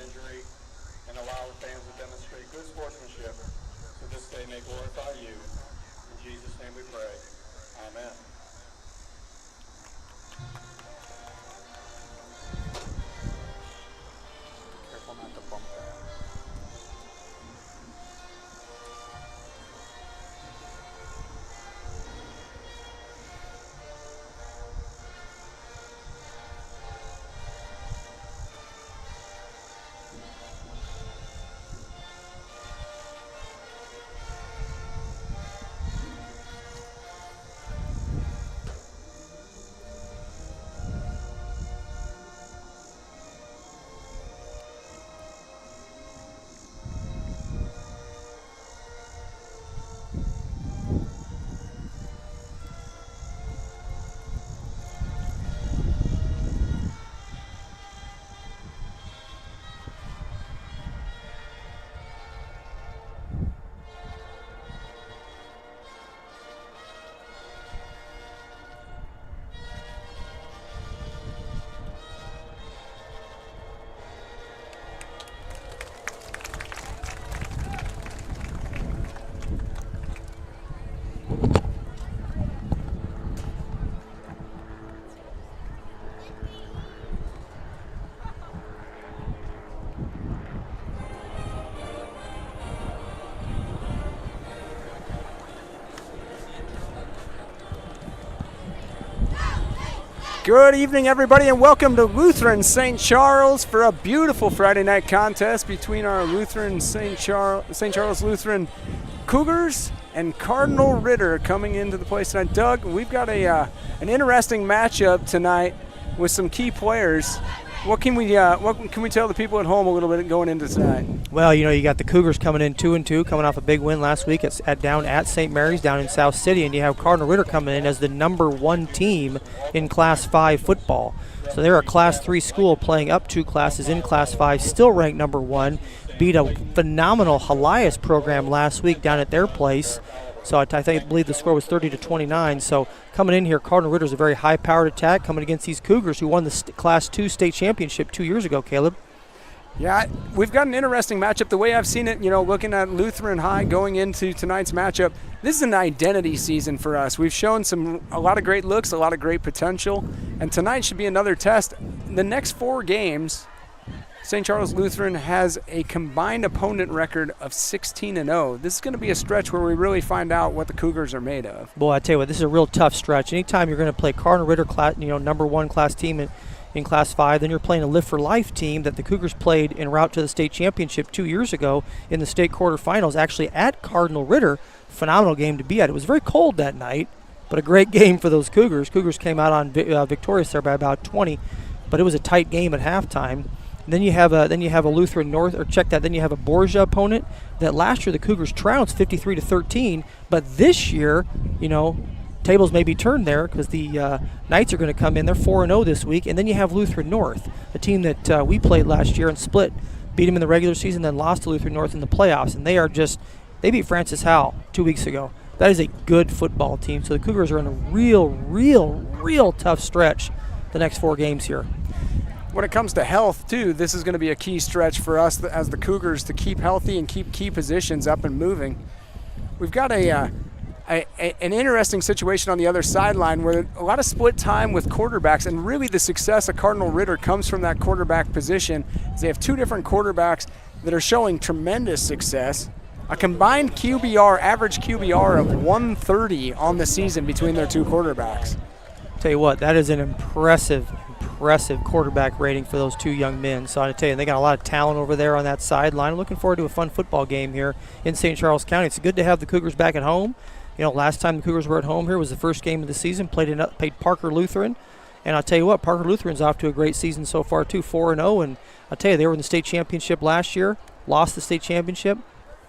injury, and allow the fans to demonstrate good sportsmanship so this day may glorify you. In Jesus' name we pray. Amen. Careful not to bump that. Good evening, everybody, and welcome to Lutheran St. Charles for a beautiful Friday night contest between our Lutheran St. Charles Lutheran Cougars and Cardinal Ritter coming into the place tonight. Doug, we've got an interesting matchup tonight with some key players. What can we tell the people at home a little bit going into tonight? Well, you got the Cougars coming in 2-2, coming off a big win last week down at St. Mary's down in South City, and you have Cardinal Ritter coming in as the #1 team in Class 5 football. So they're a Class 3 school playing up 2 classes in Class 5, still ranked #1, beat a phenomenal Elias program last week down at their place. So I believe the score was 30-29. So coming in here, Cardinal Ritter's a very high-powered attack coming against these Cougars who won the Class 2 state championship 2 years ago, Caleb. Yeah, we've got an interesting matchup. The way I've seen it, looking at Lutheran High going into tonight's matchup, this is an identity season for us. We've shown a lot of great looks, a lot of great potential, and tonight should be another test. The next 4 games, St. Charles Lutheran has a combined opponent record of 16-0. This is going to be a stretch where we really find out what the Cougars are made of. Boy, I tell you what, this is a real tough stretch. Anytime you're going to play Cardinal Ritter, #1 class team in Class 5, then you're playing a Live for Life team that the Cougars played en route to the state championship 2 years ago in the state quarterfinals, actually at Cardinal Ritter. Phenomenal game to be at. It was very cold that night, but a great game for those Cougars. Cougars came out on victorious there by about 20, but it was a tight game at halftime. Then you have a Lutheran North, or check that. Then you have a Borgia opponent that last year the Cougars trounced 53-13, but this year, tables may be turned there because the Knights are going to come in. They're 4-0 this week, and then you have Lutheran North, a team that we played last year and split, beat them in the regular season, then lost to Lutheran North in the playoffs, and they beat Francis Howell 2 weeks ago. That is a good football team. So the Cougars are in a real tough stretch the next 4 games here. When it comes to health, too, this is going to be a key stretch for us as the Cougars to keep healthy and keep key positions up and moving. We've got an interesting situation on the other sideline where a lot of split time with quarterbacks, and really the success of Cardinal Ritter comes from that quarterback position. They have 2 different quarterbacks that are showing tremendous success. A combined average QBR of 130 on the season between their 2 quarterbacks. Tell you what, that is an impressive quarterback rating for those 2 young men. So I tell you, they got a lot of talent over there on that sideline. I'm looking forward to a fun football game here in St. Charles County. It's good to have the Cougars back at home. Last time the Cougars were at home here was the first game of the season, played Parker Lutheran. And I'll tell you what, Parker Lutheran's off to a great season so far too, 4-0. And I'll tell you, they were in the state championship last year, lost the state championship,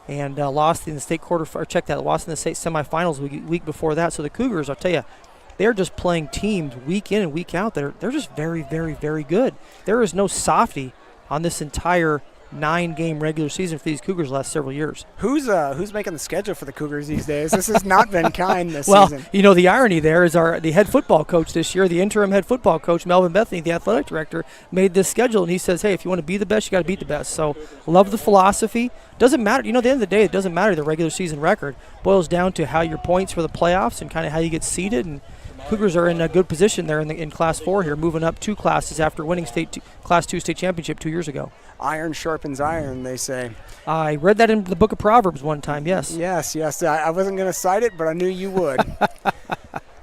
and lost in the state lost in the state semifinals week before that. So the Cougars, I'll tell you, they're just playing teams week in and week out. They're just very, very, very good. There is no softy on this entire 9-game regular season for these Cougars the last several years. Who's making the schedule for the Cougars these days? This has not been kind this Well, season. you know, the irony there is the head football coach this year, the interim head football coach, Melvin Bethany, the athletic director, made this schedule, and he says, hey, if you want to be the best, you got to beat the best. So love the philosophy. Doesn't matter. You know, at the end of the day, it doesn't matter the regular season record. Boils down to how your points for the playoffs and kind of how you get seeded, and Cougars are in a good position there in Class 4 here, moving up 2 classes after winning Class 2 state championship 2 years ago. Iron sharpens iron, they say. I read that in the book of Proverbs one time, yes. Yes. I wasn't going to cite it, but I knew you would.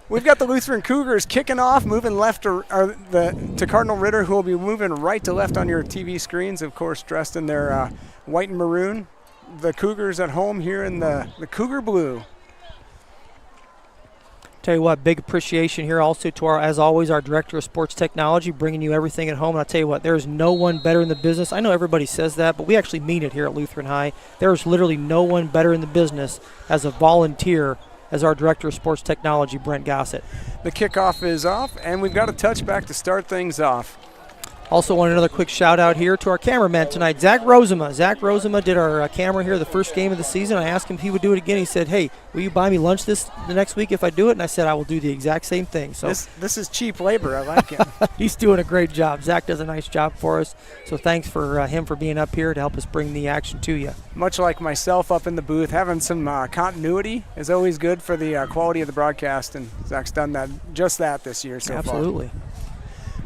We've got the Lutheran Cougars kicking off, moving left to Cardinal Ritter, who will be moving right to left on your TV screens, of course, dressed in their white and maroon. The Cougars at home here in the Cougar blue. Tell you what, big appreciation here also to as always, our Director of Sports Technology, bringing you everything at home. And I'll tell you what, there's no one better in the business. I know everybody says that, but we actually mean it here at Lutheran High. There's literally no one better in the business as a volunteer as our Director of Sports Technology, Brent Gossett. The kickoff is off, and we've got a touchback to start things off. Also want another quick shout out here to our cameraman tonight, Zach Rosema. Zach Rosema did our camera here the first game of the season. I asked him if he would do it again. He said, hey, will you buy me lunch the next week if I do it? And I said, I will do the exact same thing. So this is cheap labor. I like it. He's doing a great job. Zach does a nice job for us. So thanks for him for being up here to help us bring the action to you. Much like myself up in the booth, having some continuity is always good for the quality of the broadcast, and Zach's done just that this year so far. Absolutely.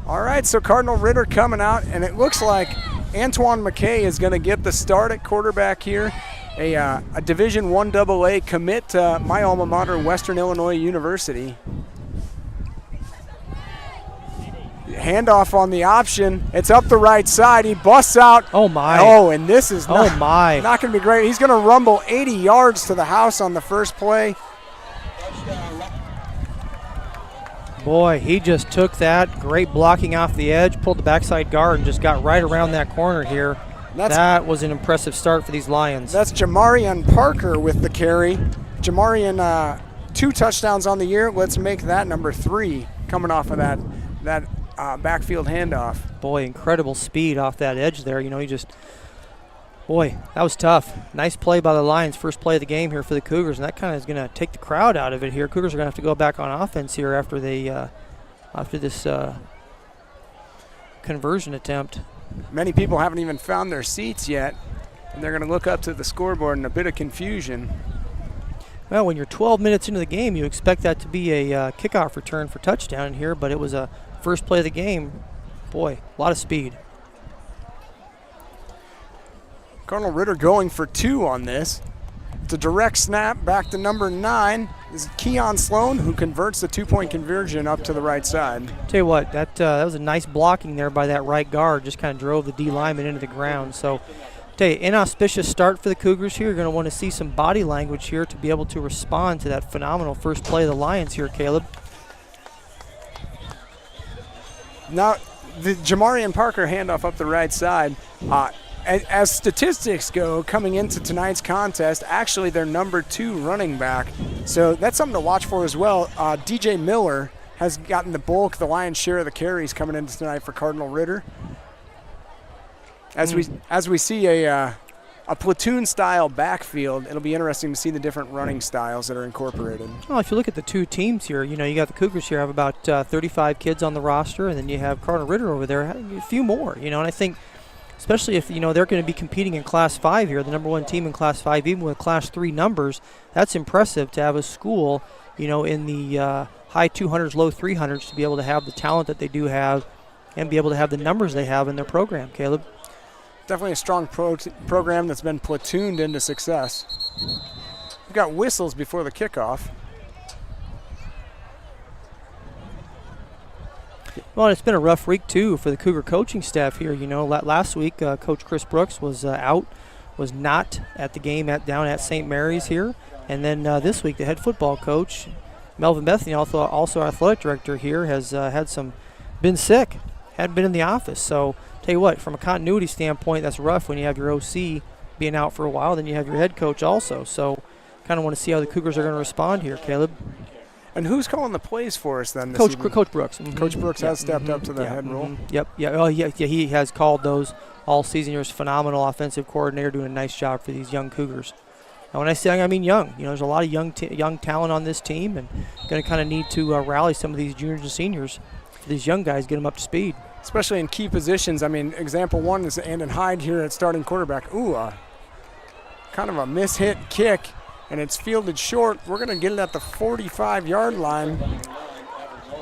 All right, so Cardinal Ritter coming out, and it looks like Antoine McKay is going to get the start at quarterback here. A Division I AA commit to my alma mater, Western Illinois University. Handoff on the option. It's up the right side. He busts out. Oh, my. Oh, and this is not going to be great. He's going to rumble 80 yards to the house on the first play. Boy, he just took that. Great blocking off the edge, pulled the backside guard, and just got right around that corner here. That was an impressive start for these Lions. That's Jamarian Parker with the carry. Jamarian, 2 touchdowns on the year. Let's make that number 3 coming off of that backfield handoff. Boy, incredible speed off that edge there. You know, boy, that was tough. Nice play by the Lions, first play of the game here for the Cougars, and that kind of is going to take the crowd out of it here. Cougars are going to have to go back on offense here after this conversion attempt. Many people haven't even found their seats yet, and they're going to look up to the scoreboard in a bit of confusion. Well, when you're 12 minutes into the game, you expect that to be a kickoff return for touchdown here, but it was a first play of the game. Boy, a lot of speed. Cardinal Ritter going for 2 on this. It's a direct snap back to number 9. This is Keon Sloan, who converts the 2-point conversion up to the right side. Tell you what, that was a nice blocking there by that right guard. Just kind of drove the D lineman into the ground. So, tell you, inauspicious start for the Cougars here. You're going to want to see some body language here to be able to respond to that phenomenal first play of the Lions here, Caleb. Now, the Jamarian Parker handoff up the right side. As statistics go, coming into tonight's contest, actually they're number 2 running back. So that's something to watch for as well. DJ Miller has gotten the lion's share of the carries coming into tonight for Cardinal Ritter. As we see a platoon-style backfield, it'll be interesting to see the different running styles that are incorporated. Well, if you look at the 2 teams here, you know, you got the Cougars here have about 35 kids on the roster, and then you have Cardinal Ritter over there, a few more, you know, and I think especially if, you know, they're going to be competing in Class 5 here, the number 1 team in Class 5, even with Class 3 numbers, that's impressive to have a school, you know, in the high 200s, low 300s to be able to have the talent that they do have and be able to have the numbers they have in their program, Caleb. Definitely a strong program that's been platooned into success. We've got whistles before the kickoff. Well, it's been a rough week, too, for the Cougar coaching staff here. You know, last week, Coach Chris Brooks was was not at the game down at St. Mary's here. And then this week, the head football coach, Melvin Bethany, also our athletic director here, has been sick, hadn't been in the office. So, tell you what, from a continuity standpoint, that's rough when you have your OC being out for a while. Then you have your head coach also. So, kind of want to see how the Cougars are going to respond here, Caleb. And who's calling the plays for us then? Coach Brooks. Mm-hmm. Coach Brooks has stepped up to the head roll. Yep. Yeah. Oh, yeah. He has called those all season. He was a phenomenal offensive coordinator, doing a nice job for these young Cougars. And when I say young, I mean young. There's a lot of young talent on this team, and going to kind of need to rally some of these juniors and seniors for these young guys, get them up to speed. Especially in key positions. I mean, example one is Andon Hyde here at starting quarterback. Ooh, kind of a mishit kick, and it's fielded short. We're going to get it at the 45-yard line.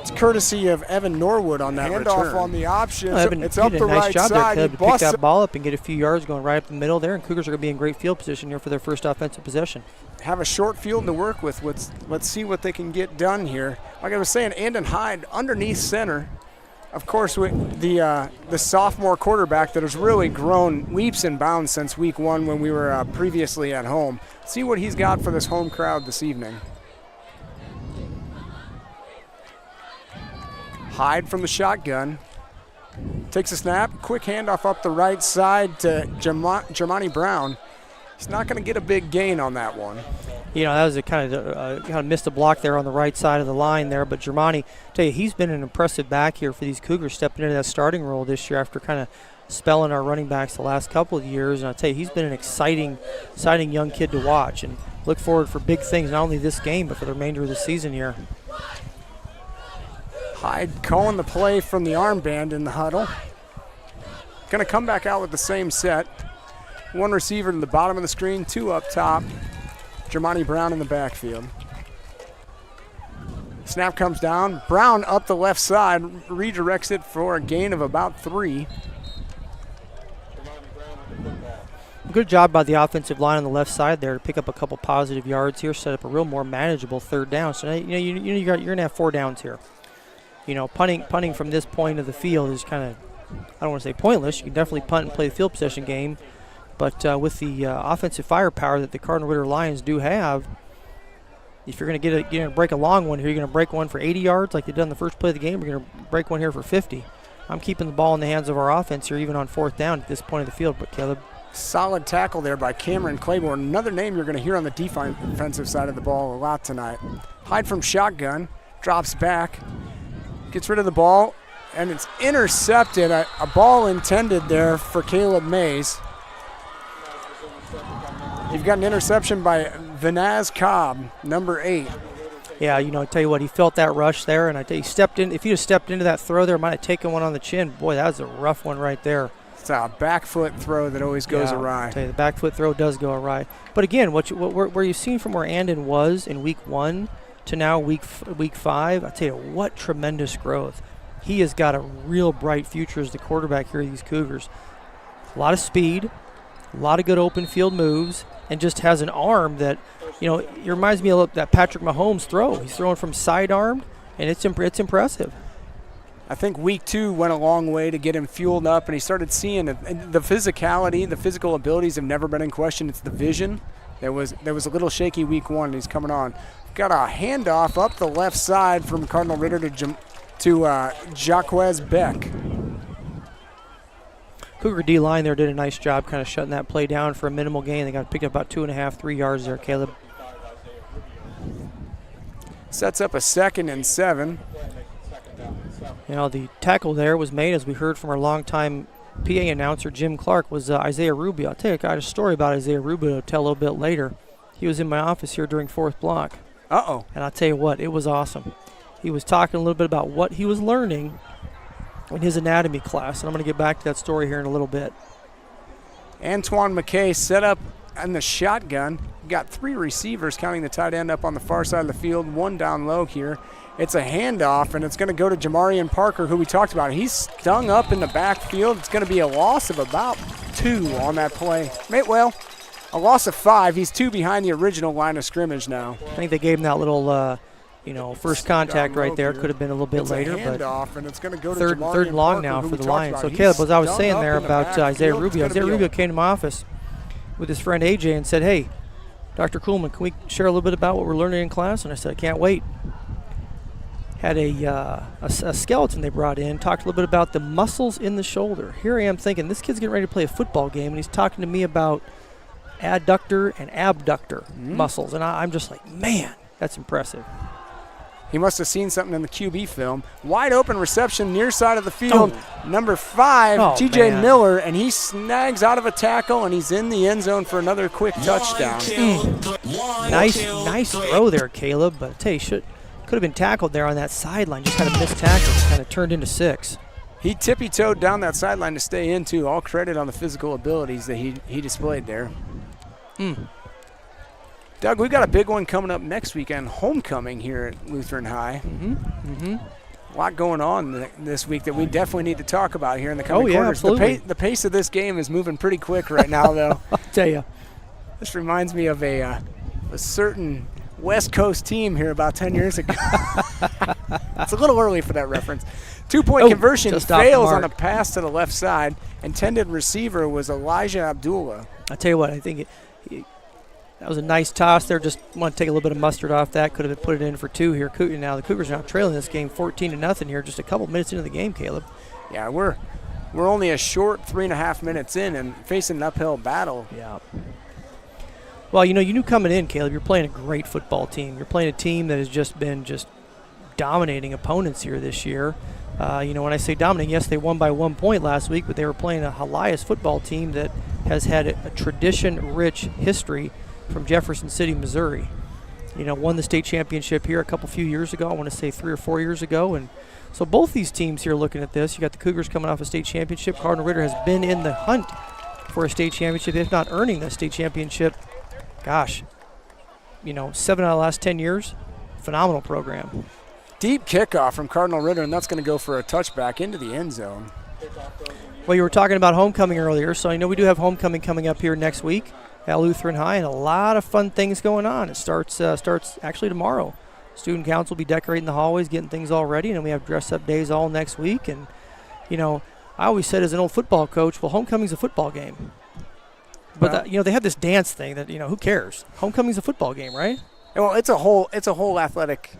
It's courtesy of Evan Norwood on that Handoff return. on the option. Evan, It's up did the a nice right job side. there, He Caleb, to pick busts that ball up and get a few yards going right up the middle there, and Cougars are going to be in great field position here for their first offensive possession. Have a short field to work with. Let's see what they can get done here. Like I was saying, Andon Hyde underneath center. Of course, with the sophomore quarterback that has really grown leaps and bounds since week one when we were previously at home. See what he's got for this home crowd this evening. Hyde from the shotgun. Takes a snap. Quick handoff up the right side to Jermani Brown. He's not going to get a big gain on that one. That was a kind of missed a block there on the right side of the line there. But Jermani, tell you, he's been an impressive back here for these Cougars, stepping into that starting role this year after kind of spelling our running backs the last couple of years. And I'll tell you, he's been an exciting young kid to watch, and look forward for big things, not only this game, but for the remainder of the season here. Hyde calling the play from the armband in the huddle. Going to come back out with the same set. One receiver to the bottom of the screen, two up top. Jermani Brown in the backfield. Snap comes down. Brown up the left side, redirects it for a gain of about 3. Good job by the offensive line on the left side there to pick up a couple positive yards here, set up a real more manageable third down. So you're going to have 4 downs here. Punting from this point of the field is kind of, I don't want to say pointless. You can definitely punt and play the field possession game. But with the offensive firepower that the Cardinal Ritter Lions do have, if you're going to break a long one here, you're going to break one for 80 yards like they did in the first play of the game. You're going to break one here for 50. I'm keeping the ball in the hands of our offense here, even on 4th down at this point of the field. But Caleb, solid tackle there by Cameron Claiborne. Another name you're going to hear on the defensive side of the ball a lot tonight. Hyde from shotgun, drops back, gets rid of the ball, and it's intercepted. A ball intended there for Caleb Mays. You've got an interception by Vinaz Cobb, number 8. Yeah, I tell you what, he felt that rush there, and I tell you, he stepped in. If he had stepped into that throw there, might have taken one on the chin. Boy, that was a rough one right there. It's a back foot throw that always goes awry. I tell you, the back foot throw does go awry. But again, where you've seen from where Andon was in week 1 to now week 5, I tell you, what tremendous growth. He has got a real bright future as the quarterback here of these Cougars. A lot of speed, a lot of good open field moves, and just has an arm that, it reminds me of that Patrick Mahomes throw. He's throwing from sidearm, and it's impressive. I think week 2 went a long way to get him fueled up, and he started seeing the physicality, the physical abilities have never been in question. It's the vision. There was a little shaky week 1, and he's coming on. Got a handoff up the left side from Cardinal Ritter to Jacquez Beck. Cougar D-line there did a nice job kind of shutting that play down for a minimal gain. They got picked up about 2.5, 3 yards there, Caleb. Sets up a 2nd and 7. The tackle there was made, as we heard from our longtime PA announcer, Jim Clark, was Isaiah Rubio. I'll tell you, I got a story about Isaiah Rubio to tell a little bit later. He was in my office here during 4th block. Uh-oh. And I'll tell you what, it was awesome. He was talking a little bit about what he was learning in his anatomy class, and I'm going to get back to that story here in a little bit. Antoine McKay set up in the shotgun. Got 3 receivers, counting the tight end up on the far side of the field, 1 down low here. It's a handoff, and it's going to go to Jamarian Parker, who we talked about. He's stung up in the backfield. It's going to be a loss of about 2 on that play. Well, a loss of 5. He's 2 behind the original line of scrimmage now. I think they gave him that little first contact right there. Could have been a little bit later, but and it's going to go to third and long now for the Lions. So Caleb, as I was saying there about Isaiah Rubio came to my office with his friend AJ and said, "Hey, Dr. Kuhlman, can we share a little bit about what we're learning in class?" And I said, "I can't wait." Had a skeleton they brought in, talked a little bit about the muscles in the shoulder. Here I am thinking, this kid's getting ready to play a football game, and he's talking to me about adductor and abductor muscles. And I'm just like, man, that's impressive. He must have seen something in the QB film. Wide open reception near side of the field. Number 5, T.J. Miller, and he snags out of a tackle, and he's in the end zone for another quick touchdown. Nice throw there, Caleb. But I tell you, could have been tackled there on that sideline. Just had a missed tackle. Kind of turned into 6. He tippy-toed down that sideline to stay in, too. All credit on the physical abilities that he displayed there. Doug, we've got a big one coming up next weekend, homecoming here at Lutheran High. A lot going on this week that we definitely need to talk about here in the coming quarters. Absolutely. The pace of this game is moving pretty quick right now, though. I'll tell you. This reminds me of a certain West Coast team here about 10 years ago. It's a little early for that reference. 2-point conversion fails on a pass to the left side. Intended receiver was Elijah Abdullah. I'll tell you what, I think that was a nice toss there. Just want to take a little bit of mustard off that. Could have put it in for 2 here. Now the Cougars are now trailing this game 14-0 here, just a couple minutes into the game, Caleb. Yeah, we're only a short 3.5 minutes in and facing an uphill battle. Yeah. Well, you knew coming in, Caleb, you're playing a great football team. You're playing a team that has just been dominating opponents here this year. When I say dominating, yes, they won by 1 point last week, but they were playing a Helias football team that has had a tradition-rich history from Jefferson City, Missouri. Won the state championship here a few years ago. I want to say 3 or 4 years ago. And so both these teams here looking at this, you got the Cougars coming off a state championship. Cardinal Ritter has been in the hunt for a state championship, if not earning the state championship. Gosh, 7 out of the last 10 years. Phenomenal program. Deep kickoff from Cardinal Ritter, and that's going to go for a touchback into the end zone. Well, you were talking about homecoming earlier, so I know we do have homecoming coming up here next week at Lutheran High, and a lot of fun things going on. It starts actually tomorrow. Student council will be decorating the hallways, getting things all ready, and then we have dress-up days all next week. And, I always said as an old football coach, well, homecoming's a football game. But, they have this dance thing that, who cares? Homecoming's a football game, right? Well, it's a whole athletic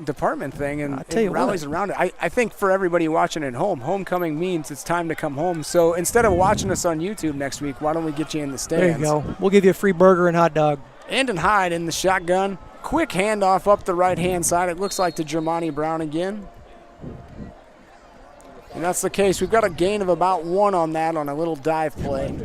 department thing, and it rallies around it. I think for everybody watching at home, homecoming means it's time to come home. So instead of watching us on YouTube next week, why don't we get you in the stands? There you go. We'll give you a free burger and hot dog. Andon Hyde in the shotgun. Quick handoff up the right-hand side. It looks like to Jermani Brown again. And that's the case. We've got a gain of about 1 on that on a little dive play.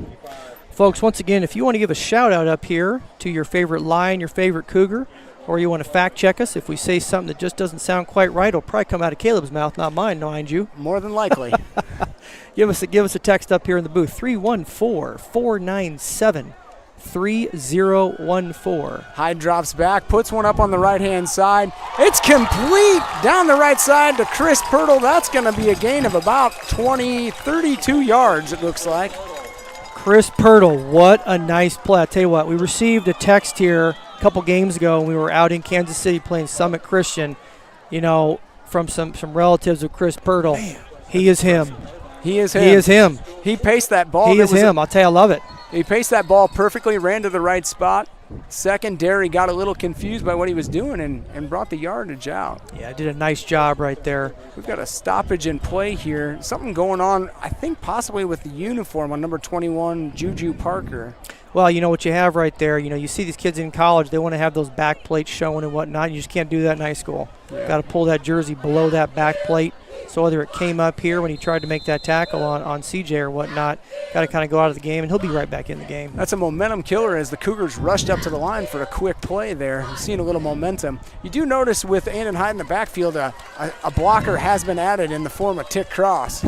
Folks, once again, if you want to give a shout-out up here to your favorite Lion, your favorite Cougar, or you want to fact-check us, if we say something that just doesn't sound quite right, it'll probably come out of Caleb's mouth, not mine, mind you. More than likely. Give us a text up here in the booth, 314-497-3014. Hyde drops back, puts one up on the right-hand side. It's complete down the right side to Chris Pirtle. That's going to be a gain of about 32 yards, it looks like. Chris Pirtle, what a nice play. I'll tell you what, we received a text here a couple games ago when we were out in Kansas City playing Summit Christian, from some relatives of Chris Pirtle. Man. He is him. He is him. He is him. He paced that ball. He is him. I'll tell you, I love it. He paced that ball perfectly, ran to the right spot. Secondary got a little confused by what he was doing and brought the yardage out. Yeah, did a nice job right there. We've got a stoppage in play here. Something going on, I think possibly with the uniform on number 21, Juju Parker. Well, what you have right there, you see these kids in college, they want to have those back plates showing and whatnot. You just can't do that in high school. Yeah. Got to pull that jersey below that back plate. So whether it came up here when he tried to make that tackle on CJ or whatnot, got to kind of go out of the game, and he'll be right back in the game. That's a momentum killer as the Cougars rushed up to the line for a quick play there. Seeing a little momentum. You do notice with Andon Hyde in the backfield, a blocker has been added in the form of Tick Cross.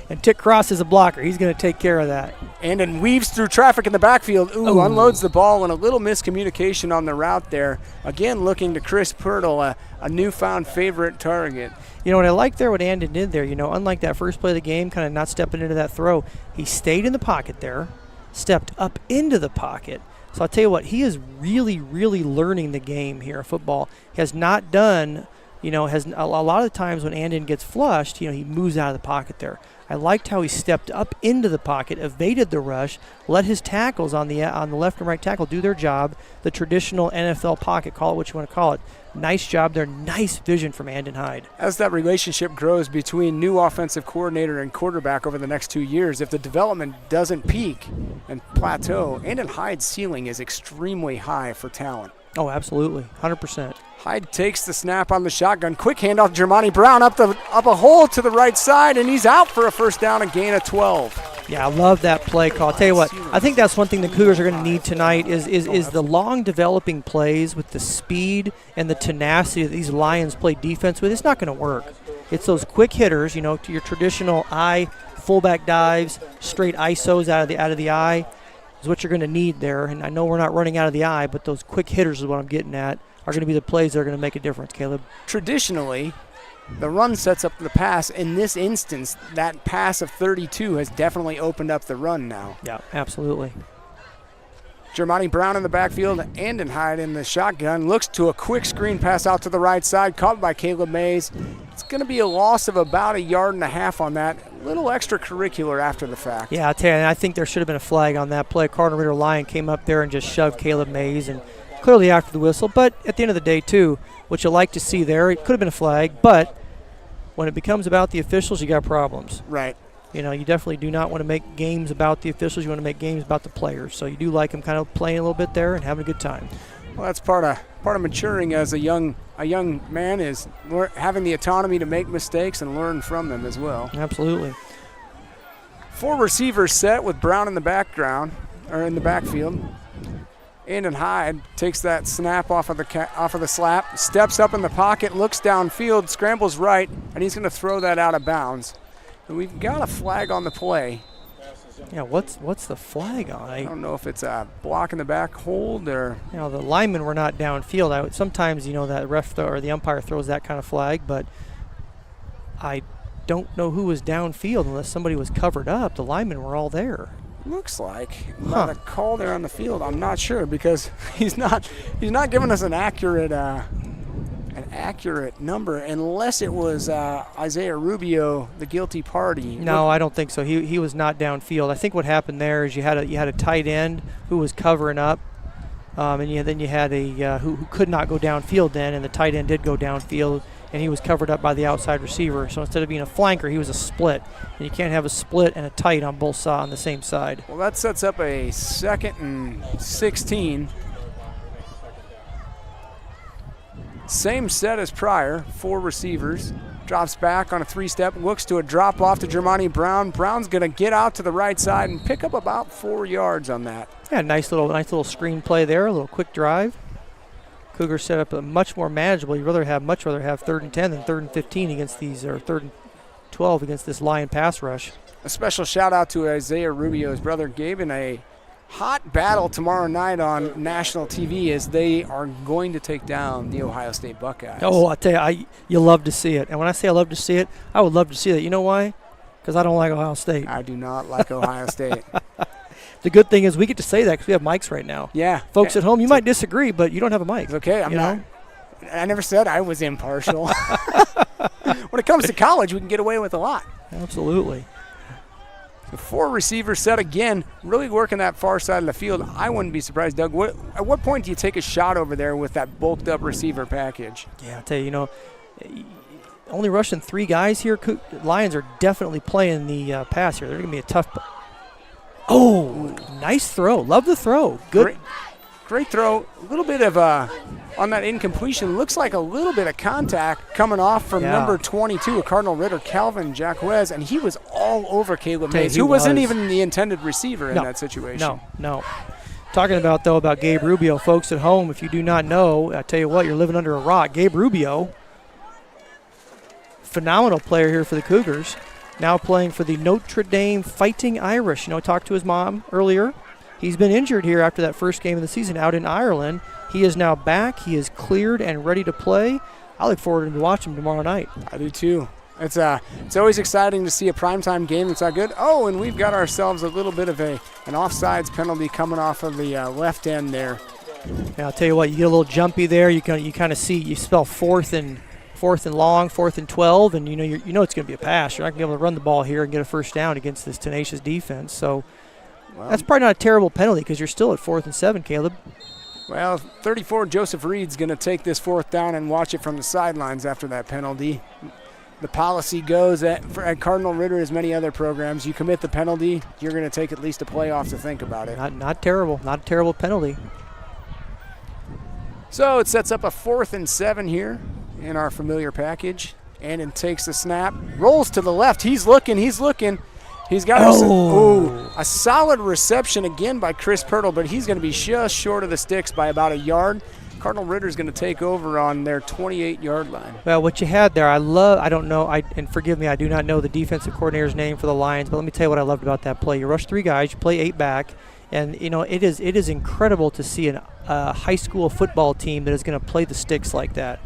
And Tick Cross is a blocker. He's going to take care of that. Andon weaves through traffic in the backfield. Unloads the ball, and a little miscommunication on the route there. Again, looking to Chris Pirtle, a newfound favorite target. What I like there, what Andon did there, unlike that first play of the game, kind of not stepping into that throw, he stayed in the pocket there, stepped up into the pocket. So I'll tell you what, he is really, really learning the game here in football. He has not done, has a lot of the times when Andon gets flushed, he moves out of the pocket there. I liked how he stepped up into the pocket, evaded the rush, let his tackles on the left and right tackle do their job, the traditional NFL pocket, call it what you want to call it. Nice job there, nice vision from Andon Hyde. As that relationship grows between new offensive coordinator and quarterback over the next 2 years, if the development doesn't peak and plateau, Andon Hyde's ceiling is extremely high for talent. Oh, absolutely, 100%. Hyde takes the snap on the shotgun. Quick handoff, Jermani Brown up a hole to the right side, and he's out for a first down, a gain of 12. Yeah, I love that play call. I'll tell you what, I think that's one thing the Cougars are going to need tonight is the long developing plays with the speed and the tenacity that these Lions play defense with. It's not going to work. It's those quick hitters, to your traditional eye, fullback dives, straight ISOs out of the eye is what you're going to need there. And I know we're not running out of the eye, but those quick hitters is what I'm getting at. Are going to be the plays that are going to make a difference, Caleb. Traditionally, the run sets up the pass. In this instance, that pass of 32 has definitely opened up the run now. Yeah, absolutely. Jermani Brown in the backfield, Andon Hyde in the shotgun. Looks to a quick screen pass out to the right side, caught by Caleb Mays. It's going to be a loss of about 1.5 yards on that. A little extracurricular after the fact. Yeah, I'll tell you, and I think there should have been a flag on that play. Cardinal Ritter Lion came up there and just shoved Caleb Mays, and clearly after the whistle. But at the end of the day, too, what you like to see there, it could have been a flag, but when it becomes about the officials, you got problems. Right. You definitely do not want to make games about the officials. You want to make games about the players. So you do like them kind of playing a little bit there and having a good time. Well, that's part of maturing as a young man is having the autonomy to make mistakes and learn from them as well. Absolutely. 4 receivers set with Brown in the background or in the backfield. Andon Hyde takes that snap off of the slap, steps up in the pocket, looks downfield, scrambles right, and he's going to throw that out of bounds. And we've got a flag on the play. Yeah, what's the flag on? I don't know if it's a block in the back hold or. The linemen were not downfield. Sometimes that ref or the umpire throws that kind of flag, but I don't know who was downfield unless somebody was covered up. The linemen were all there. Looks like not a call there on the field. I'm not sure because he's not giving us an accurate number unless it was Isaiah Rubio, the guilty party. No, I don't think so. He was not downfield. I think what happened there is you had a tight end who was covering up, and then you had a who could not go downfield then, and the tight end did go downfield, and he was covered up by the outside receiver. So instead of being a flanker, he was a split, and you can't have a split and a tight on both sides on the same side. Well, that sets up a 2nd and 16. Same set as prior, 4 receivers. Drops back on a 3-step, looks to a drop off to Jermani Brown. Brown's going to get out to the right side and pick up about 4 yards on that. Yeah, nice little screen play there, a little quick drive. Cougars set up a much more manageable. You'd much rather have 3rd and 10 than 3rd and 15 against these, or 3rd and 12 against this Lion pass rush. A special shout out to Isaiah Rubio's brother Gabe in a hot battle tomorrow night on national TV as they are going to take down the Ohio State Buckeyes. Oh, I tell you, you love to see it. And when I say I love to see it, I would love to see that. You know why? Because I don't like Ohio State. I do not like Ohio State. The good thing is we get to say that because we have mics right now. Yeah. Folks at home, you might disagree, but you don't have a mic. It's okay. I never said I was impartial. When it comes to college, we can get away with a lot. Absolutely. The 4 receivers set again, really working that far side of the field. I wouldn't be surprised, Doug. At what point do you take a shot over there with that bulked up receiver package? Yeah, I'll tell you, only rushing 3 guys here. Lions are definitely playing the pass here. They're going to be a tough. Oh, nice throw. Love the throw. Good. Great throw. A little bit of on that incompletion. Looks like a little bit of contact coming off from number 22, Cardinal Ritter, Calvin Jacquez, and he was all over Caleb Mays, who wasn't even the intended receiver in that situation. No. Talking about Gabe Rubio, folks at home, if you do not know, I tell you what, you're living under a rock. Gabe Rubio, phenomenal player here for the Cougars. Now playing for the Notre Dame Fighting Irish. Talked to his mom earlier. He's been injured here after that first game of the season out in Ireland. He is now back. He is cleared and ready to play. I look forward to watching him tomorrow night. I do too. It's always exciting to see a primetime game that's not good. Oh, and we've got ourselves a little bit of an offsides penalty coming off of the left end there. Yeah, I'll tell you what, you get a little jumpy there. You kind of see, you spell fourth and long, 4th and 12, and you know it's going to be a pass. You're not going to be able to run the ball here and get a first down against this tenacious defense. So that's probably not a terrible penalty because you're still at 4th and 7, Caleb. Well, 34 Joseph Reed's going to take this 4th down and watch it from the sidelines after that penalty. The policy goes at Cardinal Ritter, as many other programs, you commit the penalty, you're going to take at least a play off to think about it. Not terrible. Not a terrible penalty. So it sets up a 4th and 7 here in our familiar package. Andon takes the snap, rolls to the left. He's looking. He's got a solid reception again by Chris Pirtle, but he's going to be just short of the sticks by about a yard. Cardinal Ritter's going to take over on their 28-yard line. Well, what you had there, I don't know, and forgive me, I do not know the defensive coordinator's name for the Lions, but let me tell you what I loved about that play. You rush 3 guys, you play 8 back, and it is incredible to see a high school football team that is going to play the sticks like that.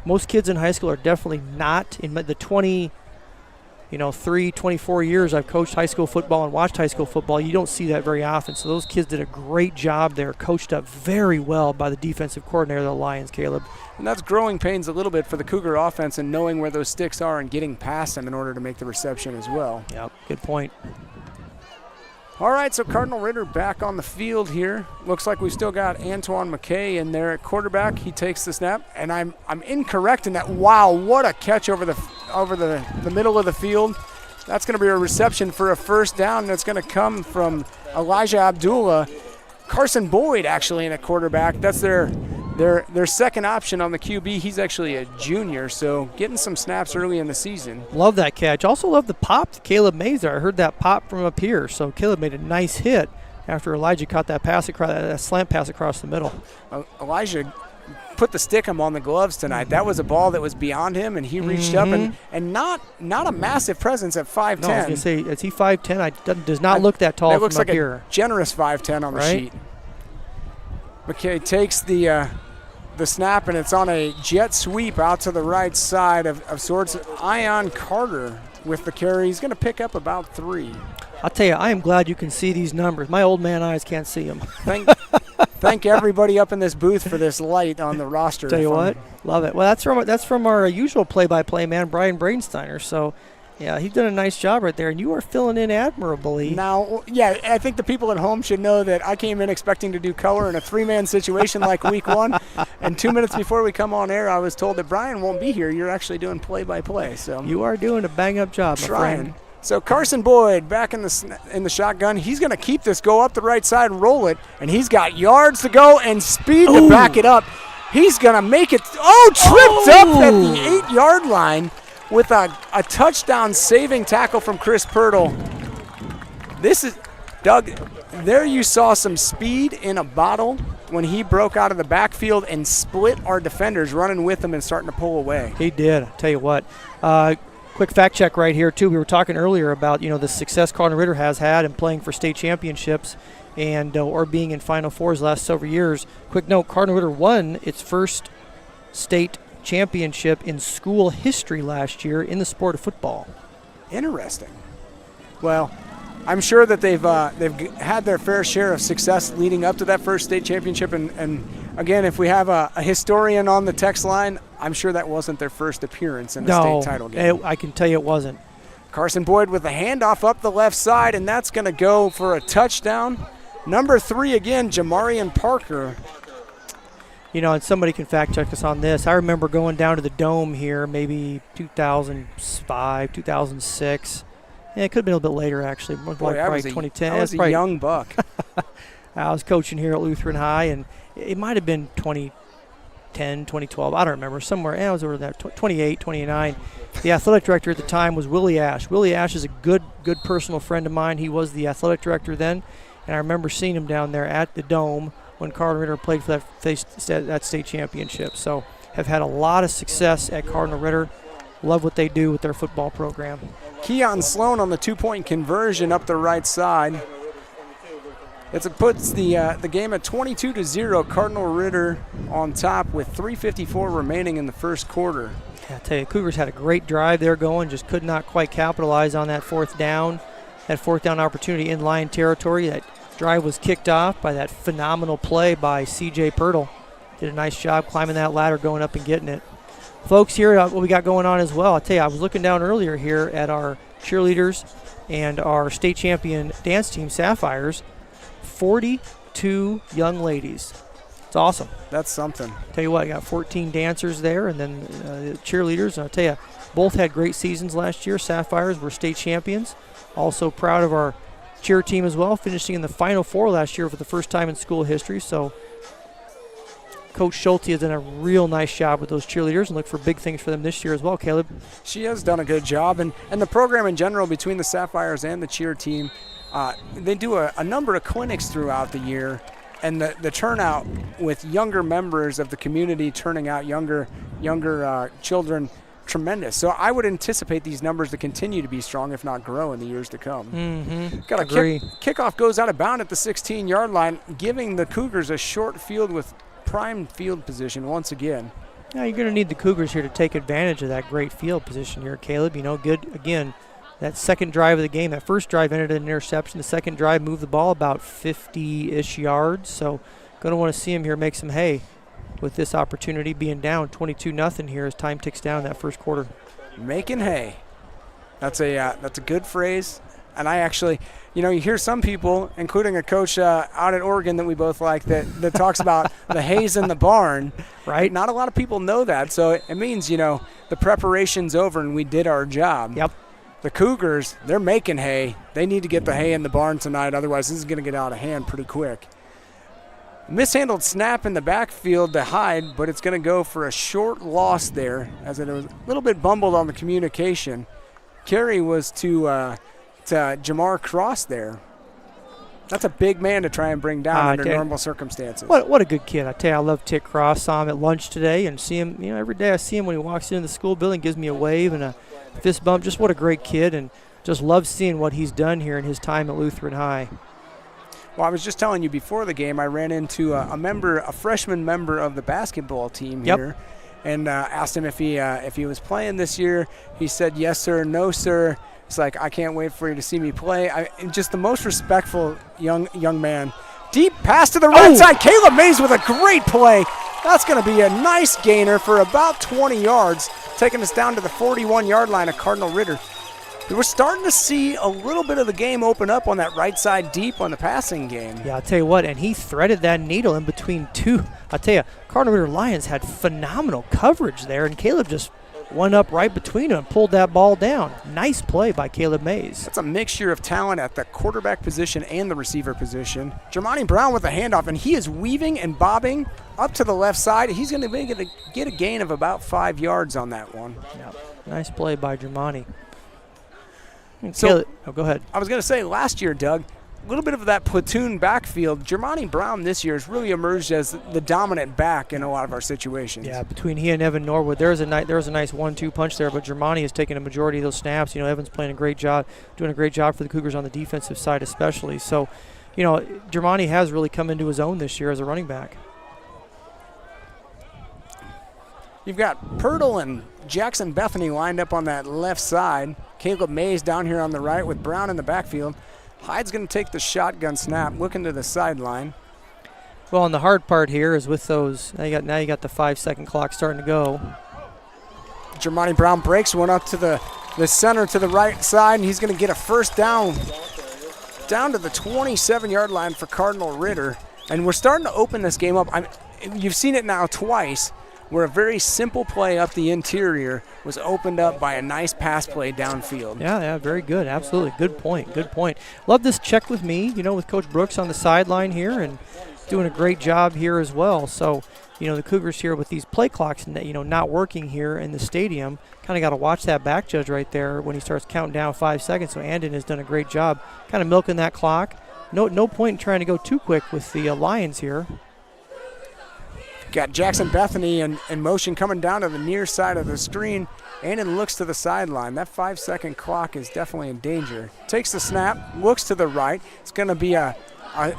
Most kids in high school are definitely not. In the 24 years I've coached high school football and watched high school football, you don't see that very often. So those kids did a great job there, coached up very well by the defensive coordinator of the Lions, Caleb. And that's growing pains a little bit for the Cougar offense and knowing where those sticks are and getting past them in order to make the reception as well. Yep, good point. All right, so Cardinal Ritter back on the field here. Looks like we've still got Antoine McKay in there at quarterback. He takes the snap, and I'm incorrect in that. Wow, what a catch over the middle of the field. That's going to be a reception for a first down, and it's going to come from Elijah Abdullah. Carson Boyd actually in a quarterback. That's their second option on the QB. He's actually a junior, so getting some snaps early in the season. Love that catch. Also love the pop to Caleb Mays there. I heard that pop from up here, so Caleb made a nice hit after Elijah caught that pass across that slant pass across the middle. Elijah put the stickum on the gloves tonight. That was a ball that was beyond him, and he reached up and not a massive presence at 5'10". No, I was going to say, is he 5'10"? Does not look that tall. That looks from like up here. A generous 5'10" on the sheet. McKay takes the snap, and it's on a jet sweep out to the right side of sorts. Ion Carter with the carry. He's going to pick up about 3. I'll tell you, I am glad you can see these numbers. My old man eyes can't see them. Thank everybody up in this booth for this light on the roster. Tell you what, love it. Well, that's from our usual play-by-play man, Brian Brainsteiner. So, yeah, he's done a nice job right there, and you are filling in admirably. Now, yeah, I think the people at home should know that I came in expecting to do color in a 3-man situation like week 1, and 2 minutes before we come on air, I was told that Brian won't be here. You're actually doing play-by-play. So you are doing a bang-up job, my friend. So Carson Boyd back in the shotgun. He's going to keep this, go up the right side, roll it, and he's got yards to go and speed to back it up. He's going to make it. Tripped up at the 8-yard line with a touchdown saving tackle from Chris Pirtle. This is, Doug, there you saw some speed in a bottle when he broke out of the backfield and split our defenders running with him and starting to pull away. He did. I'll tell you what. Quick fact check right here, too. We were talking earlier about, the success Cardinal Ritter has had in playing for state championships and or being in Final Fours the last several years. Quick note, Cardinal Ritter won its first state championship in school history last year in the sport of football. Interesting. Well, I'm sure that they've had their fair share of success leading up to that first state championship. And again, if we have a historian on the text line, I'm sure that wasn't their first appearance in a state title game. I can tell you it wasn't. Carson Boyd with the handoff up the left side, and that's going to go for a touchdown. Number 3 again, Jamarian Parker. And somebody can fact check us on this. I remember going down to the Dome here maybe 2005, 2006. Yeah, it could have been a little bit later, actually. Boy, probably 2010. I was a young buck. I was coaching here at Lutheran High, and it might have been 2010, 2012. I don't remember. Somewhere, it was over there, 28, 29. The athletic director at the time was Willie Ash. Willie Ash is a good personal friend of mine. He was the athletic director then, and I remember seeing him down there at the Dome when Cardinal Ritter played for that state championship. So have had a lot of success at Cardinal Ritter. Love what they do with their football program. Keon Sloan on the 2-point conversion up the right side. It puts the game at 22-0. Cardinal Ritter on top with 3:54 remaining in the first quarter. I tell you, Cougars had a great drive there going, just could not quite capitalize on that fourth down opportunity in line territory. That drive was kicked off by that phenomenal play by C.J. Pirtle. Did a nice job climbing that ladder, going up and getting it. Folks, here what we got going on as well. I'll tell you, I was looking down earlier here at our cheerleaders and our state champion dance team, Sapphires. 42 young ladies. It's awesome. That's something. Tell you what, I got 14 dancers there, and then cheerleaders. And I'll tell you, both had great seasons last year. Sapphires were state champions. Also proud of our cheer team as well, finishing in the Final Four last year for the first time in school history. So Coach Schulte has done a real nice job with those cheerleaders and look for big things for them this year as well, Caleb. She has done a good job, and the program in general between the Sapphires and the cheer team, they do a number of clinics throughout the year, and the turnout with younger members of the community turning out younger children, tremendous. So I would anticipate these numbers to continue to be strong, if not grow, in the years to come. Got a kickoff goes out of bounds at the 16-yard line, giving the Cougars a short field with prime field position once again. Yeah, you're going to need the Cougars here to take advantage of that great field position here, Caleb. Good, again, that second drive of the game. That first drive ended in an interception. The second drive moved the ball about 50-ish yards. So going to want to see him here make some hay with this opportunity, being down 22-0 here as time ticks down that first quarter. Making hay. That's a good phrase. And I actually, you hear some people, including a coach out at Oregon that we both like, that talks about the hay's in the barn, right? Not a lot of people know that. So it means, the preparation's over and we did our job. Yep. The Cougars, they're making hay. They need to get the hay in the barn tonight. Otherwise, this is going to get out of hand pretty quick. Mishandled snap in the backfield to Hyde, but it's going to go for a short loss there, as it was a little bit bumbled on the communication. Carry was to Jamar Cross there. That's a big man to try and bring down under normal circumstances. What a good kid. I tell you, I love Tick Cross. Saw him at lunch today and see him, every day I see him when he walks into the school building, gives me a wave and a fist bump. Just what a great kid, and just love seeing what he's done here in his time at Lutheran High. Well, I was just telling you before the game, I ran into a freshman member of the basketball team here, and asked him if he was playing this year. He said, yes, sir, no, sir. It's like, I can't wait for you to see me play. Just the most respectful young man. Deep pass to the right side. Caleb Mays with a great play. That's going to be a nice gainer for about 20 yards, taking us down to the 41-yard line of Cardinal Ritter. We're starting to see a little bit of the game open up on that right side deep on the passing game. Yeah, I'll tell you what, and he threaded that needle in between two. I'll tell you, Cardinal Ritter Lions had phenomenal coverage there, and Caleb just went up right between them and pulled that ball down. Nice play by Caleb Mays. That's a mixture of talent at the quarterback position and the receiver position. Jermani Brown with the handoff, and he is weaving and bobbing up to the left side. He's going to get a gain of about 5 yards on that one. Yeah, nice play by Jermani. So, go ahead. I was going to say, last year, Doug, a little bit of that platoon backfield. Jermani Brown this year has really emerged as the dominant back in a lot of our situations. Yeah, between he and Evan Norwood, there was a nice 1-2 punch there, but Jermani has taken a majority of those snaps. Evan's playing a great job, doing a great job for the Cougars on the defensive side especially. So, Jermani has really come into his own this year as a running back. You've got Pirtle and Jackson Bethany lined up on that left side. Caleb Mays down here on the right with Brown in the backfield. Hyde's going to take the shotgun snap, looking to the sideline. Well, and the hard part here is with those, now you got the 5-second clock starting to go. Jermani Brown breaks one up to the center to the right side, and he's going to get a first down to the 27-yard line for Cardinal Ritter. And we're starting to open this game up. You've seen it now twice, where a very simple play up the interior was opened up by a nice pass play downfield. Yeah, very good. Absolutely. Good point. Love this check with me, with Coach Brooks on the sideline here and doing a great job here as well. So, the Cougars here with these play clocks, not working here in the stadium, kind of got to watch that back judge right there when he starts counting down 5 seconds. So Andon has done a great job kind of milking that clock. No point in trying to go too quick with the Lions here. Got Jackson Bethany in motion coming down to the near side of the screen. Andon looks to the sideline. That 5-second clock is definitely in danger. Takes the snap, looks to the right. It's going to be a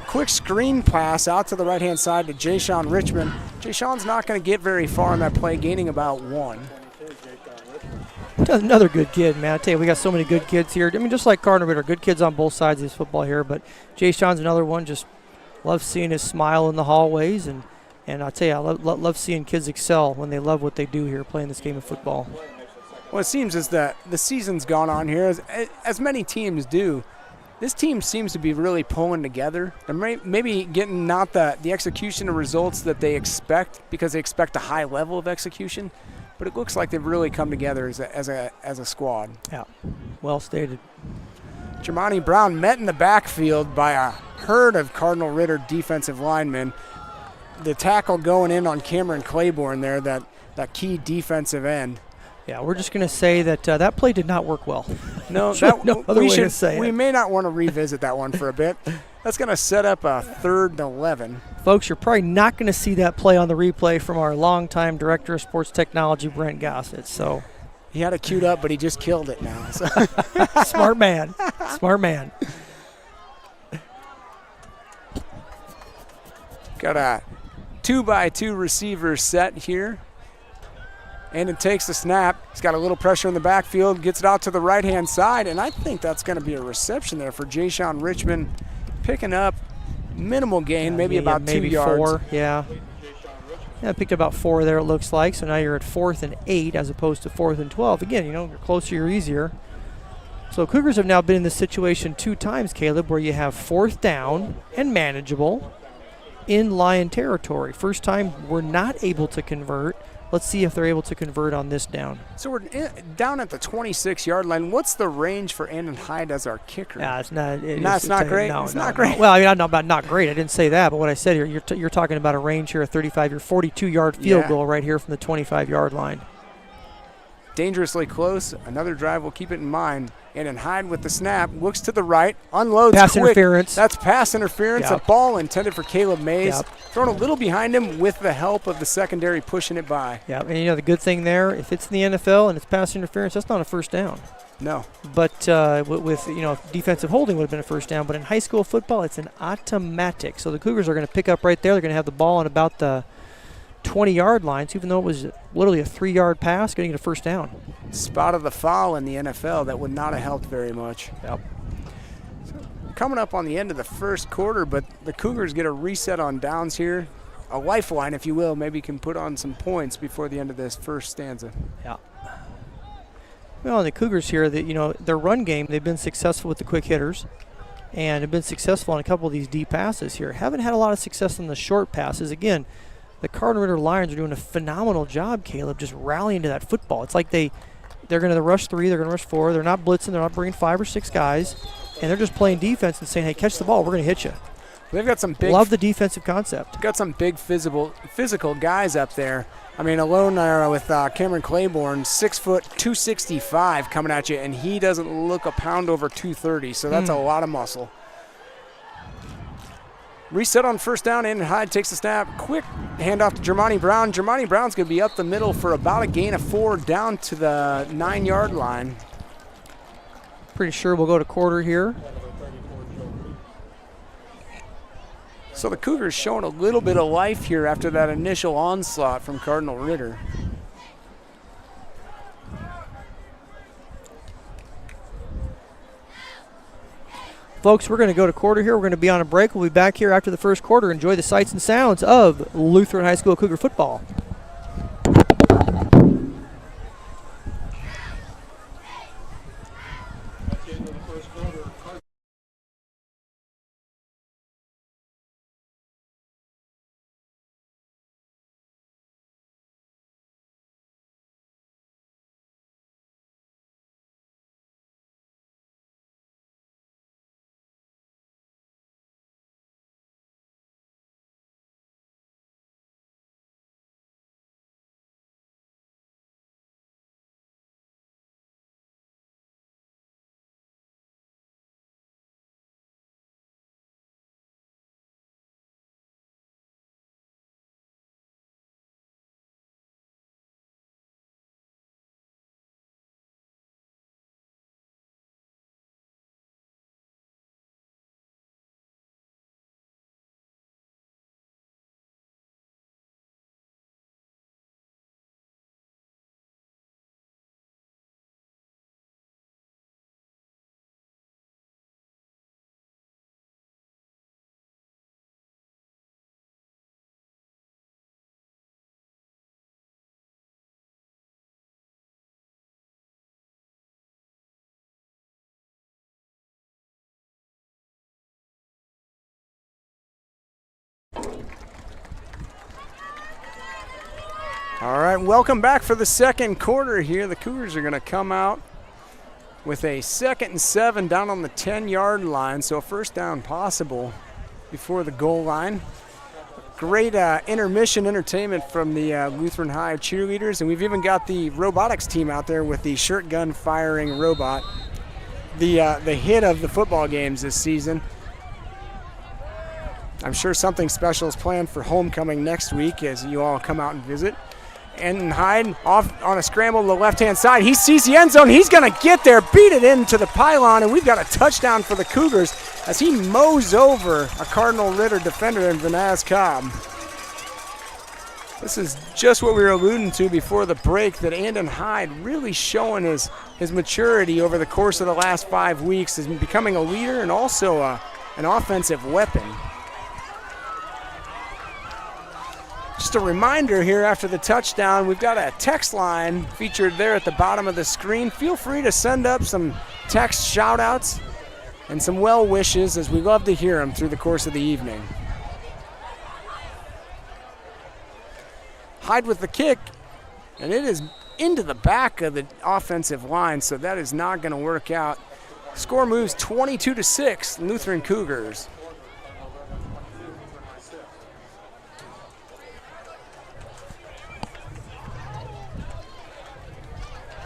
quick screen pass out to the right-hand side to Jay-Sean Richmond. Jay-Sean's not going to get very far in that play, gaining about 1. Another good kid, man. I tell you, we got so many good kids here. Just like Cardinal Ritter, good kids on both sides of this football here. But Jay-Sean's another one. Just love seeing his smile in the hallways, and I'll tell you, I love seeing kids excel when they love what they do here, playing this game of football. Well, it seems as the season's gone on here, as many teams do. This team seems to be really pulling together. They're maybe getting not the execution of results that they expect, because they expect a high level of execution, but it looks like they've really come together as a squad. Yeah, well stated. Jermani Brown met in the backfield by a herd of Cardinal Ritter defensive linemen. the tackle going in on Cameron Claiborne there, that key defensive end. Yeah, we're just going to say that that play did not work well. No, no other way to say we it. may not want to revisit that one for a bit. That's going to set up a 3rd and 11. Folks, you're probably not going to see that play on the replay from our longtime director of sports technology, Brent Gossett. So he had it queued up, but he just killed it now. So. Smart man. Smart man. Got a 2x2 receiver set here. And it takes the snap. He's got a little pressure in the backfield, gets it out to the right-hand side, and I think that's going to be a reception there for Ja'Shawn Richmond, picking up minimal gain, maybe about 2 yards. 4, yeah. Yeah, picked about 4 there, it looks like. So now you're at 4th and 8 as opposed to 4th and 12. Again, you're closer, you're easier. So Cougars have now been in this situation 2 times, Caleb, where you have 4th down and manageable in Lion territory. First time we're not able to convert. Let's see if they're able to convert on this down. So we're down at the 26-yard line. What's the range for Andon Hyde as our kicker? Yeah, it's not. It's not great. No, it's no, not great. No. Well, I mean, I know about not great. I didn't say that, but what I said here, you're talking about a range here, a 35, your 42-yard field goal right here from the 25-yard line. Dangerously close. Another drive. We'll keep it in mind. Andon Hyde with the snap, looks to the right, unloads pass quick. Interference. That's pass interference. Yep. A ball intended for Caleb Mays. Yep. Thrown a little behind him with the help of the secondary pushing it by. Yeah, and the good thing there, if it's in the NFL and it's pass interference, that's not a first down. No. But with defensive holding would have been a first down. But in high school football, it's an automatic. So the Cougars are going to pick up right there. They're going to have the ball on about the 20-yard line. So even though it was literally a 3-yard pass, going to get a first down. Spotted the foul in the NFL. That would not have helped very much. Yep. So coming up on the end of the first quarter, but the Cougars get a reset on downs here. A lifeline, if you will. Maybe can put on some points before the end of this first stanza. Yeah. Well, the Cougars here, their run game, they've been successful with the quick hitters and have been successful on a couple of these deep passes here. Haven't had a lot of success on the short passes. Again, the Cardinal Ritter Lions are doing a phenomenal job, Caleb, just rallying to that football. It's like they're going to rush 3, they're going to rush 4. They're not blitzing, they're not bringing 5 or 6 guys, and they're just playing defense and saying, hey, catch the ball, we're going to hit you. They've got some big. Love the defensive concept. Got some big physical guys up there. I mean, alone with Cameron Claiborne, 6 foot, 265 coming at you, and he doesn't look a pound over 230, so that's a lot of muscle. Reset on first down, and Hyde takes the snap. Quick handoff to Jermani Brown. Jermani Brown's going to be up the middle for about a gain of 4 down to the 9-yard line. Pretty sure we'll go to quarter here. So the Cougars showing a little bit of life here after that initial onslaught from Cardinal Ritter. Folks, we're going to go to quarter here. We're going to be on a break. We'll be back here after the first quarter. Enjoy the sights and sounds of Lutheran High School Cougar football. All right, welcome back for the second quarter here. The Cougars are going to come out with a 2nd and 7 down on the 10-yard line, so a first down possible before the goal line. Great intermission entertainment from the Lutheran High cheerleaders, and we've even got the robotics team out there with the shirt gun firing robot, the hit of the football games this season. I'm sure something special is planned for homecoming next week as you all come out and visit. And Hyde off on a scramble to the left-hand side. He sees the end zone. He's going to get there, beat it into the pylon, and we've got a touchdown for the Cougars as he mows over a Cardinal Ritter defender in Vinaz Cobb. This is just what we were alluding to before the break, that Andon Hyde really showing his maturity over the course of the last 5 weeks, is becoming a leader and also an offensive weapon. Just a reminder here after the touchdown, we've got a text line featured there at the bottom of the screen. Feel free to send up some text shout-outs and some well wishes, as we love to hear them through the course of the evening. Hyde with the kick, and it is into the back of the offensive line, so that is not going to work out. Score moves 22-6, Lutheran Cougars.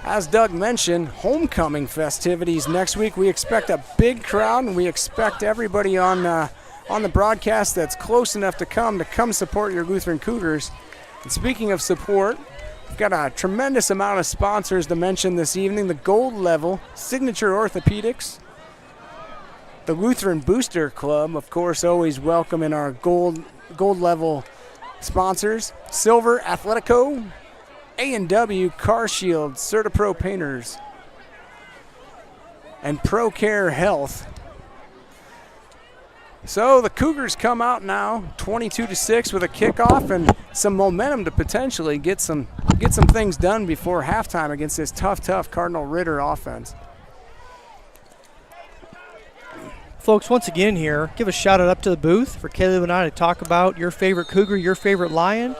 As Doug mentioned, homecoming festivities next week. We expect a big crowd, and we expect everybody on the broadcast that's close enough to come support your Lutheran Cougars. And speaking of support, we've got a tremendous amount of sponsors to mention this evening. The Gold Level, Signature Orthopedics, the Lutheran Booster Club, of course, always welcome in our Gold Level sponsors. Silver Athletico, A&W Car Shield, CertaPro Painters, and ProCare Health. So the Cougars come out now 22-6 with a kickoff and some momentum to potentially get some things done before halftime against this tough Cardinal Ritter offense. Folks, once again here, give a shout out up to the booth for Caleb and I to talk about your favorite Cougar, your favorite Lion.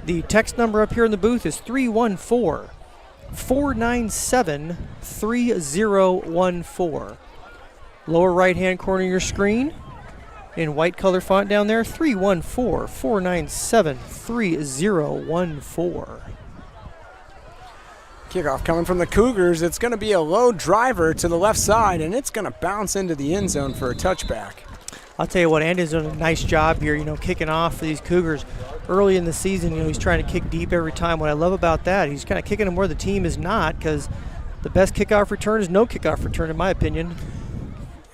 The text number up here in the booth is 314-497-3014. Lower right-hand corner of your screen, in white color font down there, 314-497-3014. Kickoff coming from the Cougars. It's going to be a low driver to the left side, and it's going to bounce into the end zone for a touchback. I'll tell you what, Andy's done a nice job here, kicking off for these Cougars. Early in the season, he's trying to kick deep every time. What I love about that, he's kind of kicking them where the team is not, because the best kickoff return is no kickoff return, in my opinion.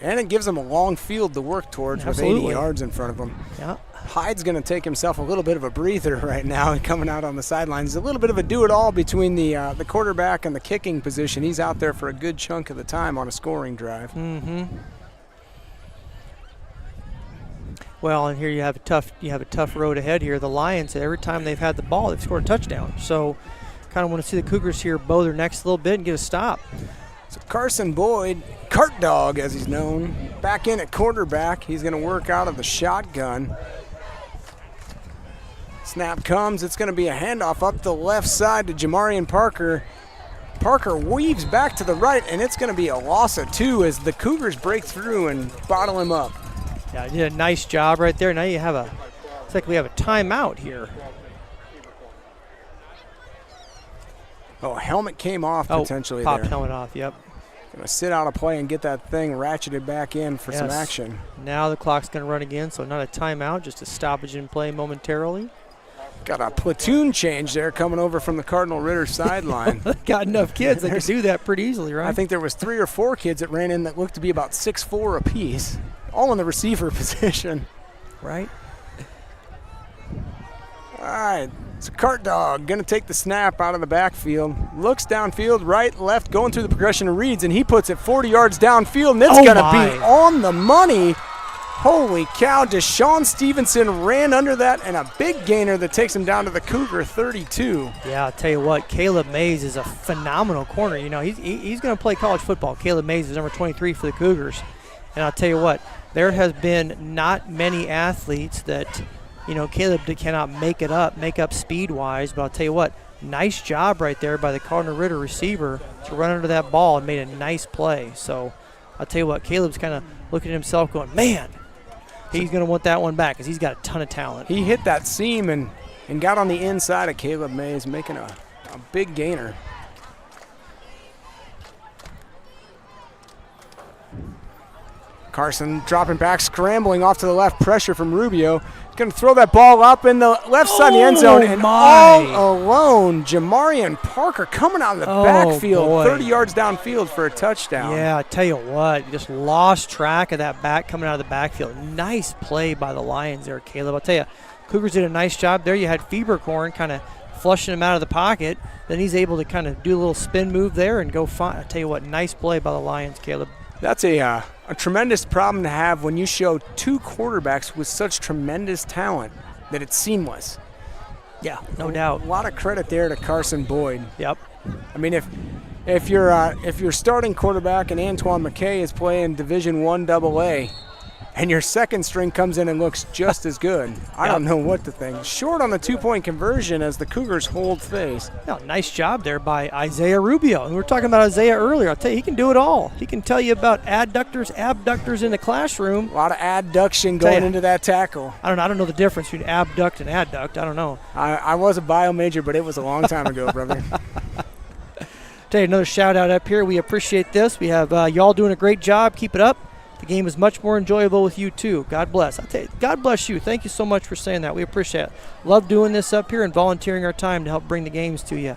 And it gives them a long field to work towards. Absolutely. With 80 yards in front of them. Yeah. Hyde's going to take himself a little bit of a breather right now and coming out on the sidelines. A little bit of a do-it-all between the quarterback and the kicking position. He's out there for a good chunk of the time on a scoring drive. Mm-hmm. Well, and here you have a tough road ahead here. The Lions, every time they've had the ball, they've scored a touchdown. So kind of want to see the Cougars here bow their necks a little bit and get a stop. So Carson Boyd, Cart Dog as he's known, back in at quarterback. He's going to work out of the shotgun. Snap comes. It's going to be a handoff up the left side to Jamarian Parker. Parker weaves back to the right, and it's going to be a loss of 2 as the Cougars break through and bottle him up. Yeah, you did a nice job right there. Now you have it's like we have a timeout here. Oh, helmet came off potentially popped there. Helmet off, yep. Going to sit out a play and get that thing ratcheted back in for some action. Now the clock's going to run again, so not a timeout, just a stoppage in play momentarily. Got a platoon change there coming over from the Cardinal Ritter sideline. Got enough kids that could do that pretty easily, right? I think there was 3 or 4 kids that ran in that looked to be about 6'4" apiece, all in the receiver position. Right. All right, so Cart Dog going to take the snap out of the backfield. Looks downfield, right, left, going through the progression of reads, and he puts it 40 yards downfield, and it's going to be on the money. Holy cow, Deshaun Stevenson ran under that, and a big gainer that takes him down to the Cougar 32. Yeah, I'll tell you what, Caleb Mays is a phenomenal corner. He's going to play college football. Caleb Mays is number 23 for the Cougars. And I'll tell you what, there has been not many athletes that, Caleb cannot make up speed-wise. But I'll tell you what, nice job right there by the Cardinal Ritter receiver to run under that ball and made a nice play. So I'll tell you what, Caleb's kind of looking at himself going, man, He's going to want that one back because he's got a ton of talent. He hit that seam and got on the inside of Caleb Mays, making a big gainer. Carson dropping back, scrambling off to the left, pressure from Rubio. Going to throw that ball up in the left side of the end zone, and all alone, Jamarian Parker coming out of the backfield, 30 yards downfield for a touchdown. Yeah, I tell you what, you just lost track of that back coming out of the backfield. Nice play by the Lions there, Caleb. I'll tell you, Cougars did a nice job there. You had Fieberkorn kind of flushing him out of the pocket. Then he's able to kind of do a little spin move there and go find. I tell you what, nice play by the Lions, Caleb. That's a tremendous problem to have when you show two quarterbacks with such tremendous talent that it's seamless. Yeah, no doubt. A lot of credit there to Carson Boyd. Yep. I mean, if your starting quarterback and Antoine McKay is playing Division I AA, and your second string comes in and looks just as good, I don't know what to think. Short on the 2-point conversion as the Cougars hold face. No, nice job there by Isaiah Rubio. And we were talking about Isaiah earlier. I'll tell you, he can do it all. He can tell you about adductors, abductors in the classroom. A lot of adduction going into that tackle. I don't know the difference between abduct and adduct. I don't know. I was a bio major, but it was a long time ago, brother. Tell you, another shout out up here. We appreciate this. We have y'all doing a great job. Keep it up. The game is much more enjoyable with you, too. God bless. I tell you, God bless you. Thank you so much for saying that. We appreciate it. Love doing this up here and volunteering our time to help bring the games to you.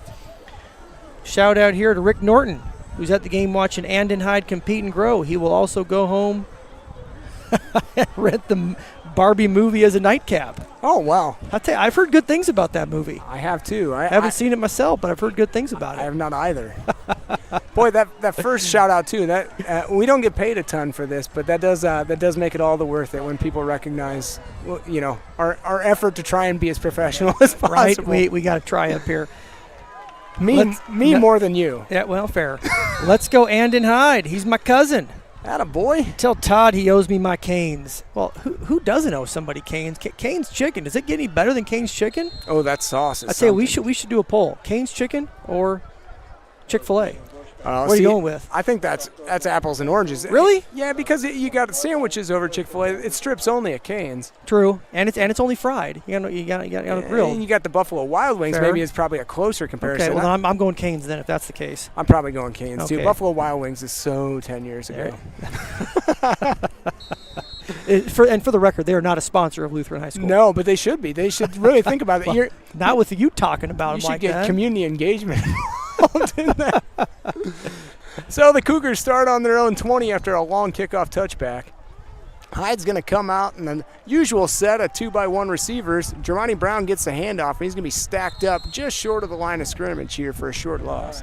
Shout out here to Rick Norton, who's at the game watching Andon Hyde compete and grow. He will also go home and rent the Barbie movie as a nightcap. Oh, wow. I tell you, I've heard good things about that movie. I have, too. I haven't seen it myself, but I've heard good things about it. I have not either. Boy, that first shout-out, too, that we don't get paid a ton for this, but that does make it all the worth it when people recognize, our effort to try and be as professional as possible. Right? We got to try up here. Me more than you. Yeah, well, fair. Let's go Andon Hyde. He's my cousin. Atta boy. Tell Todd he owes me my Canes. Well, who doesn't owe somebody Canes? Canes chicken. Does it get any better than Canes chicken? Oh, that sauce is I'd say we should do a poll. Canes chicken or Chick-fil-A? What are you going with? I think that's apples and oranges. Really? Yeah, because you got sandwiches over Chick-fil-A. It strips only at Cane's. True, and it's only fried. You got a grill. And you got the Buffalo Wild Wings. Fair. Maybe it's probably a closer comparison. Okay, well, I'm going Cane's then if that's the case. I'm probably going Cane's okay. too. Buffalo Wild Wings is so 10 years ago. For the record, they are not a sponsor of Lutheran High School. No, but they should be. They should really think about it. Well, not with you talking about them like that. You should get community engagement involved in that. So the Cougars start on their own 20 after a long kickoff touchback. Hyde's going to come out in the usual set of 2x1 receivers. Jermani Brown gets the handoff, and he's going to be stacked up just short of the line of scrimmage here for a short loss.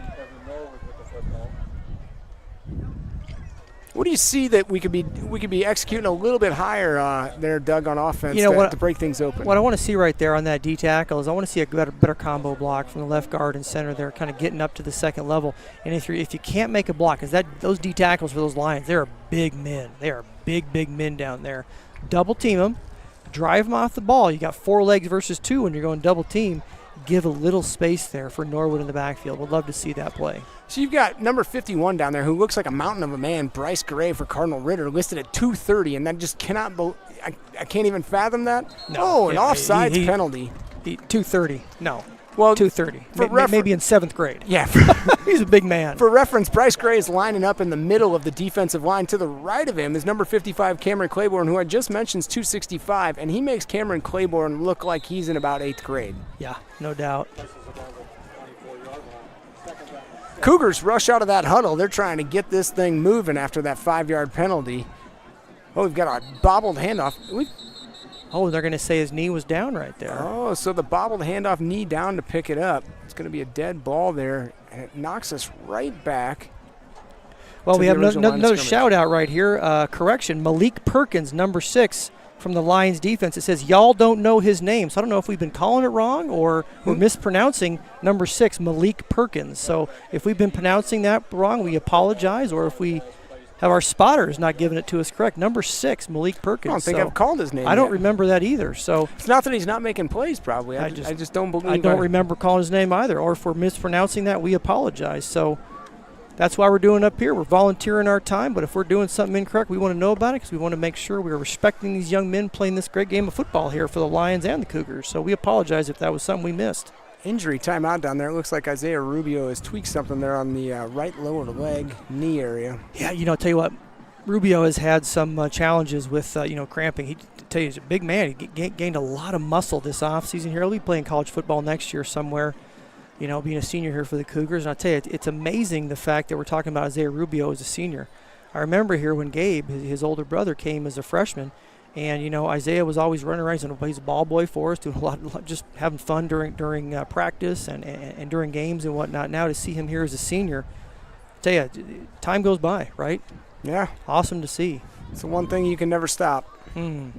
What do you see that we could be executing a little bit higher there, Doug, on offense to break things open? What I want to see right there on that D tackle is I want to see a better combo block from the left guard and center there, kind of getting up to the second level. And if you can't make a block, because those D tackles for those Lions, they are big men. They are big men down there. Double team them, drive them off the ball. You got 4 legs versus 2 when you're going double team. Give a little space there for Norwood in the backfield. Would love to see that play. So you've got number 51 down there who looks like a mountain of a man, Bryce Gray for Cardinal Ritter, listed at 230, and that just cannot I can't even fathom that. No, an offsides penalty. 230. No. Well, 230. Maybe in 7th grade. Yeah. He's a big man. For reference, Bryce Gray is lining up in the middle of the defensive line. To the right of him is number 55, Cameron Claiborne, who I just mentioned is 265, and he makes Cameron Claiborne look like he's in about 8th grade. Yeah, no doubt. Cougars rush out of that huddle. They're trying to get this thing moving after that 5-yard penalty. Oh, we've got a bobbled handoff. They're going to say his knee was down right there. Oh, so the bobbled handoff, knee down to pick it up. It's going to be a dead ball there, and it knocks us right back. Well, we have another shout-out right here. Correction, Malik Perkins, number 6 from the Lions defense. It says, y'all don't know his name. So I don't know if we've been calling it wrong or we're mispronouncing number 6, Malik Perkins. So if we've been pronouncing that wrong, we apologize, or if we have our spotters not giving it to us correct. Number 6, Malik Perkins. I don't think I've called his name I don't yet. remember that either. So it's not that he's not making plays, probably. I just don't believe. I don't remember calling his name either. Or if we're mispronouncing that, we apologize. So that's why we're doing it up here. We're volunteering our time, but if we're doing something incorrect, we want to know about it because we want to make sure we're respecting these young men playing this great game of football here for the Lions and the Cougars. So we apologize if that was something we missed. Injury timeout down there. It looks like Isaiah Rubio has tweaked something there on the right lower leg, knee area. Yeah, I'll tell you what, Rubio has had some challenges with, cramping. Tell you, he's a big man. He gained a lot of muscle this offseason here. He'll be playing college football next year somewhere, being a senior here for the Cougars. And I'll tell you, it's amazing the fact that we're talking about Isaiah Rubio as a senior. I remember here when Gabe, his older brother, came as a freshman, and, Isaiah was always running around. He's a ball boy for us, doing a lot just having fun during practice and during games and whatnot. Now to see him here as a senior, I tell you, time goes by, right? Yeah. Awesome to see. It's the one thing you can never stop. And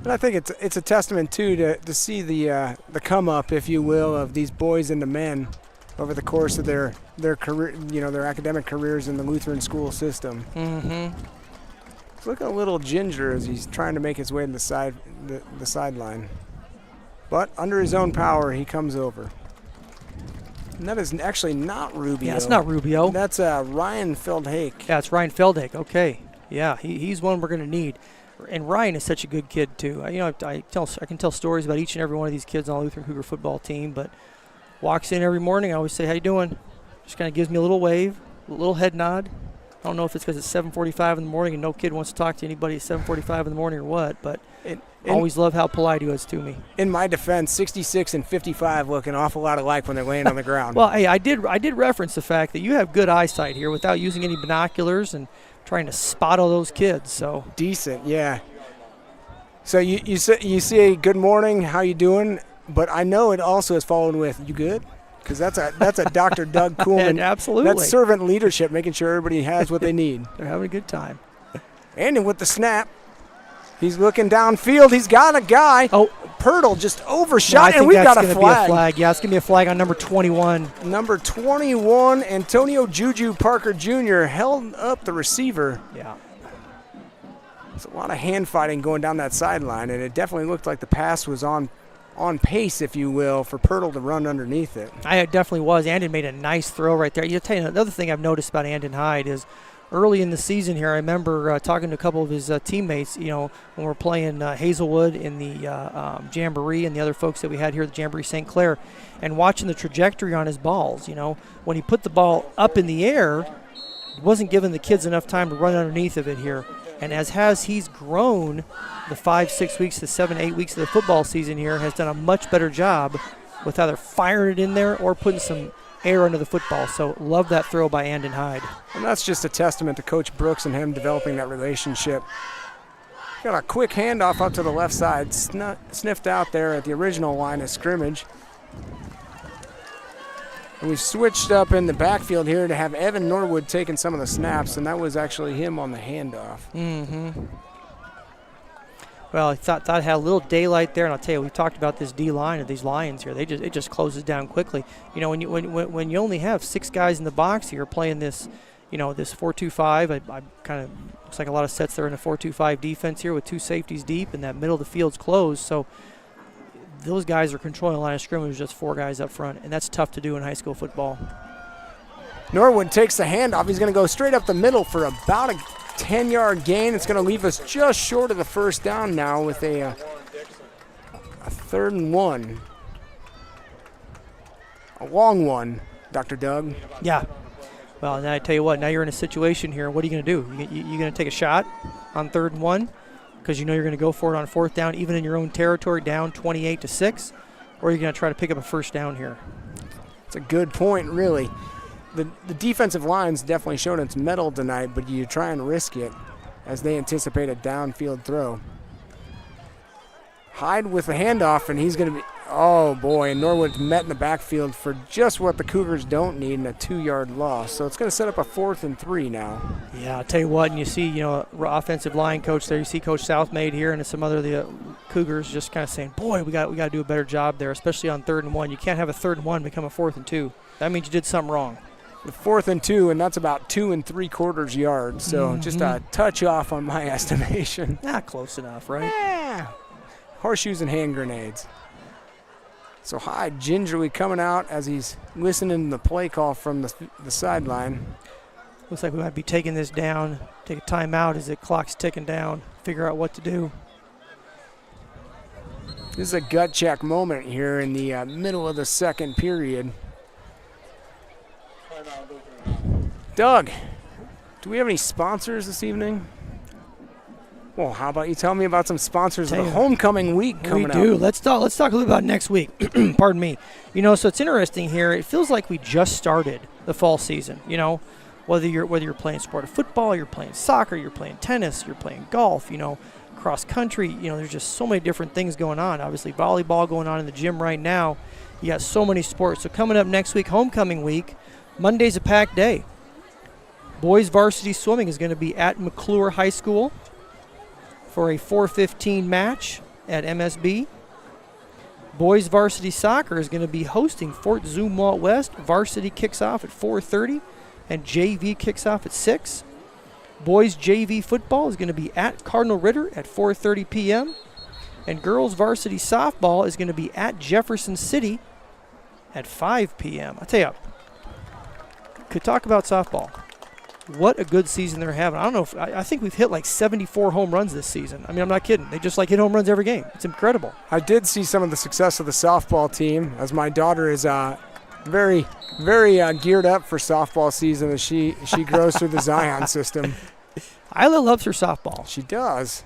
I think it's a testament, too, to see the come up, if you will, of these boys and the men over the course of their career, their academic careers in the Lutheran school system. He's looking a little ginger as he's trying to make his way to the sideline. But under his own power, he comes over. And that is actually not Rubio. Yeah, it's not Rubio. That's Ryan Feldhake. Yeah, it's Ryan Feldhake. Okay. Yeah, he's one we're going to need. And Ryan is such a good kid, too. I can tell stories about each and every one of these kids on the Lutheran Cougar football team, but walks in every morning, I always say, how you doing? Just kind of gives me a little wave, a little head nod. I don't know if it's because it's 7:45 in the morning and no kid wants to talk to anybody at 7:45 in the morning or what, but always love how polite he was to me. In my defense, 66 and 55 look an awful lot alike when they're laying on the ground. Well, hey, I did reference the fact that you have good eyesight here without using any binoculars and trying to spot all those kids. So decent, yeah. So you say good morning, how you doing? But I know it also is followed with you good, because that's a Dr. Doug Kuhlman. Absolutely. That's servant leadership, making sure everybody has what they need. They're having a good time. And with the snap, he's looking downfield. He's got a guy. Oh, Pirtle just overshot, and we've got a flag. Yeah, it's going to be a flag on number 21. Number 21, Antonio Juju Parker Jr. held up the receiver. Yeah. There's a lot of hand fighting going down that sideline, and it definitely looked like the pass was on pace, if you will, for Pirtle to run underneath it. It definitely was. Andon made a nice throw right there. I'll tell you another thing I've noticed about Andon Hyde is early in the season here, I remember talking to a couple of his teammates, when we're playing Hazelwood in the Jamboree and the other folks that we had here at the Jamboree St. Clair, and watching the trajectory on his balls. When he put the ball up in the air, it wasn't giving the kids enough time to run underneath of it here. And he's grown the 5-6 weeks to 7-8 weeks of the football season here, has done a much better job with either firing it in there or putting some air under the football. So love that throw by Andon Hyde. And that's just a testament to Coach Brooks and him developing that relationship. Got a quick handoff up to the left side, sniffed out there at the original line of scrimmage. And we've switched up in the backfield here to have Evan Norwood taking some of the snaps, and that was actually him on the handoff. Well, I thought it had a little daylight there, and I'll tell you, we talked about this D-line of these Lions here. It just closes down quickly. When you only have 6 guys in the box here playing this, this 4-2-5, I kind of looks like a lot of sets there in a 4-2-5 defense here with 2 safeties deep, and that middle of the field's closed. So those guys are controlling the line of scrimmage, just 4 guys up front, and that's tough to do in high school football. Norwood takes the handoff. He's going to go straight up the middle for about a 10-yard gain. It's going to leave us just short of the first down now with a 3rd and 1. A long one, Dr. Doug. Yeah. Well, now I tell you what, now you're in a situation here. What are you going to do? You going to take a shot on 3rd and 1 because you're going to go for it on 4th down, even in your own territory, down 28-6, or are you going to try to pick up a first down here? It's a good point, really. The defensive line's definitely shown its mettle tonight, but you try and risk it as they anticipate a downfield throw. Hyde with the handoff, and he's going to be, oh boy, and Norwood's met in the backfield for just what the Cougars don't need in a 2-yard loss. So it's going to set up a 4th and 3 now. Yeah, I'll tell you what, and you see, offensive line coach there, you see Coach Southmaid here and some other of the Cougars just kind of saying, boy, we got to do a better job there, especially on 3rd and 1. You can't have a 3rd and 1 become a 4th and 2. That means you did something wrong. The 4th and 2, and that's about 2 3/4 yards. So just a touch off on my estimation. Close enough, right? Yeah. Horseshoes and hand grenades. So Hyde gingerly coming out as he's listening to the play call from the sideline. Looks like we might be taking this down, take a timeout as the clock's ticking down, figure out what to do. This is a gut check moment here in the middle of the second period. Doug, do we have any sponsors this evening? Well, how about you tell me about some sponsors of the homecoming week coming up? We do. Let's talk a little about next week. Pardon me. You know, so it's interesting here. It feels like we just started the fall season. You know, whether you're playing sport of football, you're playing soccer, you're playing tennis, you're playing golf. You know, cross country. You know, there's just so many different things going on. Obviously, volleyball going on in the gym right now. You got so many sports. So coming up next week, homecoming week. Monday's a packed day. Boys varsity swimming is going to be at McClure High School for a 4:15 match at MSB. Boys varsity soccer is going to be hosting Fort Zumwalt West. Varsity kicks off at 4:30 and JV kicks off at 6. Boys JV football is going to be at Cardinal Ritter at 4:30 p.m. And girls varsity softball is going to be at Jefferson City at 5 p.m. I'll tell you, could talk about softball. What a good season they're having. I don't know if I think we've hit like 74 home runs this season. I mean, I'm not kidding. They just like hit home runs every game. It's incredible. I did see some of the success of the softball team, as my daughter is very, very geared up for softball season as she grows through the Zion system. Isla loves her softball. She does.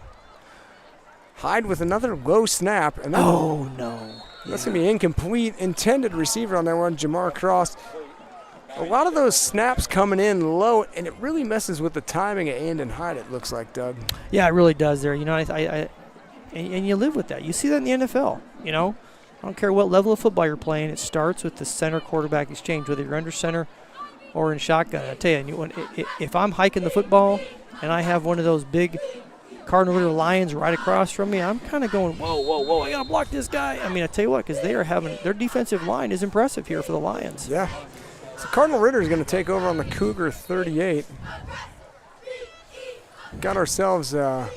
Hyde with another low snap. And then oh, no. That's going to be incomplete. Intended receiver on that one, Jamar Cross. A lot of those snaps coming in low, and it really messes with the timing of Andon Hyde, it looks like, Doug. Yeah, it really does there. You know, and you live with that. You see that in the NFL, you know. I don't care what level of football you're playing. It starts with the center-quarterback exchange, whether you're under center or in shotgun. I tell you, if I'm hiking the football and I have one of those big Cardinal Ritter Lions right across from me, I'm kind of going, whoa, I got to block this guy. I mean, I tell you what, because they are having – their defensive line is impressive here for the Lions. Yeah. So Cardinal Ritter is going to take over on the Cougar 38. Got ourselves some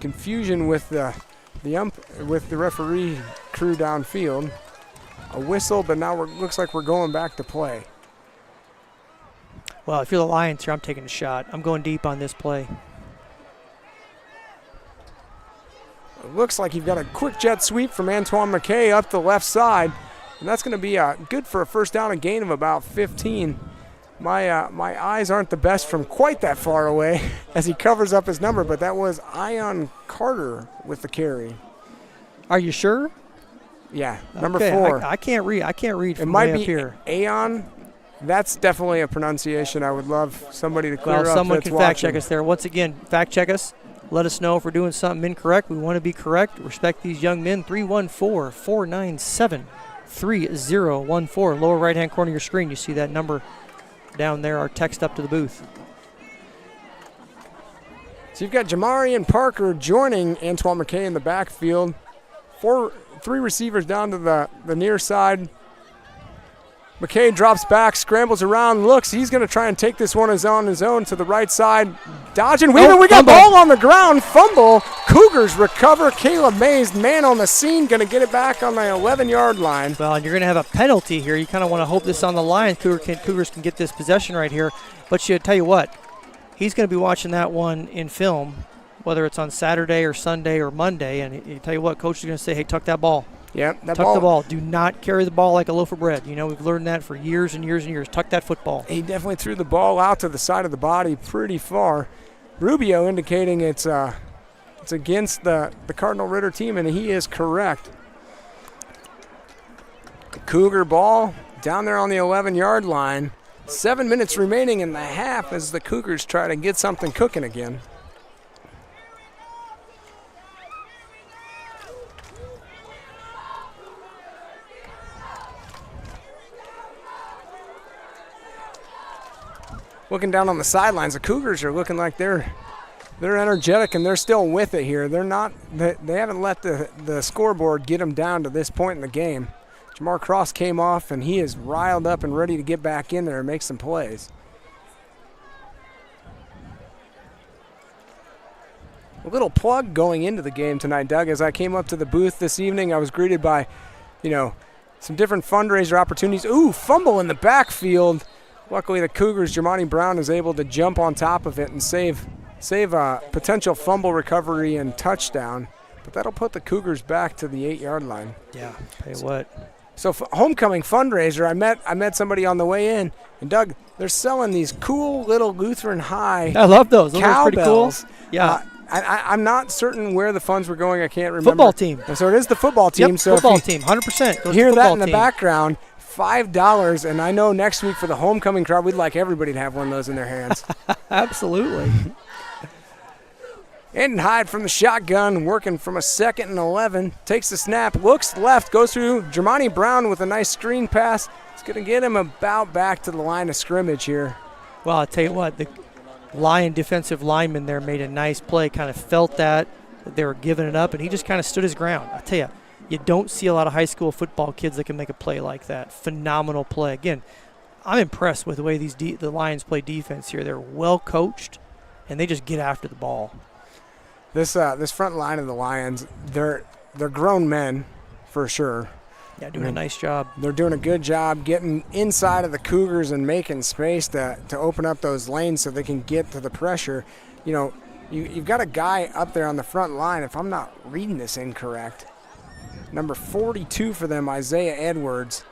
confusion with the referee crew downfield. A whistle, but now looks like we're going back to play. Well, if you're the Lions here, I'm taking a shot. I'm going deep on this play. It looks like you've got a quick jet sweep from Antoine McKay up the left side. And that's going to be good for a first down and gain of about 15. My eyes aren't the best from quite that far away as he covers up his number, but that was Ion Carter with the carry. Are you sure? Yeah, number okay, 4. I can't read. I can't read from it might way be up here. Aeon. That's definitely a pronunciation. I would love somebody to clear up. Well, someone that's can fact watching. check us there. Once again, fact check us. Let us know if we're doing something incorrect. We want to be correct. Respect these young men. 314-497-3014. Lower right-hand corner of your screen, you see that number down there, or text up to the booth. So you've got Jamarian Parker joining Antoine McKay in the backfield. 3 receivers down to the near side. McKay drops back, scrambles around, looks. He's going to try and take this one on his own to the right side. Dodging, weaving. We got ball on the ground. Fumble. Cougars recover. Caleb Mays, man on the scene, going to get it back on the 11-yard line. Well, and you're going to have a penalty here. You kind of want to hope this on the line. Cougars can get this possession right here. But you tell you what, he's going to be watching that one in film, whether it's on Saturday or Sunday or Monday. And you tell you what, coach is going to say, hey, tuck that ball. Yep, tuck the ball. Do not carry the ball like a loaf of bread. You know, we've learned that for years and years and years. Tuck that football. He definitely threw the ball out to the side of the body pretty far. Rubio indicating it's against the Cardinal Ritter team, and he is correct. Cougar ball down there on the 11-yard line. 7 minutes remaining in the half as the Cougars try to get something cooking again. Looking down on the sidelines, the Cougars are looking like they're energetic and they're still with it here. They haven't let the scoreboard get them down to this point in the game. Jamar Cross came off and he is riled up and ready to get back in there and make some plays. A little plug going into the game tonight, Doug. As I came up to the booth this evening, I was greeted by, some different fundraiser opportunities. Ooh, fumble in the backfield. Luckily, the Cougars, Jermani Brown, is able to jump on top of it and save a potential fumble recovery and touchdown. But that'll put the Cougars back to the 8-yard line. Yeah, tell you what. So homecoming fundraiser, I met somebody on the way in, and Doug, they're selling these cool little Lutheran High. I love those. Those are pretty cool. Yeah. I'm not certain where the funds were going. I can't remember. Football team. So it is the football team. Yep, so football team, 100%. Hear that in the background, $5, and I know next week for the homecoming crowd, we'd like everybody to have one of those in their hands. Absolutely. Aiden Hyde from the shotgun, working from a 2nd and 11. Takes the snap, looks left, goes through Jermani Brown with a nice screen pass. It's going to get him about back to the line of scrimmage here. Well, I'll tell you what, the Lion defensive lineman there made a nice play, kind of felt that they were giving it up, and he just kind of stood his ground. I'll tell you, you don't see a lot of high school football kids that can make a play like that. Phenomenal play. Again, I'm impressed with the way the Lions play defense here. They're well coached, and they just get after the ball. This front line of the Lions, they're grown men for sure. Yeah, doing a nice job. They're doing a good job getting inside of the Cougars and making space to open up those lanes so they can get to the pressure. You've got a guy up there on the front line, if I'm not reading this incorrect, number 42 for them, Isaiah Edwards.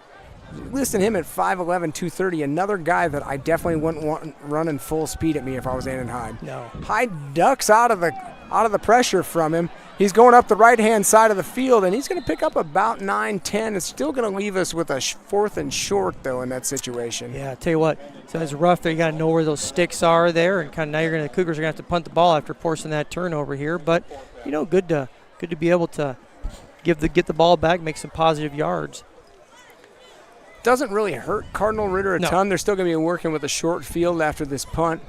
Listing him at 5'11", 230, another guy that I definitely wouldn't want running full speed at me if I was Aiden Hyde. No. Hyde ducks out of the pressure from him. He's going up the right-hand side of the field, and he's going to pick up about 9-10. It's still going to leave us with a 4th and short, though, in that situation. Yeah, I tell you what, so it's rough there. You got to know where those sticks are there, and kind of now the Cougars are going to have to punt the ball after forcing that turnover here. But good to be able to get the ball back, make some positive yards. Doesn't really hurt Cardinal Ritter a ton. They're still going to be working with a short field after this punt.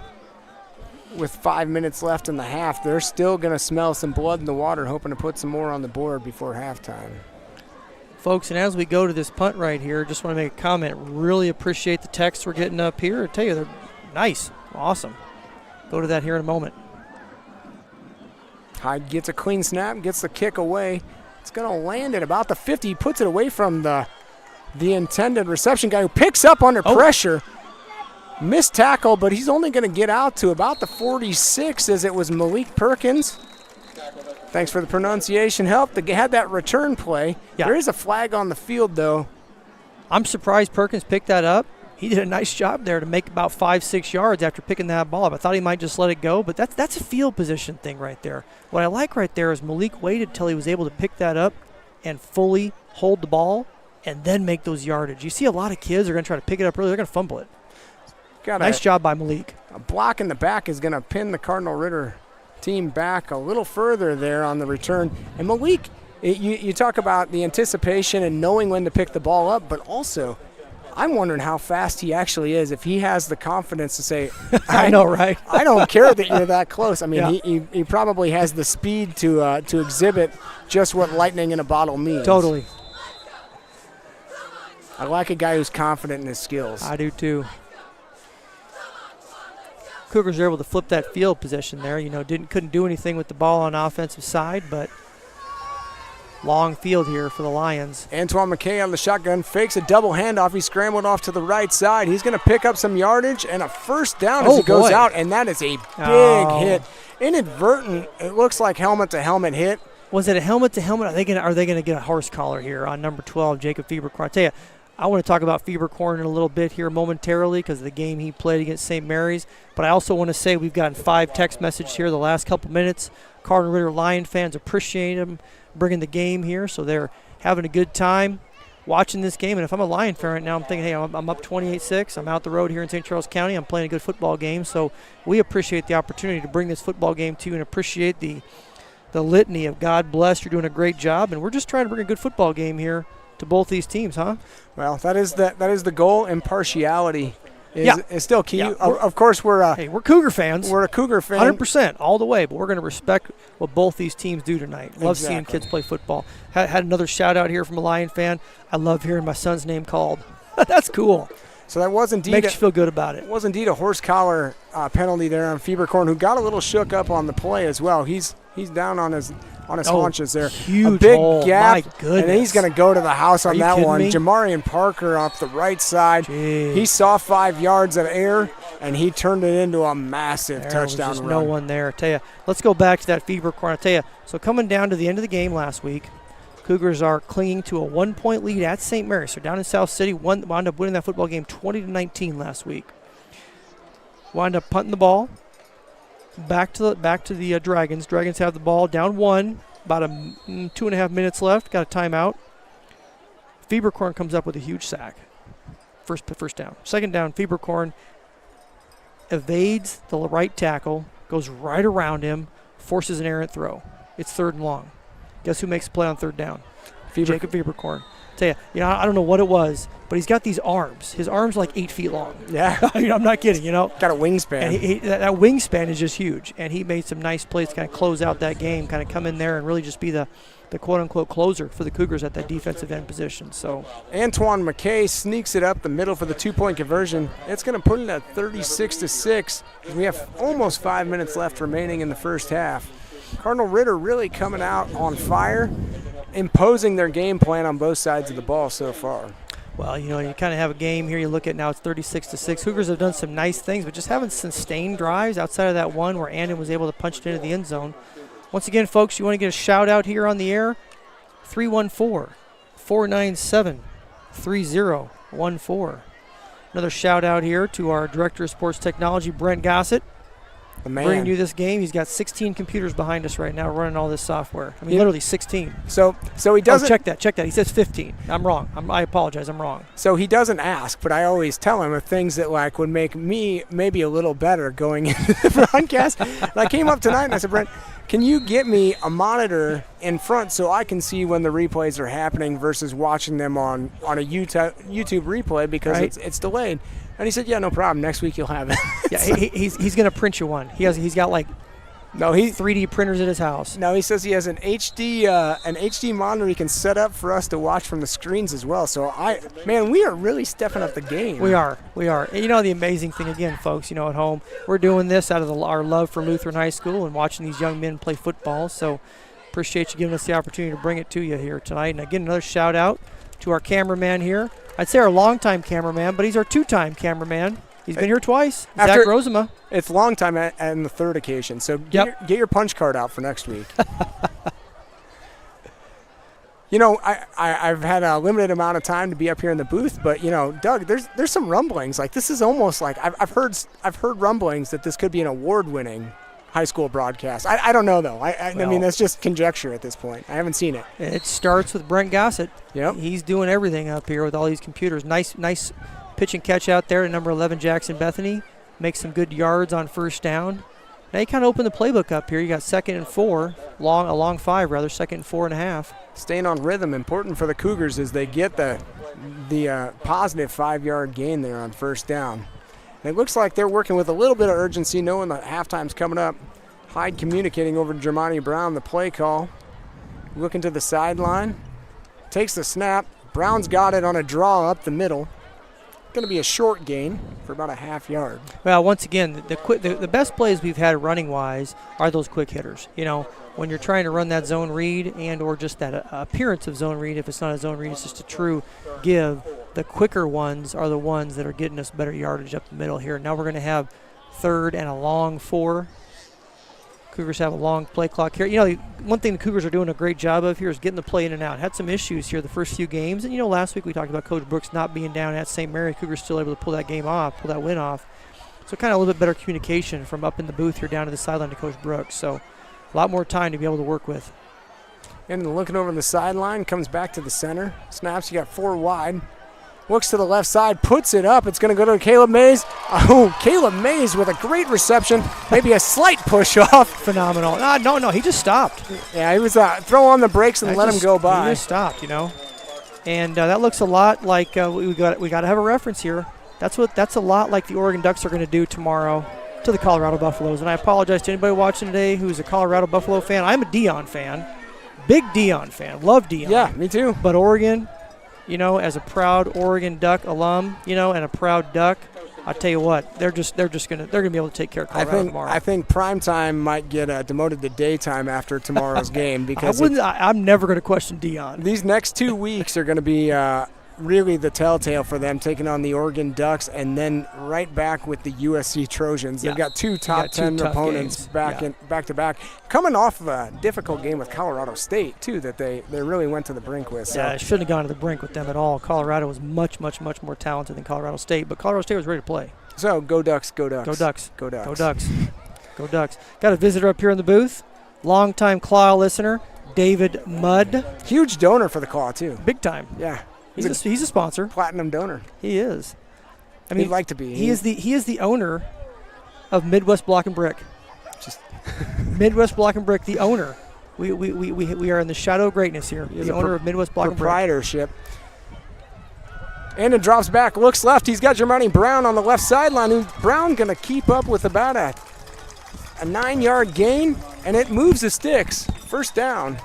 With 5 minutes left in the half, they're still going to smell some blood in the water, hoping to put some more on the board before halftime. Folks, and as we go to this punt right here, just want to make a comment. Really appreciate the texts we're getting up here. I tell you, they're nice, awesome. Go to that here in a moment. Hyde gets a clean snap, gets the kick away. It's going to land at about the 50. He puts it away from the intended reception guy who picks up under pressure. Missed tackle, but he's only going to get out to about the 46 as it was Malik Perkins. Thanks for the pronunciation help. They had that return play. Yeah. There is a flag on the field, though. I'm surprised Perkins picked that up. He did a nice job there to make about 5-6 yards after picking that ball up. I thought he might just let it go, but that's a field position thing right there. What I like right there is Malik waited till he was able to pick that up and fully hold the ball and then make those yardage. You see a lot of kids are going to try to pick it up early. They're going to fumble it. Nice job by Malik. A block in the back is going to pin the Cardinal Ritter team back a little further there on the return. And Malik, you talk about the anticipation and knowing when to pick the ball up, but also I'm wondering how fast he actually is, if he has the confidence to say, I know, right? I don't care that you're that close. I mean, he probably has the speed to exhibit just what lightning in a bottle means. Totally. I like a guy who's confident in his skills. I do too. Cougars are able to flip that field position there. Couldn't do anything with the ball on the offensive side, but long field here for the Lions. Antoine McKay on the shotgun, fakes a double handoff. He scrambled off to the right side. He's going to pick up some yardage and a first down as he goes out, and that is a big hit. Inadvertent, it looks like helmet-to-helmet hit. Was it a helmet-to-helmet? Are they going to get a horse collar here on number 12, Jacob Fieberkorn? I tell you, I want to talk about Fieberkorn in a little bit here momentarily because of the game he played against St. Mary's. But I also want to say we've gotten 5 text messages here the last couple minutes. Cardinal Ritter Lion fans appreciate him bringing the game here, so they're having a good time watching this game. And if I'm a Lion fan right now, I'm thinking, hey, I'm up 28-6. I'm out the road here in St. Charles County. I'm playing a good football game. So we appreciate the opportunity to bring this football game to you and appreciate the litany of God bless, you're doing a great job. And we're just trying to bring a good football game here to both these teams, huh? Well, that is the goal. Impartiality is still key. Yeah, of course, we're Cougar fans. We're a Cougar fan. 100% all the way, but we're going to respect what both these teams do tonight. Love seeing kids play football. Had another shout out here from a Lion fan. I love hearing my son's name called. That's cool. So that was indeed Makes you feel good about it. was indeed a horse collar penalty there on Fieberkorn, who got a little shook up on the play as well. He's down on his haunches there. Huge a big hole. gap, My goodness. and he's going to go to the house on you that kidding one. me? Jamarian Parker off the right side. Jeez. He saw 5 yards of air, and he turned it into a massive touchdown was just run. no one there. I tell you, let's go back to that Fieberkorn. I tell you, so coming down to the end of the game last week, Cougars are clinging to a 1-point lead at St. Mary's. So down in South City, wound up winning that football game 20-19 last week. Wound up punting the ball back to the Dragons. Dragons have the ball down 1. About 2.5 minutes left. Got a timeout. Fieberkorn comes up with a huge sack. First down. Second down, Fieberkorn evades the right tackle, goes right around him, forces an errant throw. It's 3rd and long. Guess who makes the play on 3rd down? Jacob Fieberkorn. Tell you, I don't know what it was, but he's got these arms. His arms are like 8 feet long. Yeah. I'm not kidding, Got a wingspan. And that wingspan is just huge. And he made some nice plays to kind of close out that game, kind of come in there and really just be the quote-unquote closer for the Cougars at that defensive end position. So Antoine McKay sneaks it up the middle for the 2-point conversion. It's going to put it at 36-6. We have almost 5 minutes left remaining in the first half. Cardinal Ritter really coming out on fire, imposing their game plan on both sides of the ball so far. Well, you kind of have a game here. You look at now it's 36-6. Cougars have done some nice things, but just haven't sustained drives outside of that one where Andon was able to punch it into the end zone. Once again, folks, you want to get a shout out here on the air? 314-497-3014. Another shout out here to our Director of Sports Technology, Brent Gossett. The man. Bringing you this game. He's got 16 computers behind us right now running all this software. I mean, literally 16. So he doesn't. Oh, check that. He says 15. I'm wrong. I apologize. I'm wrong. So he doesn't ask, but I always tell him of things that would make me maybe a little better going into the broadcast. And I came up tonight and I said, Brent, can you get me a monitor in front so I can see when the replays are happening versus watching them on a YouTube replay because it's delayed? And he said, yeah, no problem. Next week you'll have it. Yeah, he's going to print you one. He's got 3D printers at his house. No, he says he has an HD monitor he can set up for us to watch from the screens as well. So we are really stepping up the game. We are. And the amazing thing again, folks, at home, we're doing this out of our love for Lutheran High School and watching these young men play football. So appreciate you giving us the opportunity to bring it to you here tonight. And again, another shout out to our cameraman here. I'd say our longtime cameraman, but he's our 2-time cameraman. He's been here twice. Zach Rosema. It's long time and the 3rd occasion. So get your punch card out for next week. I've had a limited amount of time to be up here in the booth, but Doug, there's some rumblings. Like this is almost like I've heard rumblings that this could be an award-winning high school broadcast. I don't know though. I mean that's just conjecture at this point. I haven't seen it. It starts with Brent Gossett. Yep. He's doing everything up here with all these computers. Nice pitch and catch out there to number 11 Jackson Bethany. Makes some good yards on 1st down. Now you kind of open the playbook up here. You got 2nd and 4, a long 5 rather, 2nd and 4.5. Staying on rhythm, important for the Cougars as they get the positive 5-yard gain there on 1st down. And it looks like they're working with a little bit of urgency, knowing that halftime's coming up. Hyde communicating over to Jermani Brown, the play call. Looking to the sideline. Takes the snap. Brown's got it on a draw up the middle. Going to be a short gain for about a half yard. Well, once again, the best plays we've had running-wise are those quick hitters. When you're trying to run that zone read and or just that appearance of zone read, if it's not a zone read, it's just a true give. The quicker ones are the ones that are getting us better yardage up the middle here. Now we're going to have 3rd and a long 4. Cougars have a long play clock here. One thing the Cougars are doing a great job of here is getting the play in and out. Had some issues here the first few games. And, last week we talked about Coach Brooks not being down at St. Mary. Cougars still able to pull that win off. So kind of a little bit better communication from up in the booth here down to the sideline to Coach Brooks. So a lot more time to be able to work with. And looking over the sideline, comes back to the center. Snaps, you got 4 wide. Looks to the left side, puts it up. It's going to go to Caleb Mays. Oh, Caleb Mays with a great reception. Maybe a slight push off. Phenomenal. No, he just stopped. Yeah, he was throw on the brakes and let him go by. He just stopped, And that looks a lot like we got to have a reference here. That's a lot like the Oregon Ducks are going to do tomorrow to the Colorado Buffaloes. And I apologize to anybody watching today who's a Colorado Buffalo fan. I'm a Deion fan. Big Deion fan. Love Deion. Yeah, me too. But Oregon, you know, as a proud Oregon Duck alum, you know, and a proud Duck, I tell you what, they're gonna be able to take care of Colorado tomorrow. I think primetime might get demoted to daytime after tomorrow's game because I'm never going to question Dion. These next 2 weeks are going to be really the telltale for them, taking on the Oregon Ducks and then right back with the USC Trojans. They've got two top 10 opponents back to back, coming off of a difficult game with Colorado State too that they really went to the brink with. So. Yeah, it shouldn't have gone to the brink with them at all. Colorado was much more talented than Colorado State, but Colorado State was ready to play. So go Ducks, go Ducks. Go Ducks. Go Ducks. Go Ducks. Go Ducks. Got a visitor up here in the booth, longtime Claw listener, David Mudd. Huge donor for the Claw too. Big time. Yeah. He's a sponsor. Platinum donor. He is. I mean, he'd like to be. He is the owner of Midwest Block and Brick. Just Midwest Block and Brick, the owner. We are in the shadow of greatness here. The owner of Midwest Block and Brick. Proprietorship. And it drops back, looks left. He's got Jermani Brown on the left sideline. Brown going to keep up with about a 9-yard gain, and it moves the sticks. First down.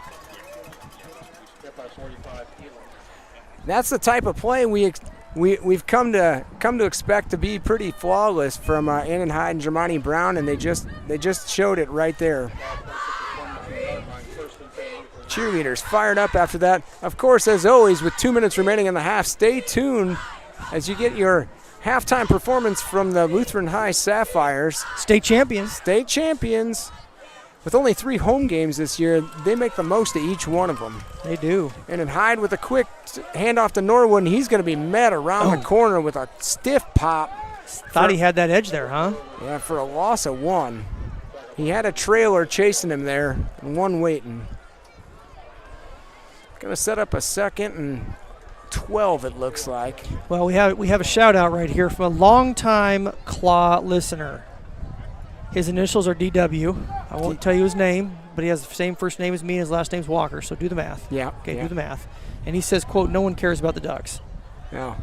That's the type of play we've come to expect to be pretty flawless from Annan Hyde and Jermani Brown, and they just showed it right there. Cheerleaders fired up after that. Of course, as always, with 2 minutes remaining in the half, stay tuned as you get your halftime performance from the Lutheran High Sapphires. State champions. State champions. With only 3 home games this year, they make the most of each one of them. They do. And then Hyde with a quick handoff to Norwood, and he's going to be met around the corner with a stiff pop. Thought he had that edge there, huh? Yeah, for a loss of 1. He had a trailer chasing him there and 1 waiting. Going to set up a 2nd and 12, it looks like. Well, we have a shout out right here from a longtime Claw listener. His initials are DW. I won't tell you his name, but he has the same first name as me and his last name's Walker, so do the math. Yeah. Okay, do the math. And he says, quote, "No one cares about the Ducks." No.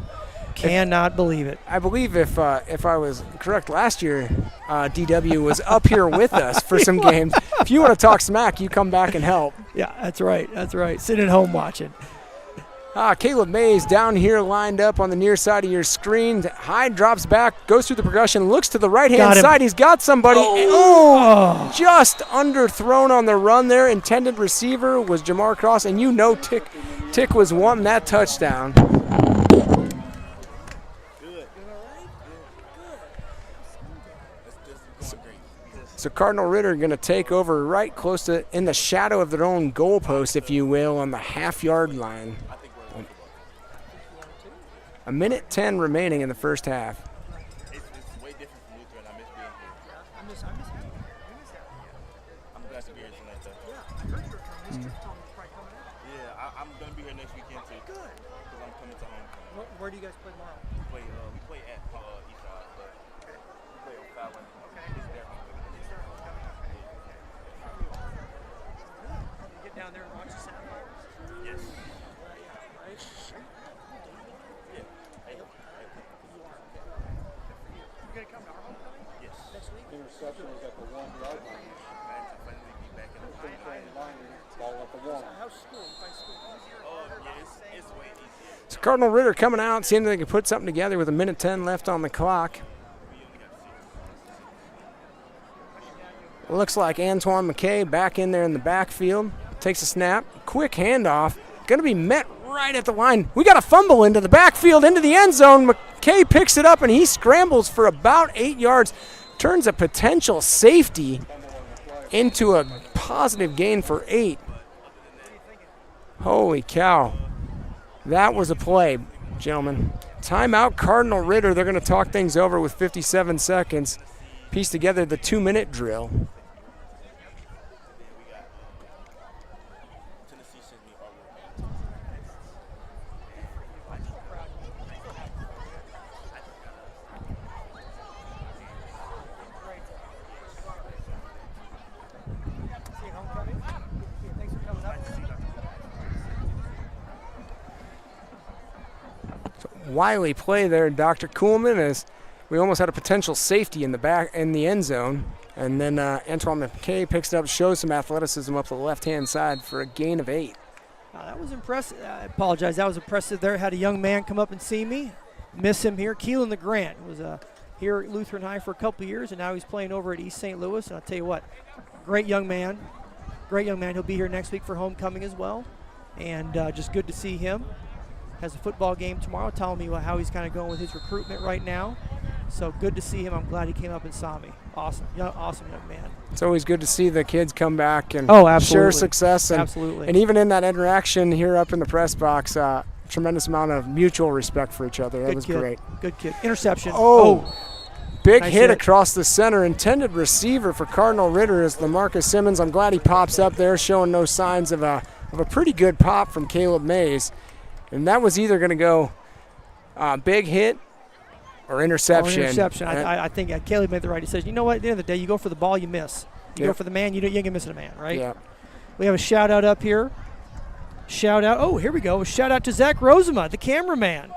Cannot believe it. I believe if I was correct last year, DW was up here with us for some games. If you want to talk smack, you come back and help. Yeah, that's right. That's right. Sitting at home watching. Caleb Mays down here lined up on the near side of your screen. Hyde drops back, goes through the progression, looks to the right-hand side. He's got somebody. Oh, just underthrown on the run there. Intended receiver was Jamar Cross, and you know Tick was wanting that touchdown. So Cardinal Ritter going to take over right close to in the shadow of their own goalpost, if you will, on the half-yard line. 1:10 remaining in the first half. It's way different from Lutheran. I miss being here. I'm glad to be here tonight, though. Yeah, I heard you were coming. Yeah, I'm going to be here next weekend, too. Good. Because I'm coming to home. Where do you guys play tomorrow? We play at Eastside, but we play on Fallon. Okay. It's there. You get down there and watch the Sapphires? Yes. Interception was at the 1-yard line. Finally be back in the Ball at the 1. How's school? it's way easier. So Cardinal Ritter coming out, seeing they can put something together with 1:10 left on the clock. It looks like Antoine McKay back in there in the backfield. Takes a snap. Quick handoff. Going to be met right at the line. We got a fumble into the backfield, into the end zone. McKay picks it up, and he scrambles for about 8 yards. Turns a potential safety into a positive gain for 8. Holy cow. That was a play, gentlemen. Timeout, Cardinal Ritter. They're going to talk things over with 57 seconds. Piece together the 2-minute drill. Wily play there, Dr. Kuhlman, as we almost had a potential safety in the back in the end zone, and then Antoine McKay picks it up, shows some athleticism up the left-hand side for a gain of 8. That was impressive. I apologize. That was impressive there. Had a young man come up and see me. Miss him here. Keelan LeGrant was here at Lutheran High for a couple of years, and now he's playing over at East St. Louis. And I'll tell you what, great young man. Great young man. He'll be here next week for homecoming as well. And just good to see him. Has a football game tomorrow. Telling me how he's kind of going with his recruitment right now. So good to see him. I'm glad he came up and saw me. Awesome. Awesome young man. It's always good to see the kids come back and absolutely. share success. And, absolutely. And even in that interaction here up in the press box, tremendous amount of mutual respect for each other. That Good was kid. great. Good kid. Interception. Big Nice hit hit. across the center. Intended receiver for Cardinal Ritter is LaMarcus Simmons. I'm glad he pops up there, showing no signs of a pretty good pop from Caleb Mays. And that was either going to go big hit or interception. I think Caleb made the right decision. You know what? At the end of the day, you go for the ball, you miss. You go for the man, you ain't gonna miss a man, right? Yeah. We have a shout out up here. Shout out. Oh, here we go. A shout out to Zach Rosema, the cameraman.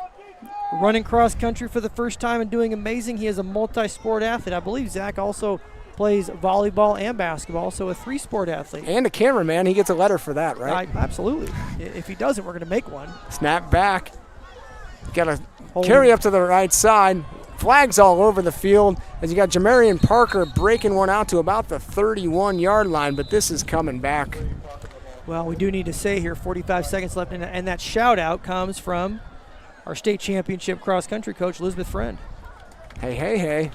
Running cross country for the first time and doing amazing. He is a multi-sport athlete. I believe Zach also plays volleyball and basketball, so a 3-sport athlete. And a cameraman, he gets a letter for that, right? Absolutely. If he doesn't, we're going to make one. Snap back. Got to carry up to the right side. Flags all over the field as you got Jamarian Parker breaking one out to about the 31-yard line, but this is coming back. Well, we do need to say here, 45 seconds left, and that shout-out comes from our state championship cross-country coach, Elizabeth Friend. Hey, hey, hey.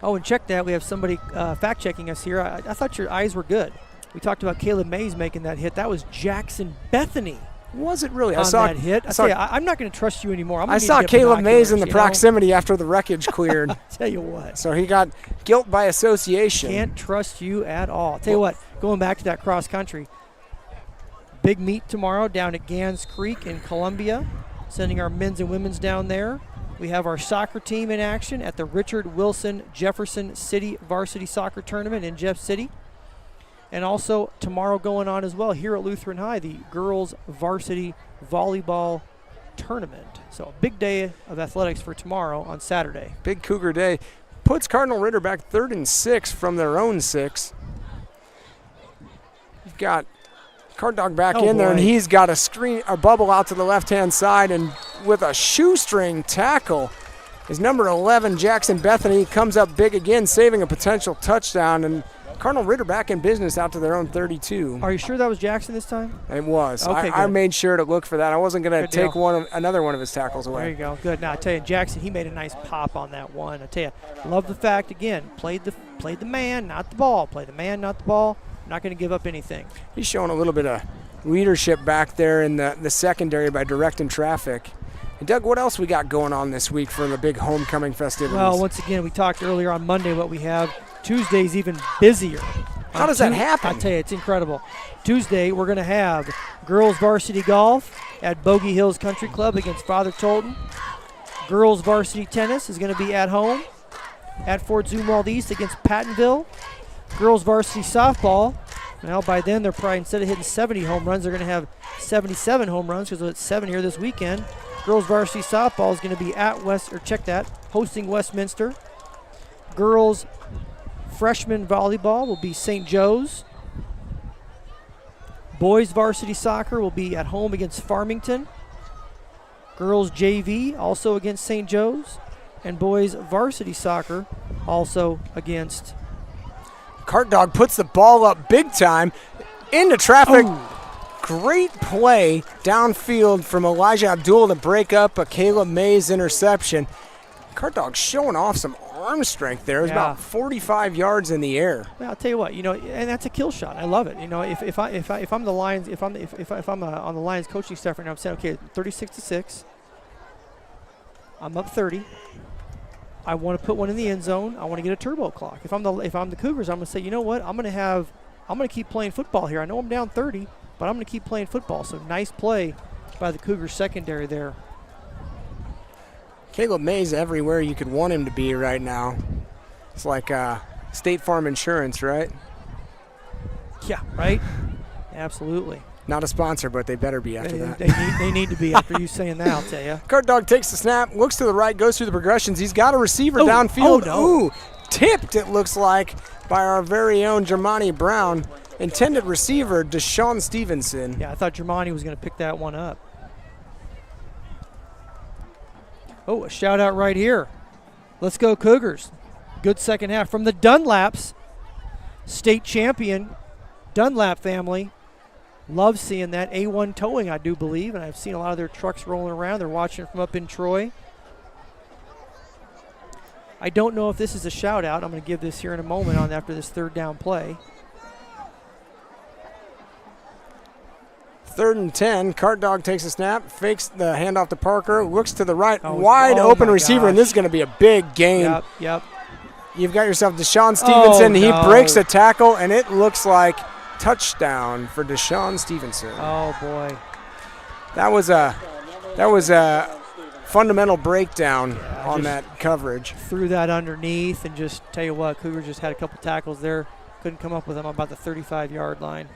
Oh, and check that. We have somebody fact-checking us here. I thought your eyes were good. We talked about Caleb Mays making that hit. That was Jackson Bethany. Was it really? On that hit. I'm not going to trust you anymore. I saw Caleb Mays in the proximity after the wreckage cleared. Tell you what. So he got guilt by association. Can't trust you at all. Tell you what, going back to that cross-country, big meet tomorrow down at Gans Creek in Columbia, sending our men's and women's down there. We have our soccer team in action at the Richard Wilson Jefferson City Varsity Soccer Tournament in Jeff City. And also tomorrow going on as well here at Lutheran High, the girls varsity volleyball tournament. So a big day of athletics for tomorrow on Saturday. Big Cougar day. Puts Cardinal Ritter back 3rd and 6 from their own 6. You've got Card Dog back in there, and he's got a bubble out to the left-hand side, and with a shoestring tackle, his number 11, Jackson Bethany, comes up big again, saving a potential touchdown, and Cardinal Ritter back in business out to their own 32. Are you sure that was Jackson this time? It was. Okay, I made sure to look for that. I wasn't going to take deal. another one of his tackles away. There you go. Good. Now I tell you, Jackson, he made a nice pop on that one. I tell you, love the fact again, played the man, not the ball. Play the man, not the ball. Not going to give up anything. He's showing a little bit of leadership back there in the secondary by directing traffic. And Doug, what else we got going on this week for the big homecoming festivities? Well, once again, we talked earlier on Monday what we have. Tuesday's even busier. How does that happen? I tell you, it's incredible. Tuesday, we're going to have girls varsity golf at Bogey Hills Country Club against Father Tolton. Girls varsity tennis is going to be at home at Fort Zumwalt East against Pattonville. Girls varsity softball, well, by then they're probably, instead of hitting 70 home runs, they're going to have 77 home runs because it's 7 here this weekend. Girls varsity softball is going to be at hosting Westminster. Girls freshman volleyball will be St. Joe's. Boys varsity soccer will be at home against Farmington. Girls JV also against St. Joe's. And boys varsity soccer also against. Cart Dog puts the ball up big time into traffic. Oh. Great play downfield from Elijah Abdul to break up a Caleb Mays interception. Cart Dog showing off some arm strength there. It was about 45 yards in the air. Well, I'll tell you what, and that's a kill shot. I love it. If I'm the Lions, if I'm on the Lions coaching staff right now, I'm saying, okay, 36-6. I'm up 30. I want to put one in the end zone. I want to get a turbo clock. If I'm the Cougars, I'm going to say, you know what? I'm going to keep playing football here. I know I'm down 30, but I'm going to keep playing football. So nice play by the Cougars secondary there. Caleb Mays everywhere you could want him to be right now. It's like State Farm Insurance, right? Yeah, right? Absolutely. Not a sponsor, but they better be after that. They need to be after you saying that, I'll tell you. Card Dog takes the snap, looks to the right, goes through the progressions. He's got a receiver downfield. Ooh, tipped, it looks like, by our very own Germani Brown. Intended receiver, Deshaun Stevenson. Yeah, I thought Germani was going to pick that one up. Oh, a shout out right here. Let's go Cougars. Good second half from the Dunlaps. State champion, Dunlap family. Love seeing that. A1 Towing, I do believe, and I've seen a lot of their trucks rolling around. They're watching it from up in Troy. I don't know if this is a shout out. I'm going to give this here in a moment on after this third down play. 3rd and 10. Card Dog takes a snap, fakes the handoff to Parker, looks to the right, wide open receiver, and this is going to be a big gain. Yep. You've got yourself Deshaun Stevenson. He breaks a tackle, and it looks like touchdown for Deshaun Stevenson. Oh boy, that was a fundamental breakdown on that coverage. Threw that underneath, and just tell you what, Cougars just had a couple tackles there. Couldn't come up with them about the 35-yard line.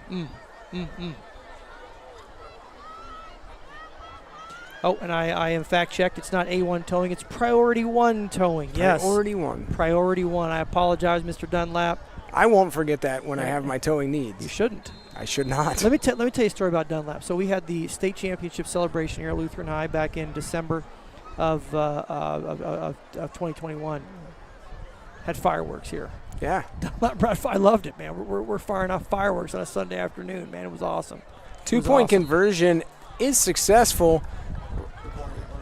Oh, and I in fact checked. It's not A1 Towing. It's Priority 1 Towing. Yes. Priority 1. Priority 1. I apologize, Mr. Dunlap. I won't forget that when I have my towing needs. You shouldn't. I should not. Let me tell you a story about Dunlap. So we had the state championship celebration here at Lutheran High back in December of 2021. Had fireworks here. Yeah. Dunlap, I loved it, man. We're firing off fireworks on a Sunday afternoon, man. It was awesome. 2-point conversion is successful.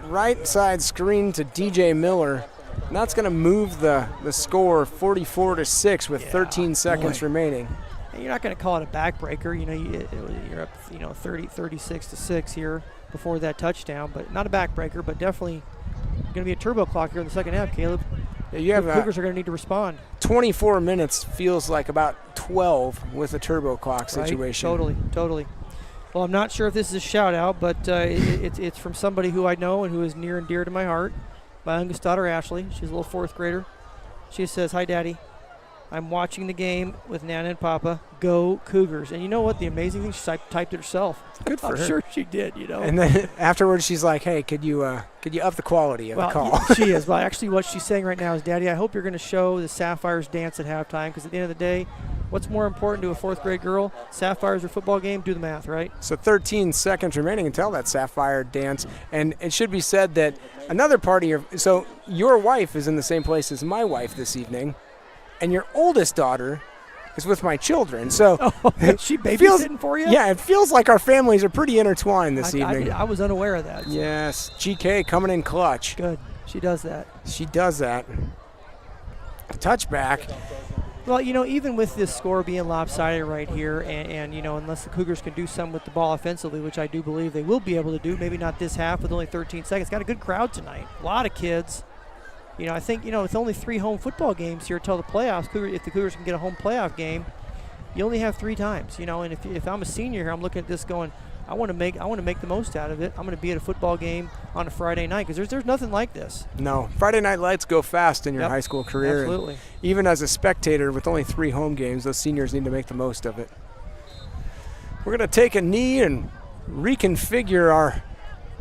Right side screen to DJ Miller. And that's going to move the score 44-6 with 13 seconds remaining. And you're not going to call it a backbreaker. You know, you're up 36-6 here before that touchdown, but not a backbreaker, but definitely going to be a turbo clock here in the second half, Caleb. Yeah, the Cougars are going to need to respond. 24 minutes feels like about 12 with a turbo clock situation. Right? Totally. Well, I'm not sure if this is a shout out, but it's from somebody who I know and who is near and dear to my heart. My youngest daughter, Ashley. She's a little 4th grader. She says, "Hi, Daddy. I'm watching the game with Nana and Papa. Go Cougars." And you know what? The amazing thing, she typed it herself. Good for her. I'm sure she did, you know. And then afterwards, she's like, "Hey, could you up the quality of the call?" She is. Well, actually, what she's saying right now is, "Daddy, I hope you're going to show the Sapphires dance at halftime, because at the end of the day, what's more important to a 4th grade girl? Sapphires or football game? Do the math, right?" So 13 seconds remaining until that Sapphire dance. And it should be said that another part of so your wife is in the same place as my wife this evening, and your oldest daughter is with my children. So she babysitting for you? Yeah, it feels like our families are pretty intertwined this evening. I was unaware of that. So. Yes, GK coming in clutch. Good. She does that. Touchback. Well, you know, even with this score being lopsided right here, and you know, unless the Cougars can do something with the ball offensively, which I do believe they will be able to do, maybe not this half with only 13 seconds. Got a good crowd tonight. A lot of kids. You know, I think, you know, with only 3 home football games here till the playoffs, if the Cougars can get a home playoff game, you only have 3 times, you know, and if I'm a senior here, I'm looking at this going, I want to make the most out of it. I'm going to be at a football game on a Friday night, because there's nothing like this. No, Friday night lights go fast in your high school career. Absolutely. Even as a spectator with only 3 home games, those seniors need to make the most of it. We're going to take a knee and reconfigure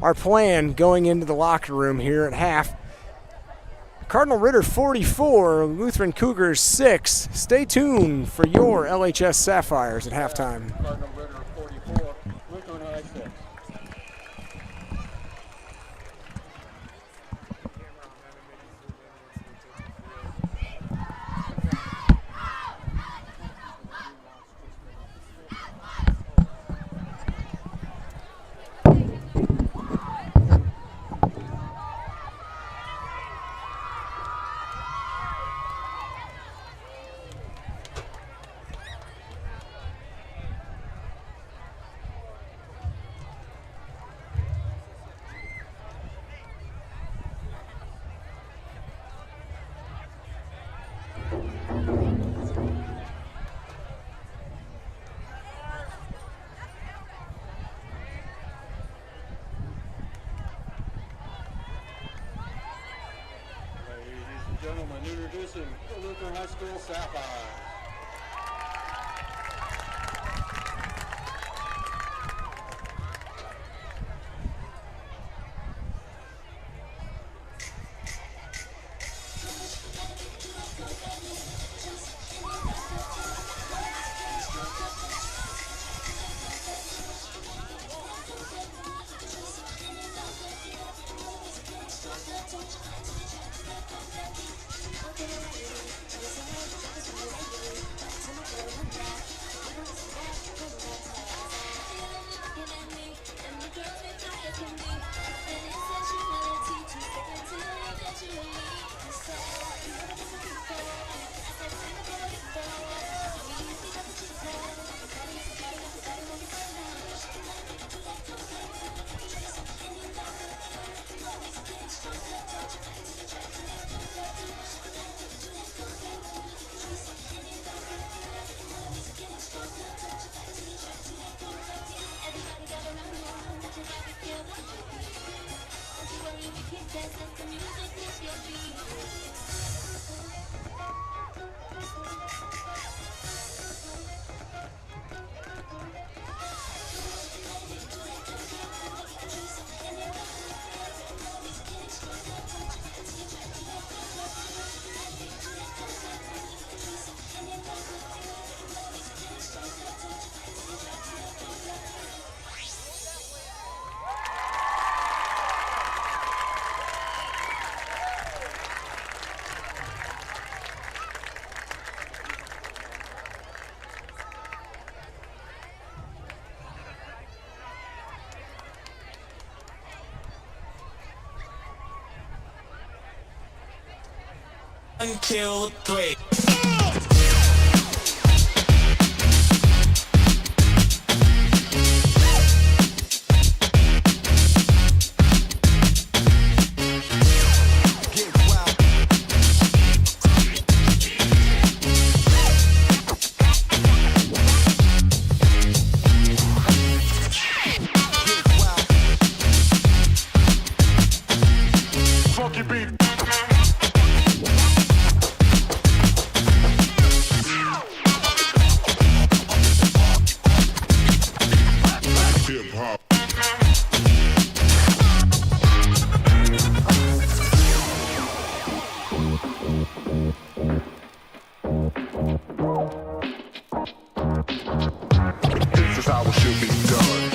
our plan going into the locker room here at half. Cardinal Ritter 44, Lutheran Cougars 6. Stay tuned for your LHS Sapphires at halftime. Cardinal Ritter 44, Lutheran High 6. Gentlemen, introducing the Lutheran High School Sapphires. 2, 3. This is how it should be done.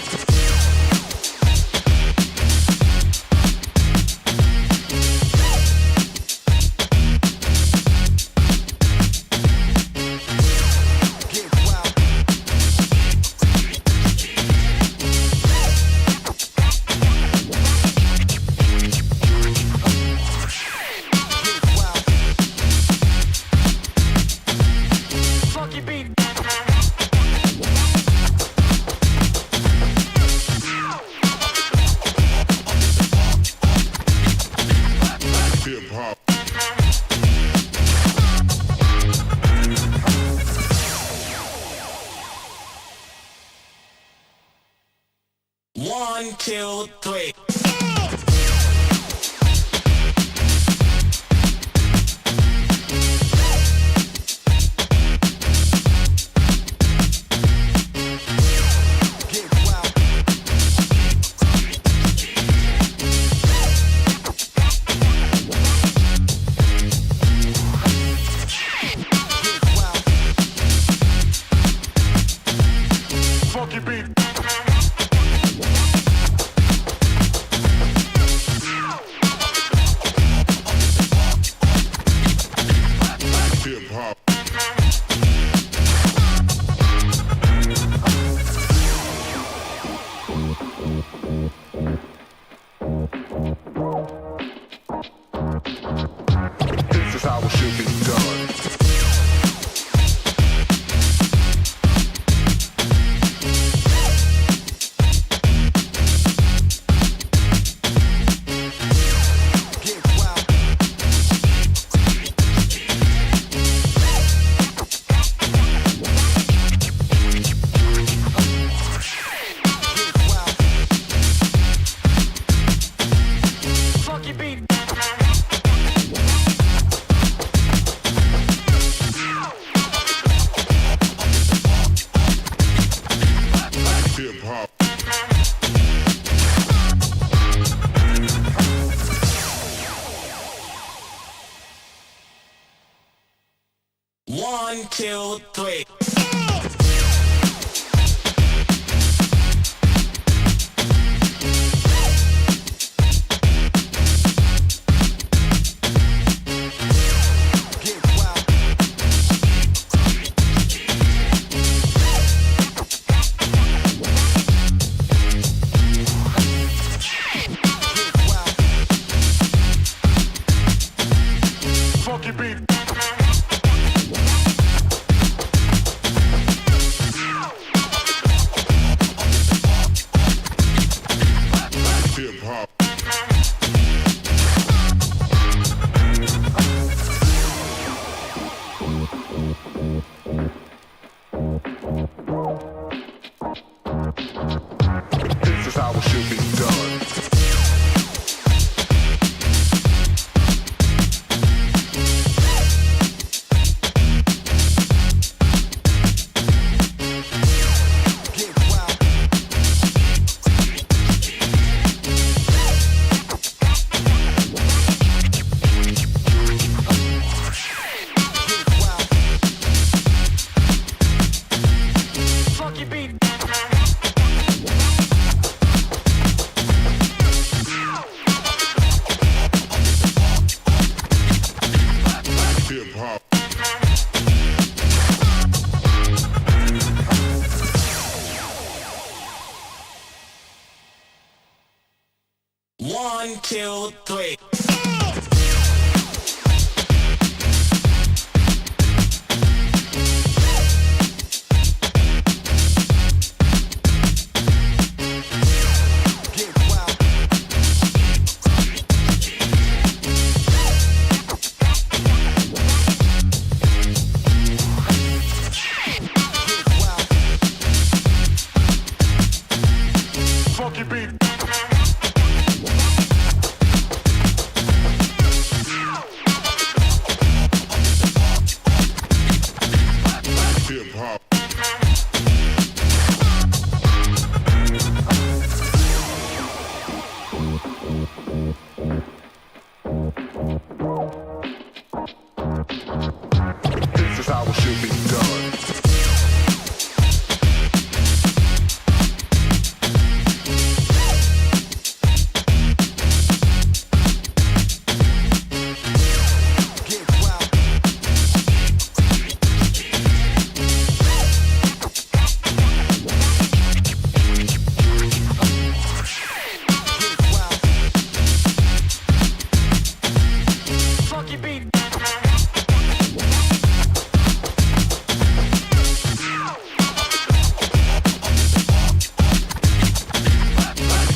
Hip hop. One, two, three. Funky beat. Hip hop. This is how it should be done. Hip hop. One, two, three. Funky beat. Hip hop. This is how it should be done. Hip hop. One, two, three. it should be done.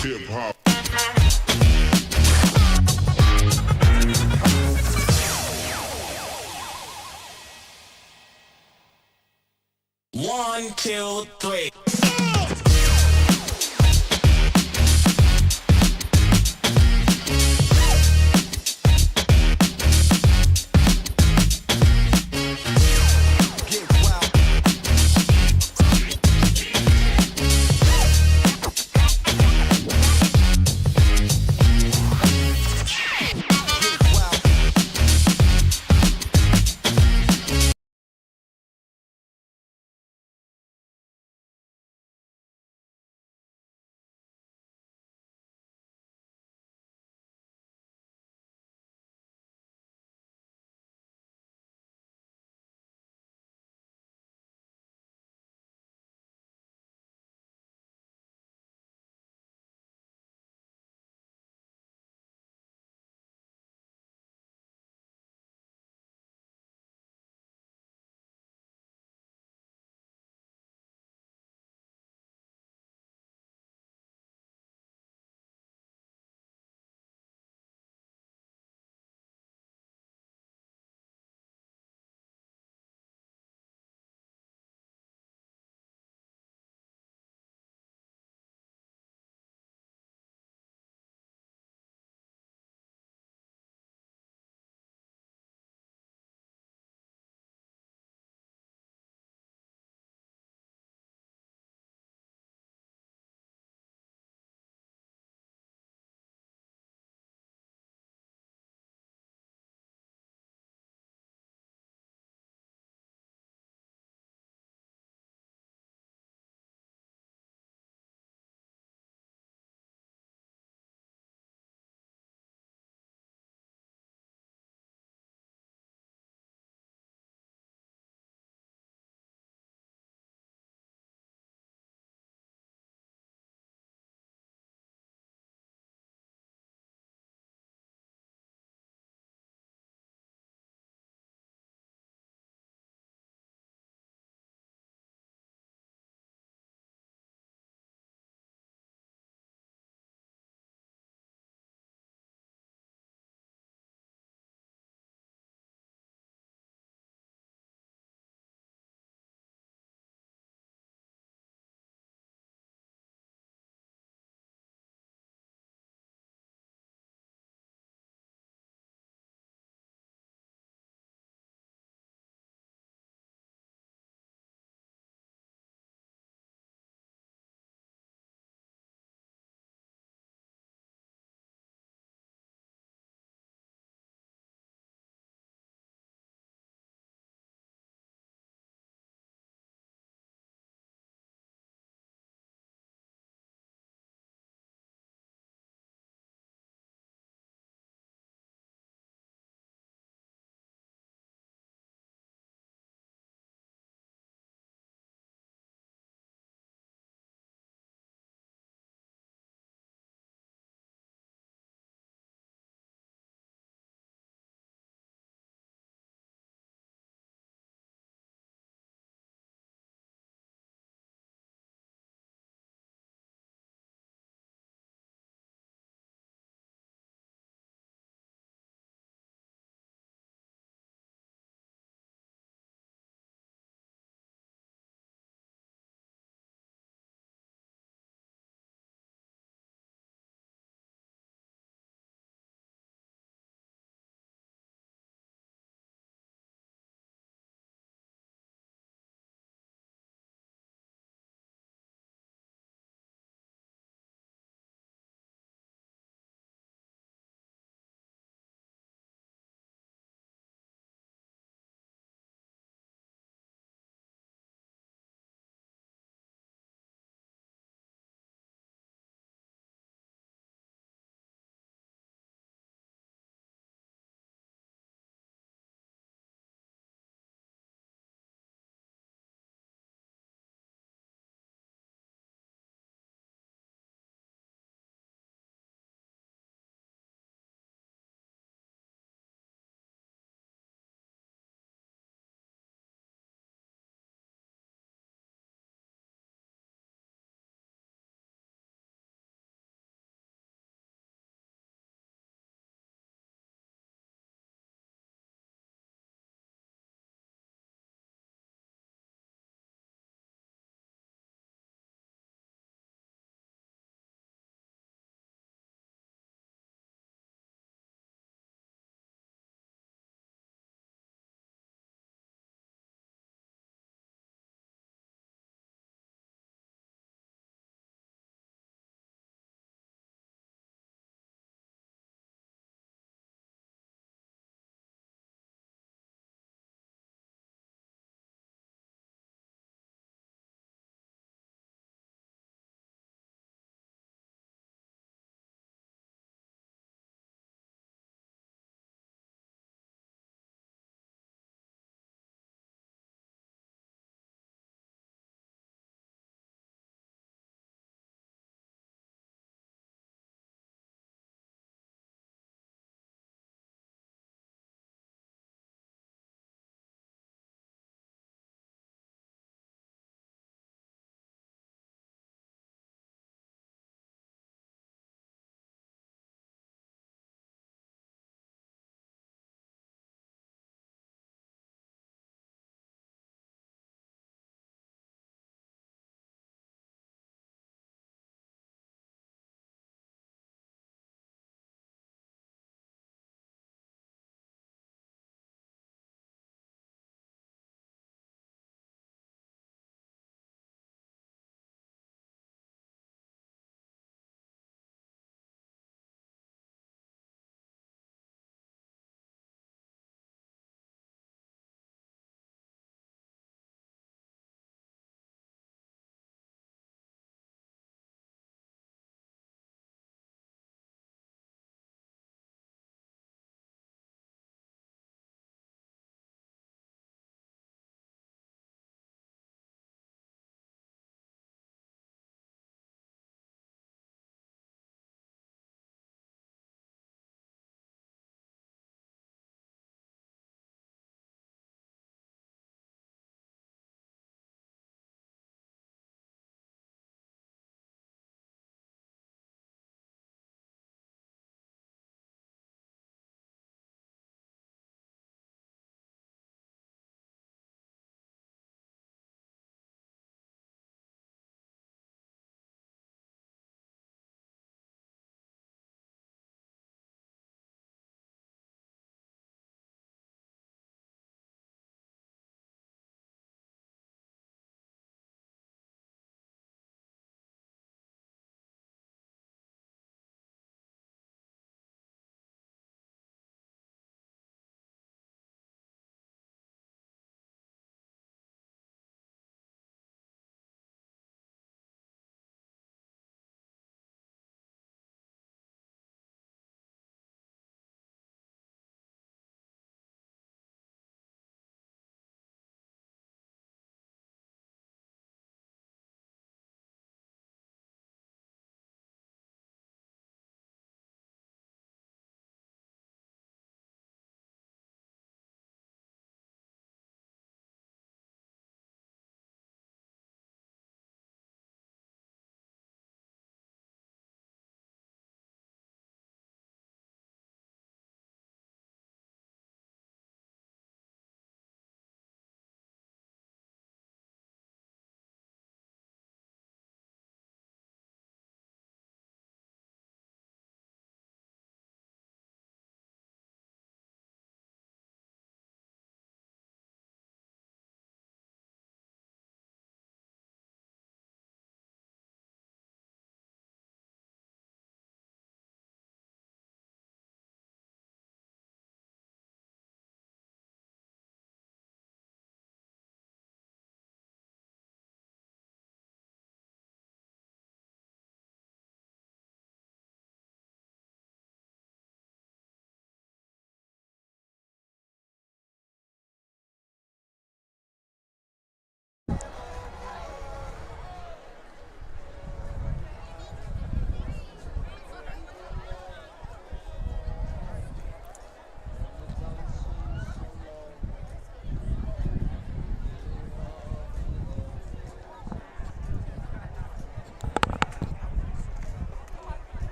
Hip hop. One, two, three.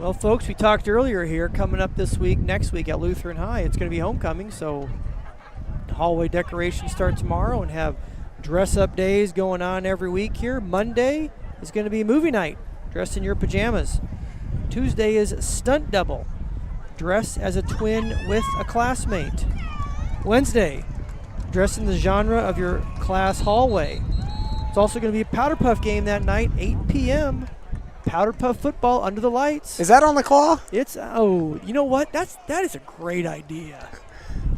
Well, folks, we talked earlier here, coming up this week, next week at Lutheran High, it's going to be homecoming, so hallway decorations start tomorrow and have dress-up days going on every week here. Monday is going to be movie night, dressed in your pajamas. Tuesday is stunt double, dress as a twin with a classmate. Wednesday, dress in the genre of your class hallway. It's also going to be a Powder Puff game that night, 8 p.m. Powder Puff football under the lights. Is that on the claw? It's, you know what? That is a great idea.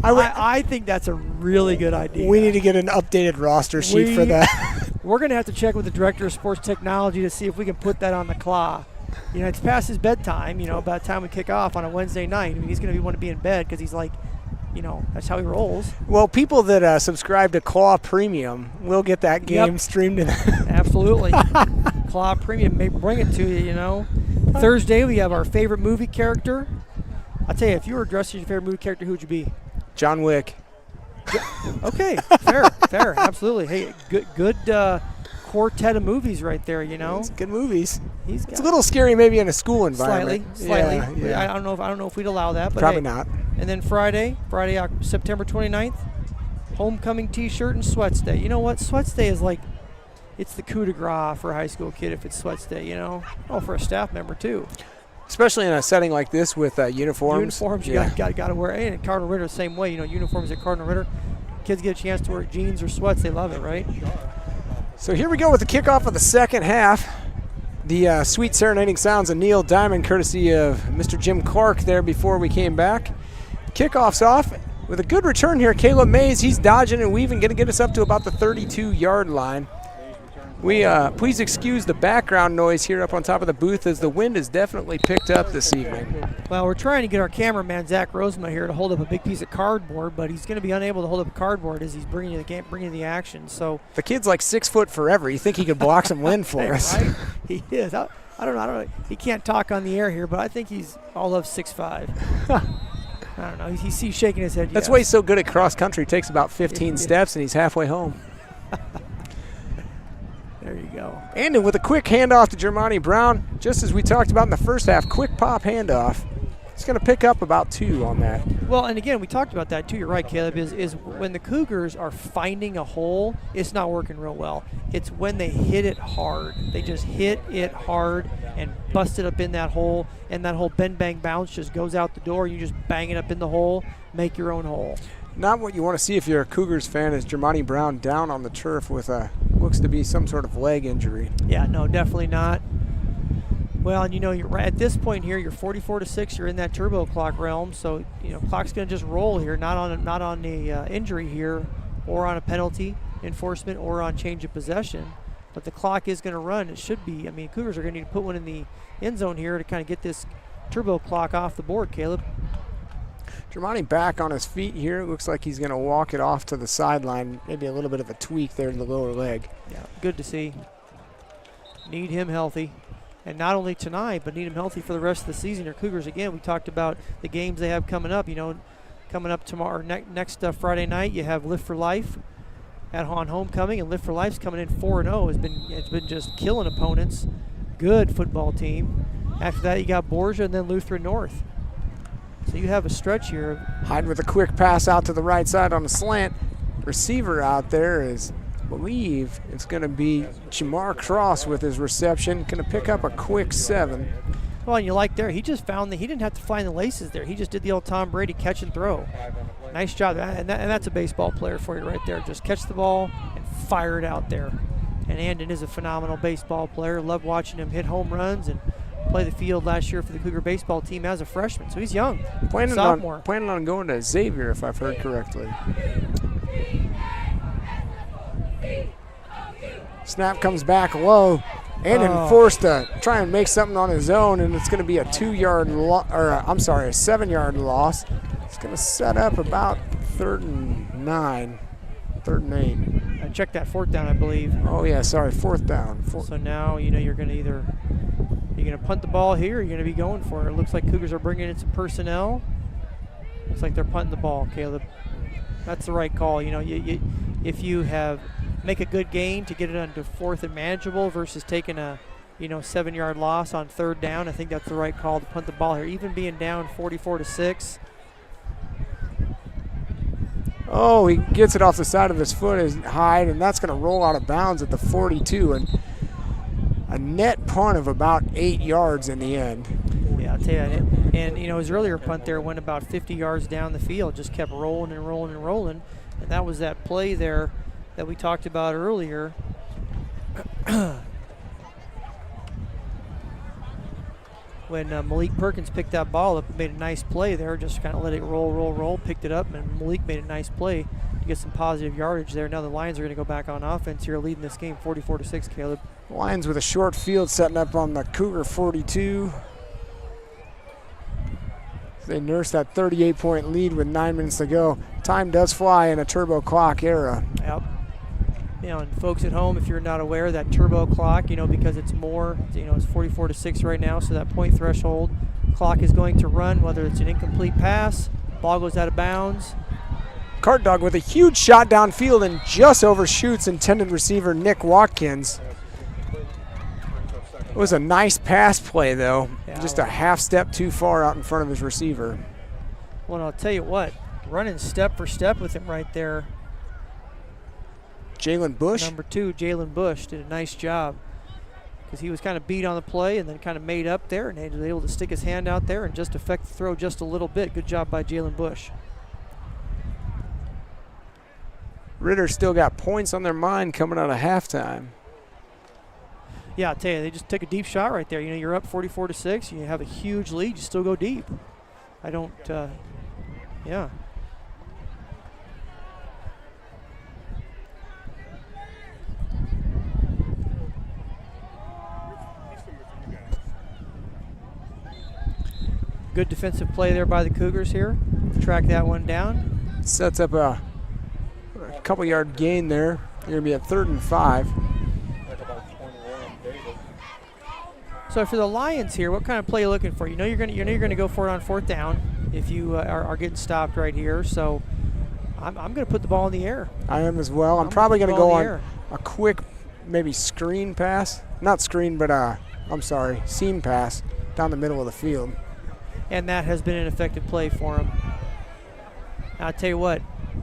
I think that's a really good idea. We need to get an updated roster sheet for that. We're going to have to check with the director of sports technology to see if we can put that on the claw. You know, it's past his bedtime, by the time we kick off on a Wednesday night. I mean, he's going to want to be in bed because he's like, that's how he rolls. Well, people that subscribe to Claw Premium will get that game streamed in. Absolutely. Claw Premium may bring it to you, Thursday, we have our favorite movie character. I'll tell you, if you were dressed as your favorite movie character, who would you be? John Wick. Okay, fair, absolutely. Hey, good quartet of movies right there, It's good movies. It's a little scary maybe in a school environment. Slightly. Yeah. I don't know if we'd allow that, but probably not. And then Friday, September 29th, homecoming T-shirt and sweats day. You know what? Sweats day is like, it's the coup de grace for a high school kid if it's sweats day, Oh, for a staff member too. Especially in a setting like this with uniforms. You got to wear. And Cardinal Ritter the same way. Uniforms at Cardinal Ritter. Kids get a chance to wear jeans or sweats. They love it, right? So here we go with the kickoff of the second half. The sweet serenading sounds of Neil Diamond, courtesy of Mr. Jim Clark there before we came back. Kickoff's off with a good return here. Caleb Mays, he's dodging and weaving, going to get us up to about the 32-yard line. We please excuse the background noise here up on top of the booth as the wind has definitely picked up this evening. Well, we're trying to get our cameraman Zach Rosema here to hold up a big piece of cardboard, but he's going to be unable to hold up a cardboard as he's bringing the action. So the kid's like 6 foot forever. You think he could block some wind for us? Right? He is. I don't know. He can't talk on the air here, but I think he's all of 6'5". I don't know. He's shaking his head. That's why he's so good at cross country. Takes about 15 steps and he's halfway home. There you go. And with a quick handoff to Germani Brown, just as we talked about in the first half, quick pop handoff. It's going to pick up about 2 on that. Well, and again, we talked about that too. You're right, Caleb, is when the Cougars are finding a hole, it's not working real well. It's when they hit it hard. They just hit it hard and bust it up in that hole, and that whole bend, bang, bounce just goes out the door. You just bang it up in the hole, make your own hole. Not what you want to see if you're a Cougars fan is Germani Brown down on the turf with looks to be some sort of leg injury. Yeah, no, definitely not. Well, and you're right at this point here. You're 44-6. You're in that turbo clock realm, so clock's going to just roll here, not on the injury here, or on a penalty enforcement, or on change of possession. But the clock is going to run. It should be. I mean, Cougars are going to need to put one in the end zone here to kind of get this turbo clock off the board, Caleb. Germani back on his feet here. It looks like he's going to walk it off to the sideline. Maybe a little bit of a tweak there to the lower leg. Yeah, good to see. Need him healthy. And not only tonight, but need him healthy for the rest of the season. Your Cougars, again, we talked about the games they have coming up. Coming up tomorrow, next Friday night, you have Lift for Life on homecoming, and Lift for Life's coming in 4-0. It's been just killing opponents. Good football team. After that, you got Borgia and then Lutheran North. So you have a stretch here. Hyde with a quick pass out to the right side on the slant. Receiver out there is, I believe it's going to be Jamar Cross with his reception. Going to pick up a quick 7. Well, and you like there, he just found that he didn't have to find the laces there. He just did the old Tom Brady catch and throw. Nice job. And that's a baseball player for you right there. Just catch the ball and fire it out there. And Andon is a phenomenal baseball player. Love watching him hit home runs and play the field last year for the Cougar baseball team as a freshman. So he's young. Planning sophomore. on going to Xavier, if I've heard correctly. Snap comes back low. Andon forced to try and make something on his own, and it's going to be a 7-yard loss. It's going to set up about 3rd and 9, 3rd and 8. Check that 4th down, I believe. Oh yeah, sorry, 4th down. So now you're going to you're going to punt the ball here, or you're going to be going for it. It looks like Cougars are bringing in some personnel. Looks like they're punting the ball, Caleb. That's the right call. If you make a good gain to get it onto 4th and manageable versus taking a 7-yard loss on 3rd down. I think that's the right call to punt the ball here, even being down 44-6. Oh, he gets it off the side of his foot, his hide, and that's going to roll out of bounds at the 42, and a net punt of about 8 yards in the end. Yeah, I'll tell you. And his earlier punt there went about 50 yards down the field, just kept rolling and rolling and rolling. And that was that play there that we talked about earlier. When Malik Perkins picked that ball up and made a nice play there, just kind of let it roll, picked it up, and Malik made a nice play to get some positive yardage there. Now the Lions are going to go back on offense here, leading this game 44-6, Caleb. Lions with a short field setting up on the Cougar 42. They nurse that 38-point lead with 9 minutes to go. Time does fly in a turbo clock era. Yep. And folks at home, if you're not aware, that turbo clock, because it's more, it's 44-6 right now, so that point threshold clock is going to run, whether it's an incomplete pass, ball goes out of bounds. Cart Dog with a huge shot downfield and just overshoots intended receiver Nick Watkins. It was a nice pass play, though. Yeah, just a half step too far out in front of his receiver. Well, I'll tell you what, running step for step with him right there. Jalen Bush? Number 2, Jalen Bush, did a nice job because he was kind of beat on the play and then kind of made up there, and he was able to stick his hand out there and just affect the throw just a little bit. Good job by Jalen Bush. Ritter still got points on their mind coming out of halftime. Yeah, I'll tell you, they just took a deep shot right there. You're up 44-6. You have a huge lead. You still go deep. Yeah. Good defensive play there by the Cougars here. Track that one down. Sets up a couple yard gain there. You're going to be at 3rd and 5. So for the Lions here, what kind of play are you looking for? You're going to go for it on 4th down if you are getting stopped right here. So I'm going to put the ball in the air. I am as well. I'm probably going to go on a quick maybe screen pass. Not screen, but seam pass down the middle of the field. And that has been an effective play for him. I'll tell you what,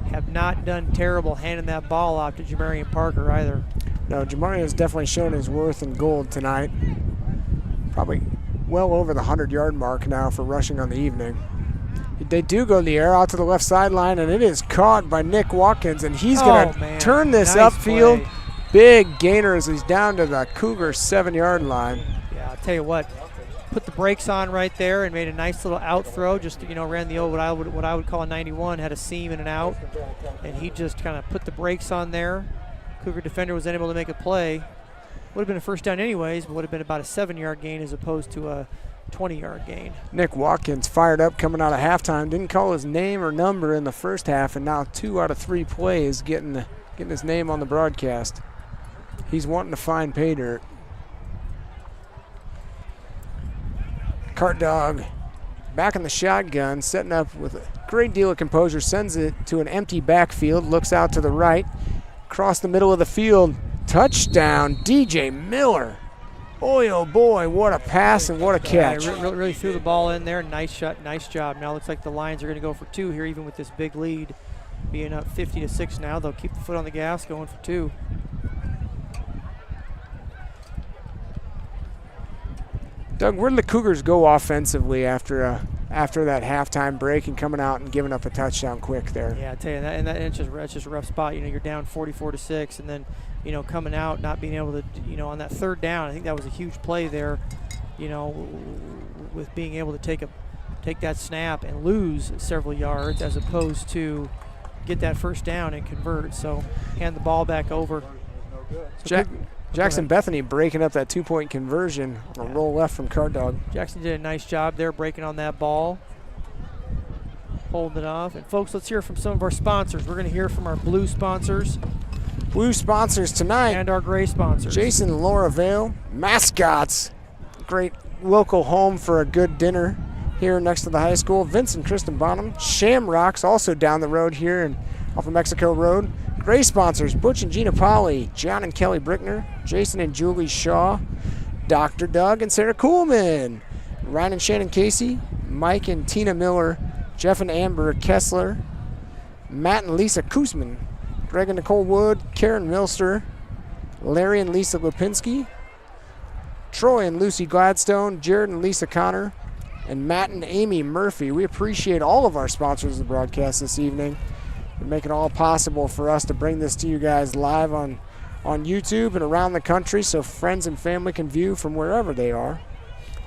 have not done terrible handing that ball off to Jamarian Parker either. No, Jamarian has definitely shown his worth in gold tonight. Probably well over the 100-yard mark now for rushing on the evening. They do go in the air out to the left sideline, and it is caught by Nick Watkins, and he's going to turn this upfield. Play. Big gainer as he's down to the Cougars 7-yard line. Yeah, I'll tell you what, put the brakes on right there and made a nice little out throw. Just ran the old what I would call a 91, had a seam in and out, and he just kind of put the brakes on there. Cougar defender was unable to make a play. Would have been a 1st down anyways, but would have been about a 7-yard gain as opposed to a 20-yard gain. Nick Watkins fired up coming out of halftime. Didn't call his name or number in the first half, and now 2 out of 3 plays getting his name on the broadcast. He's wanting to find pay dirt. Cart Dog back in the shotgun, setting up with a great deal of composure, sends it to an empty backfield, looks out to the right, across the middle of the field. Touchdown, DJ Miller. Boy, oh boy, what a pass and what a catch. Yeah, really threw the ball in there. Nice shot, nice job. Now it looks like the Lions are going to go for 2 here, even with this big lead. Being up 50-6 now, they'll keep the foot on the gas, going for 2. Doug, where did the Cougars go offensively after that halftime break and coming out and giving up a touchdown quick there? Yeah, I tell you, it's just a rough spot. You're down 44-6, and then coming out, not being able to, on that 3rd down, I think that was a huge play there. With being able to take that snap and lose several yards as opposed to get that 1st down and convert. So hand the ball back over. So Jackson Bethany breaking up that 2-point conversion on a roll left from Cart Dog. Jackson did a nice job there breaking on that ball, holding it off. And folks, let's hear from some of our sponsors. We're going to hear from our blue sponsors. Blue sponsors tonight. And our gray sponsors. Jason and Laura Vale, Mascots. Great local home for a good dinner here next to the high school. Vince and Kristen Bonham. Shamrocks, also down the road here off of Mexico Road. Gray sponsors, Butch and Gina Polly, John and Kelly Brickner, Jason and Julie Shaw, Dr. Doug and Sarah Kuhlman, Ryan and Shannon Casey, Mike and Tina Miller, Jeff and Amber Kessler, Matt and Lisa Kuzman, Greg and Nicole Wood, Karen Milster, Larry and Lisa Lipinski, Troy and Lucy Gladstone, Jared and Lisa Connor, and Matt and Amy Murphy. We appreciate all of our sponsors of the broadcast this evening. They make it all possible for us to bring this to you guys live on YouTube and around the country so friends and family can view from wherever they are.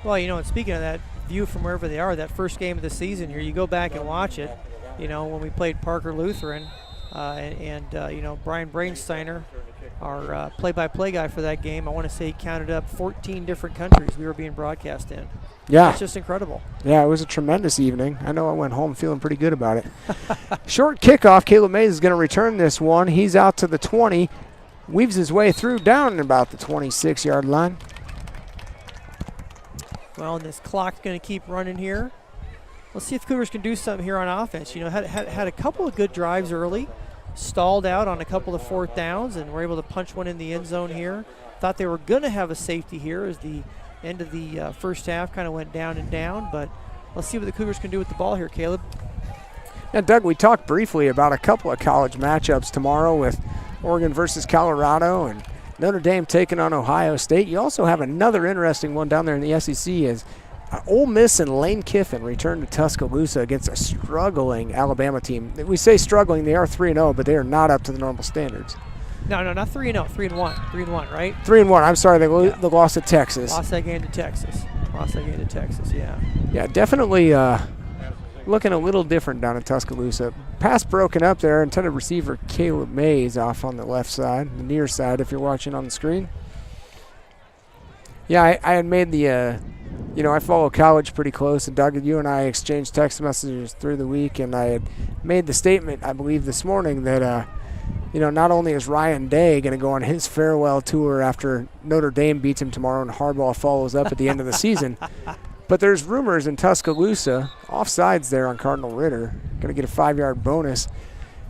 Well, and speaking of that, view from wherever they are, that first game of the season here, you go back and watch it, when we played Parker Lutheran, and Brian Brainsteiner, our play-by-play guy for that game, I want to say he counted up 14 different countries we were being broadcast in. Yeah. It's just incredible. Yeah, it was a tremendous evening. I know I went home feeling pretty good about it. Short kickoff. Caleb Mays is going to return this one. He's out to the 20, weaves his way through down about the 26-yard line. Well, and this clock's going to keep running here. Let's see if Cougars can do something here on offense. Had a couple of good drives early, stalled out on a couple of fourth downs, and were able to punch one in the end zone here. Thought they were going to have a safety here as the end of the first half kind of went down and down, but let's see what the Cougars can do with the ball here, Caleb. Yeah, Doug, we talked briefly about a couple of college matchups tomorrow with Oregon versus Colorado and Notre Dame taking on Ohio State. You also have another interesting one down there in the SEC as Ole Miss and Lane Kiffin return to Tuscaloosa against a struggling Alabama team. We say struggling, they are 3-0, but they are not up to the normal standards. No, not 3-0, 3-1. 3-1, right? 3-1, I'm sorry, they lost to Texas. Lost that game to Texas, yeah. Yeah, definitely looking a little different down in Tuscaloosa. Pass broken up there, intended receiver Caleb Mays off on the left side, the near side if you're watching on the screen. Yeah, I had made the, I follow college pretty close, and Doug, you and I exchanged text messages through the week, and I had made the statement, I believe this morning, that, not only is Ryan Day going to go on his farewell tour after Notre Dame beats him tomorrow and Harbaugh follows up at the end of the season, but there's rumors in Tuscaloosa, offsides there on Cardinal Ritter, going to get a 5-yard bonus,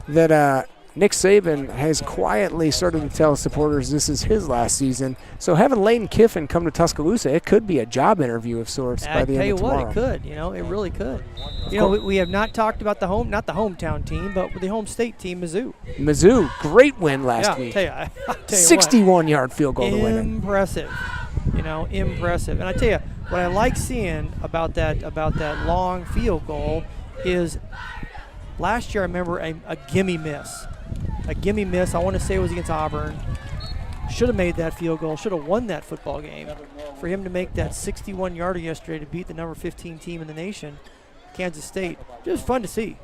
that Nick Saban has quietly started to tell supporters this is his last season. So having Lane Kiffin come to Tuscaloosa, it could be a job interview of sorts by the end of tomorrow. I tell you what, it could. It really could. We have not talked about not the hometown team, but the home state team, Mizzou. Mizzou, great win last week. I'll tell you 61-yard field goal to win it. Impressive. Impressive. And I tell you, what I like seeing about that long field goal is last year I remember a gimme miss. A gimme miss, I want to say it was against Auburn. Should have made that field goal, should have won that football game. For him to make that 61-yarder yesterday to beat the number 15 team in the nation, Kansas State, just fun to see.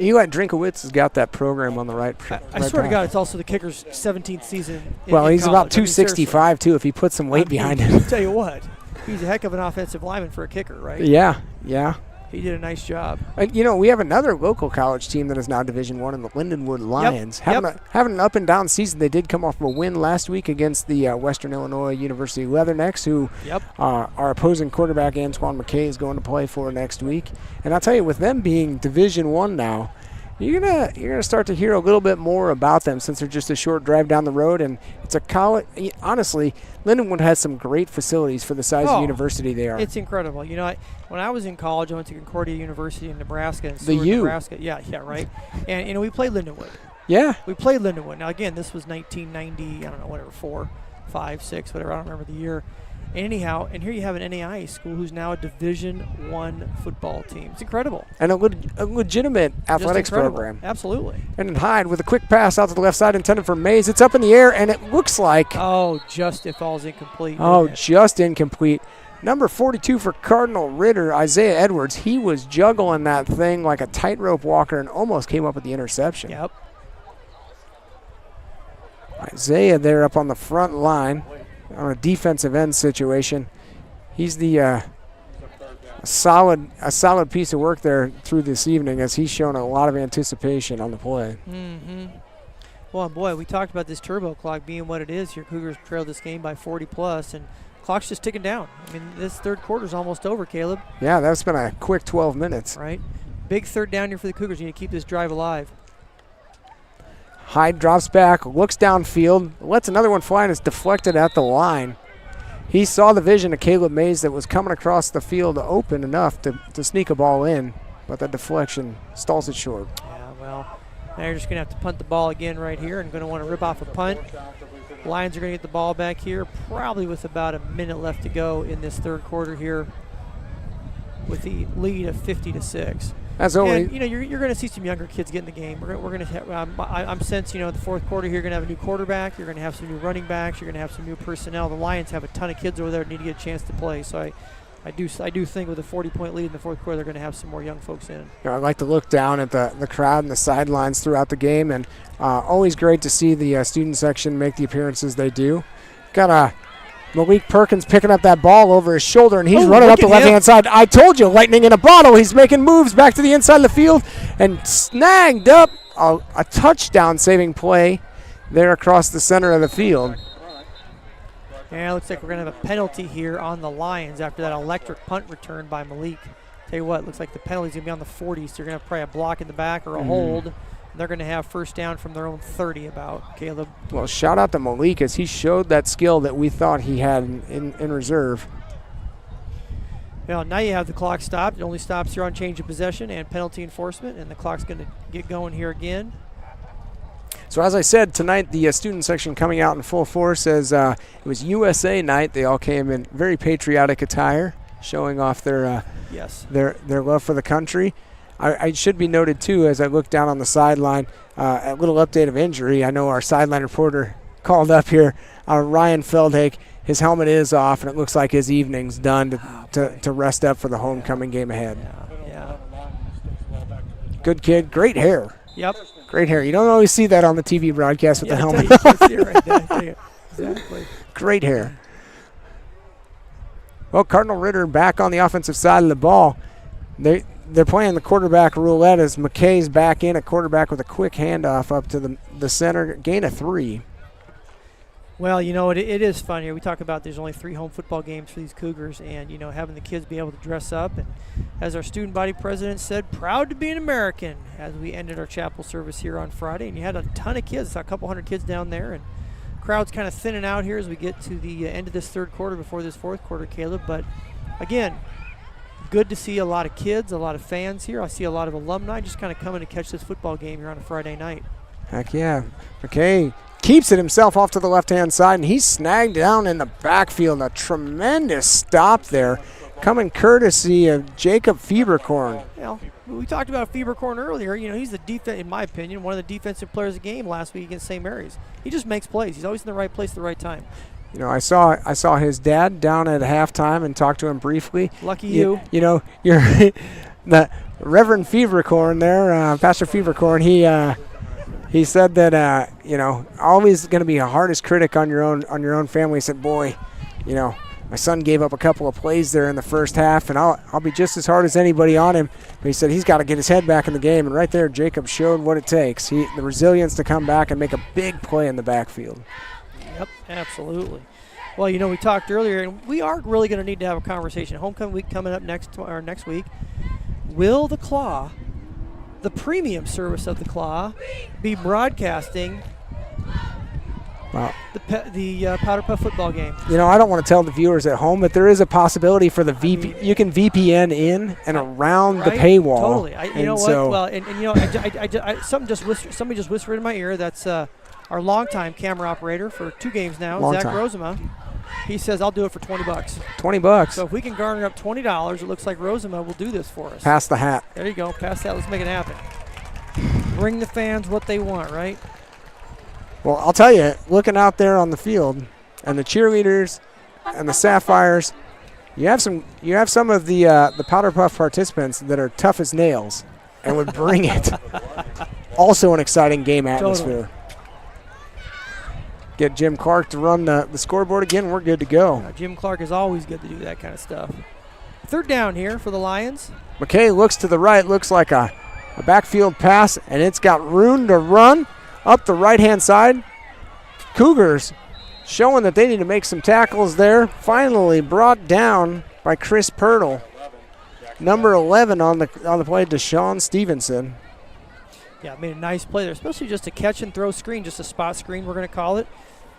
Eli Drinkowitz has got that program on the right I swear to God, it's also the kicker's 17th season in he's college. about 265, too, if he puts some weight behind him. I'll tell you what, he's a heck of an offensive lineman for a kicker, right? Yeah. He did a nice job. And, we have another local college team that is now Division I in the Lindenwood Lions. Having an up-and-down season. They did come off of a win last week against the Western Illinois University Leathernecks, who our opposing quarterback, Antoine McKay, is going to play for next week. And I'll tell you, with them being Division I now, you're gonna start to hear a little bit more about them since they're just a short drive down the road. And it's a college. Honestly, Lindenwood has some great facilities for the size of university they are. It's incredible. When I was in college, I went to Concordia University in Nebraska. In the U. Nebraska. Yeah, right. And we played Lindenwood. Yeah. We played Lindenwood. Now again, this was 1990. I don't know, whatever, 4, 5, 6, whatever. I don't remember the year. Anyhow, and here you have an NAIA school who's now a Division I football team. It's incredible. And a legitimate athletics program. Absolutely. And then Hyde with a quick pass out to the left side intended for Mays. It's up in the air, and it looks like... it falls incomplete. Just incomplete. Number 42 for Cardinal Ritter, Isaiah Edwards. He was juggling that thing like a tightrope walker and almost came up with the interception. Yep. Isaiah there up on the front line on a defensive end situation. He's the a solid piece of work there through this evening as he's shown a lot of anticipation on the play. Mm-hmm. Well, boy, we talked about this turbo clock being what it is here. Cougars trailed this game by 40+, and clock's just ticking down. I mean, this third quarter's almost over, Caleb. Yeah, that's been a quick 12 minutes. Right. Big third down here for the Cougars. You need to keep this drive alive. Hyde drops back, looks downfield, lets another one fly, and it's deflected at the line. he saw the vision of Caleb Mays that was coming across the field open enough to sneak a ball in, but the deflection stalls it short. Yeah, well, now you're just going to have to punt the ball again right here and going to want to rip off a punt. Lions are going to get the ball back here probably with about a minute left to go in this third quarter here with the lead of 50-6. As always, and, you're going to see some younger kids get in the game. We're going to have, I'm sensing, the fourth quarter here, you're going to have a new quarterback. You're going to have some new running backs. You're going to have some new personnel. The Lions have a ton of kids over there that need to get a chance to play. So I do think with a 40-point lead in the fourth quarter, they're going to have some more young folks in. I like to look down at the crowd and the sidelines throughout the game, and always great to see the student section make the appearances they do. Got Malik Perkins picking up that ball over his shoulder, and he's running up the left-hand side. I told you, lightning in a bottle. He's making moves back to the inside of the field and snagged up a touchdown-saving play there across the center of the field. Yeah, it looks like we're going to have a penalty here on the Lions after that electric punt return by Malik. Tell you what, looks like the penalty's going to be on the 40, so you're going to have probably a block in the back or a hold. They're going to have first down from their own 30 about, Caleb. Well, shout out to Malik as he showed that skill that we thought he had in reserve. Well, now you have the clock stopped. It only stops here on change of possession and penalty enforcement, and the clock's going to get going here again. So as I said, tonight the student section coming out in full force as it was USA night. They all came in very patriotic attire, showing off their love for the country. I should be noted, too, as I look down on the sideline, a little update of injury. I know our sideline reporter called up here, Ryan Feldhake. His helmet is off, and it looks like his evening's done to rest up for the homecoming game ahead. Yeah. Good kid. Great hair. Yep. Great hair. You don't always see that on the TV broadcast with the helmet. You can see it right there. Exactly. Great hair. Well, Cardinal Ritter back on the offensive side of the ball. They're playing the quarterback roulette as McKay's back in at quarterback with a quick handoff up to the center, gain of 3. Well, it is fun here. We talk about there's only 3 home football games for these Cougars, and, having the kids be able to dress up. And as our student body president said, proud to be an American as we ended our chapel service here on Friday. And you had a ton of kids, a couple hundred kids down there, and crowd's kind of thinning out here as we get to the end of this third quarter before this fourth quarter, Caleb. But, again, good to see a lot of kids, a lot of fans here. I see a lot of alumni just kind of coming to catch this football game here on a Friday night. Heck yeah. McKay keeps it himself off to the left-hand side, and he's snagged down in the backfield. A tremendous stop there, coming courtesy of Jacob Fieberkorn. We talked about Fieberkorn earlier. He's in my opinion, one of the defensive players of the game last week against St. Mary's. He just makes plays. He's always in the right place at the right time. I saw his dad down at halftime and talked to him briefly. Lucky you. You're the Reverend Fieberkorn there, Pastor Fieberkorn. He said that always going to be a hardest critic on your own family. He said, boy, my son gave up a couple of plays there in the first half, and I'll be just as hard as anybody on him. But he said he's got to get his head back in the game, and right there, Jacob showed what it takes. The resilience to come back and make a big play in the backfield. Yep, absolutely. Well, we talked earlier, and we are really going to need to have a conversation. Homecoming week coming up next week. Will the Claw, the premium service of the Claw, be broadcasting the Powder Puff football game? I don't want to tell the viewers at home, but there is a possibility for the you can VPN in and around the paywall. Totally. Somebody just whispered in my ear. That's our longtime camera operator for 2 games now, Zach Rosema. He says, I'll do it for $20. $20. So if we can garner up $20, it looks like Rosema will do this for us. Pass the hat. There you go. Pass that. Let's make it happen. Bring the fans what they want, right? Well, I'll tell you, looking out there on the field and the cheerleaders and the Sapphires, you have some of the Powder Puff participants that are tough as nails and would bring it. Also an exciting game atmosphere. Totally. Get Jim Clark to run the scoreboard again. We're good to go. Jim Clark is always good to do that kind of stuff. Third down here for the Lions. McKay looks to the right, looks like a backfield pass, and it's got room to run up the right-hand side. Cougars showing that they need to make some tackles there. Finally brought down by Chris Pirtle. Number 11 on the play, Deshaun Stevenson. Yeah, made a nice play there, especially just a catch and throw screen, just a spot screen we're going to call it.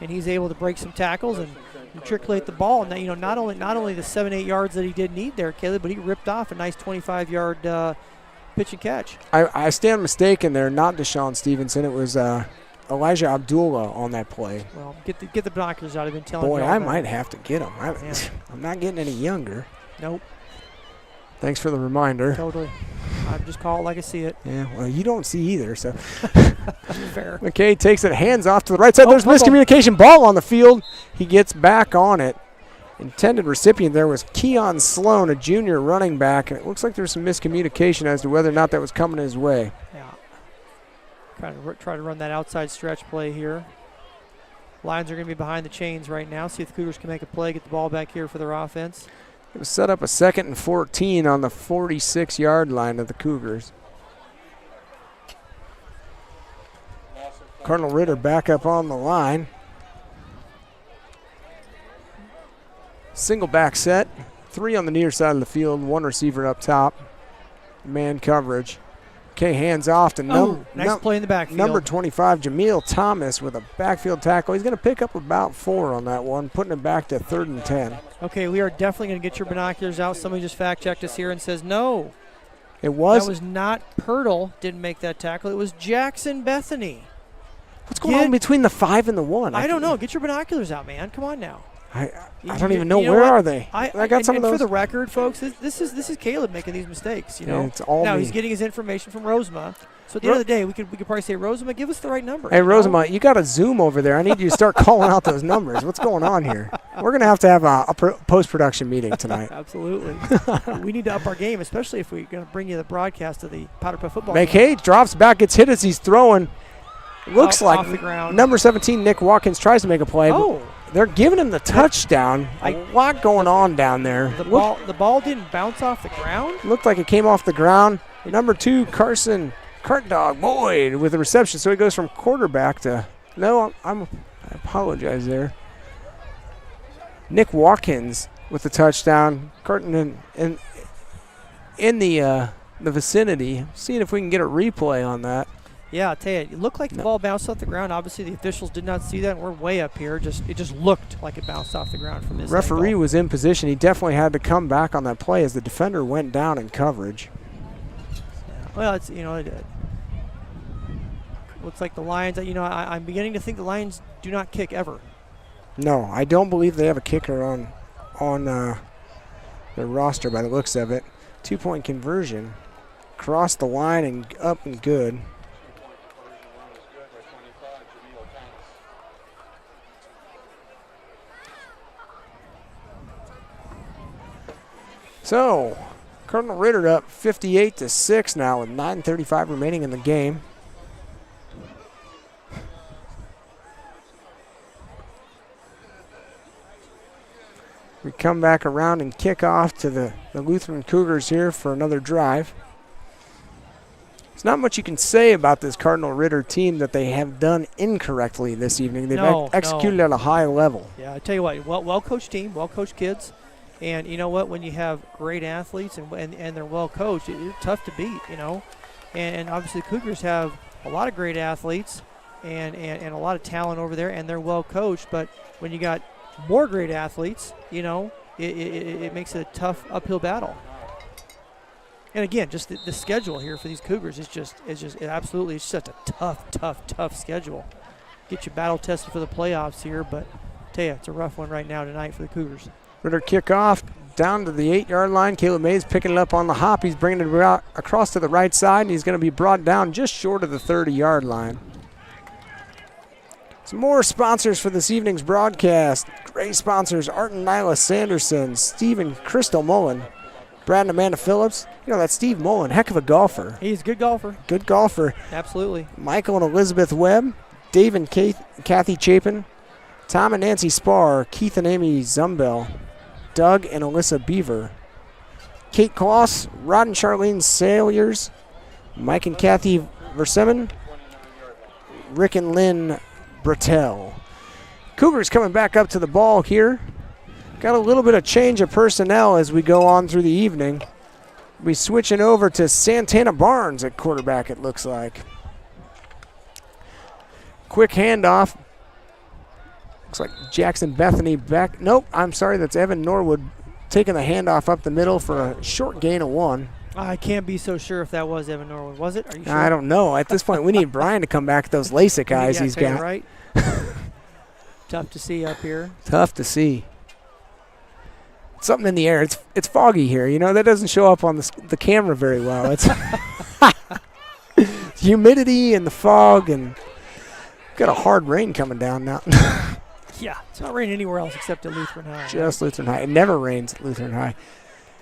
And he's able to break some tackles and matriculate the ball. Now, not only the 7-8 yards that he did need there, Caleb, but he ripped off a nice 25-yard pitch and catch. I stand mistaken there, not Deshaun Stevenson. It was Elijah Abdullah on that play. Well, get the binoculars out. I've been telling you. Boy, all I about might it. have to get them. I'm not getting any younger. Nope. Thanks for the reminder. Totally. I just call it like I see it. Yeah, well, you don't see either, so. Fair. McKay takes it, hands off to the right side. Oh, There's fumble. miscommunication. Ball on the field. He gets back on it. Intended recipient there was Keon Sloan, a junior running back. And it looks like there's some miscommunication as to whether or not that was coming his way. Yeah. Try to run that outside stretch play here. Lions are going to be behind the chains right now. See if the Cougars can make a play, get the ball back here for their offense. It was set up a 2nd and 14 on the 46-yard line of the Cougars. Cardinal Ritter back up on the line. Single back set. 3 on the near side of the field. 1 receiver up top. Man coverage. Okay, hands off to nice play in the backfield. number 25, Jameel Thomas, with a backfield tackle. He's going to pick up about 4 on that one, putting it back to 3rd and 10. Okay, we are definitely going to get your binoculars out. Somebody just fact-checked us here and says no. It was. That was not Pirtle didn't make that tackle. It was Jackson Bethany. What's going on between the 5 and the 1? I don't know. Get your binoculars out, man. Come on now. I don't even know you where what? are they. I got some of those. For the record, folks, this is Caleb making these mistakes. You know, Yeah, it's all now me. he's getting his information from Rosema. So at the end of the day, we could probably say, Rosema, give us the right number. Hey, you know? Rosema, you got a Zoom over there. I need you to start calling out those numbers. What's going on here? We're going to have a post-production meeting tonight. Absolutely. We need to up our game, especially if we're going to bring you the broadcast of the Powder Puff football game. McKay drops back, gets hit as he's throwing. Looks like off the ground. number 17, Nick Watkins, tries to make a play. Oh. They're giving him the touchdown. A lot going on down there. The ball didn't bounce off the ground? Looked like it came off the ground. Number 2, Carson Cart Dog Boyd with the reception. So he goes from quarterback to I apologize there. Nick Watkins with the touchdown. Carton in the vicinity. Seeing if we can get a replay on that. Yeah, I'll tell you, it looked like the ball bounced off the ground. Obviously, the officials did not see that, and we're way up here. It just looked like it bounced off the ground from this Referee angle. was in position. He definitely had to come back on that play as the defender went down in coverage. Yeah. Well, it's it looks like the Lions. I'm beginning to think the Lions do not kick ever. No, I don't believe they have a kicker on their roster by the looks of it. 2-point conversion, crossed the line and up and good. So, Cardinal Ritter up 58-6 now with 9:35 remaining in the game. We come back around and kick off to the Lutheran Cougars here for another drive. There's not much you can say about this Cardinal Ritter team that they have done incorrectly this evening. They've executed at a high level. Yeah, I tell you what, well-coached team, well-coached kids. And you know what? When you have great athletes and they're well coached, it's tough to beat. And obviously the Cougars have a lot of great athletes and a lot of talent over there, and they're well coached. But when you got more great athletes, it makes it a tough uphill battle. And again, just the schedule here for these Cougars is just absolutely it's just a tough schedule. Get you battle tested for the playoffs here, but I tell you, it's a rough one right now tonight for the Cougars. Ritter kickoff down to the 8-yard line. Caleb Mays picking it up on the hop. He's bringing it out across to the right side, and he's going to be brought down just short of the 30-yard line. Some more sponsors for this evening's broadcast. Great sponsors: Art and Nyla Sanderson, Steve and Crystal Mullen, Brad and Amanda Phillips. That's Steve Mullen, heck of a golfer. He's a good golfer. Good golfer. Absolutely. Michael and Elizabeth Webb, Dave and Kathy Chapin, Tom and Nancy Spar, Keith and Amy Zumbel, Doug and Alyssa Beaver, Kate Kloss, Rod and Charlene Salyers, Mike and Kathy Versemen, Rick and Lynn Brattel. Cougars coming back up to the ball here. Got a little bit of change of personnel as we go on through the evening. We switching over to Santana Barnes at quarterback, it looks like. Quick handoff. Looks like Jackson Bethany back. Nope, I'm sorry, that's Evan Norwood taking the handoff up the middle for a short gain of 1. I can't be so sure if that was Evan Norwood. Was it? Are you sure? I don't know. At this point, we need Brian to come back with those LASIK eyes he's got. Right. Tough to see up here. Tough to see. Something in the air. It's foggy here. You know, that doesn't show up on the camera very well. It's humidity and the fog, and got a hard rain coming down now. Yeah, it's not raining anywhere else except at Lutheran High. Just Lutheran High. It never rains at Lutheran High.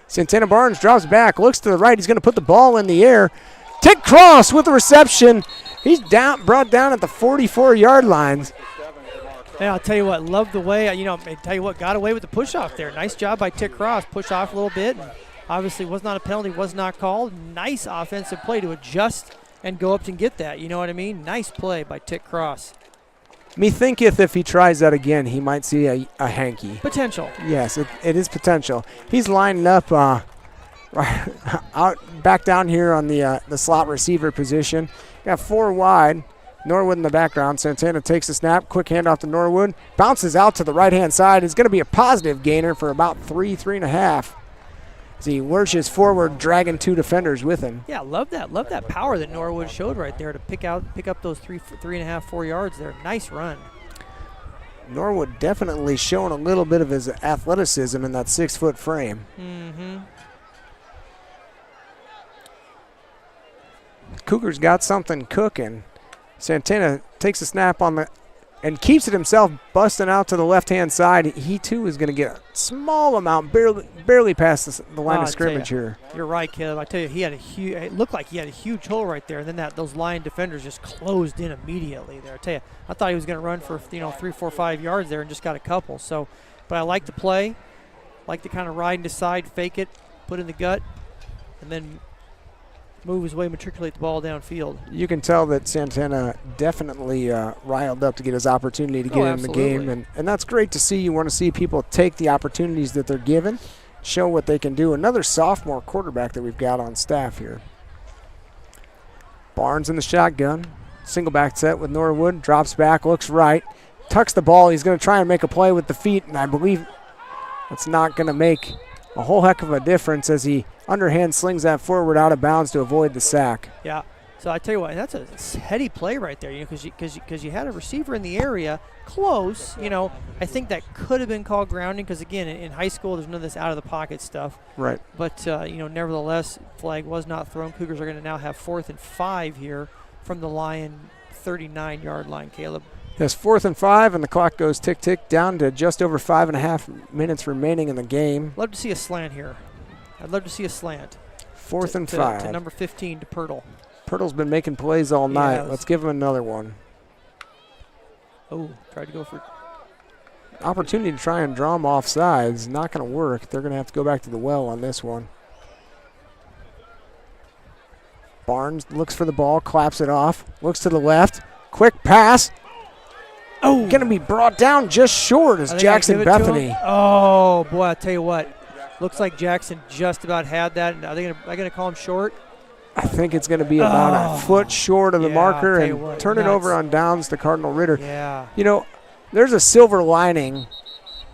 Santana Barnes drops back, looks to the right. He's going to put the ball in the air. Tick Cross with the reception. He's brought down at the 44-yard lines. Hey, I'll tell you what, love the way, got away with the push-off there. Nice job by Tick Cross. Push off a little bit. And obviously was not a penalty, was not called. Nice offensive play to adjust and go up and get that. You know what I mean? Nice play by Tick Cross. Me thinketh if he tries that again, he might see a hanky. Potential. Yes, it is potential. He's lining up out back down here on the slot receiver position. Got 4 wide. Norwood in the background. Santana takes the snap. Quick handoff to Norwood. Bounces out to the right-hand side. It's going to be a positive gainer for about 3.5. As he lurches forward, dragging 2 defenders with him. Yeah, love that. Love that power that Norwood showed right there to pick up those 3.5, 4 yards there. Nice run. Norwood definitely showing a little bit of his athleticism in that 6-foot frame. Mm-hmm. Cougars got something cooking. Santana takes a snap and keeps it himself, busting out to the left-hand side. He, too, is going to get a small amount, barely past the line of scrimmage here. You're right, Caleb. I tell you, it looked like he had a huge hole right there, and then those Lion defenders just closed in immediately there. I tell you, I thought he was going to run for 3, 4, 5 yards there and just got a couple. So, but I like the play, like to kind of ride and decide, fake it, put in the gut, and then move his way, matriculate the ball downfield. You can tell that Santana definitely riled up to get his opportunity to get in the game, and that's great to see. You want to see people take the opportunities that they're given, show what they can do. Another sophomore quarterback that we've got on staff here. Barnes in the shotgun, single back set with Norwood, drops back, looks right, tucks the ball. He's going to try and make a play with the feet, and I believe it's not going to make a whole heck of a difference as he underhand slings that forward out of bounds to avoid the sack. Yeah. So I tell you what, that's a heady play right there, because you had a receiver in the area close. I think that could have been called grounding because, again, in high school there's none of this out-of-the-pocket stuff. Right. But, nevertheless, flag was not thrown. Cougars are going to now have 4th and 5 here from the Lion 39-yard line, Caleb. Yes, 4th and 5, and the clock goes tick-tick down to just over 5.5 minutes remaining in the game. Love to see a slant here. I'd love to see a slant. 4th and 5. To number 15, to Pirtle. Pirtle's been making plays all night. Yes. Let's give him another one. Oh, tried to go for opportunity to try and draw him off sides. Not going to work. They're going to have to go back to the well on this one. Barnes looks for the ball, claps it off, looks to the left. Quick pass. Oh, going to be brought down just short as Jackson Bethany. Oh, boy, I tell you what. Looks like Jackson just about had that. Are they going to call him short? I think it's going to be about a foot short of the marker and turn it over on downs to Cardinal Ritter. Yeah. There's a silver lining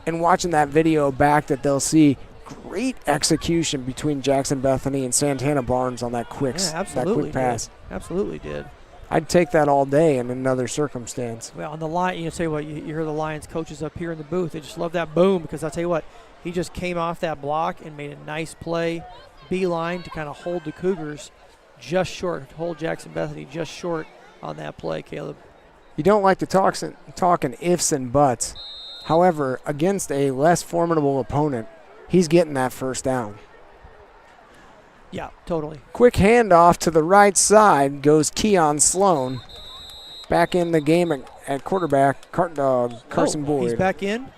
in watching that video back that they'll see great execution between Jackson Bethany and Santana Barnes on that quick pass. Absolutely did. I'd take that all day in another circumstance. Well, on the line, you hear the Lions coaches up here in the booth. They just love that boom because I'll tell you what, he just came off that block and made a nice play, beeline to kind of hold the Cougars just short, hold Jackson Bethany just short on that play, Caleb. You don't like to talk in ifs and buts. However, against a less formidable opponent, he's getting that first down. Yeah, totally. Quick handoff to the right side goes Keon Sloan. Back in the game at quarterback, Carson Boyd. He's back in?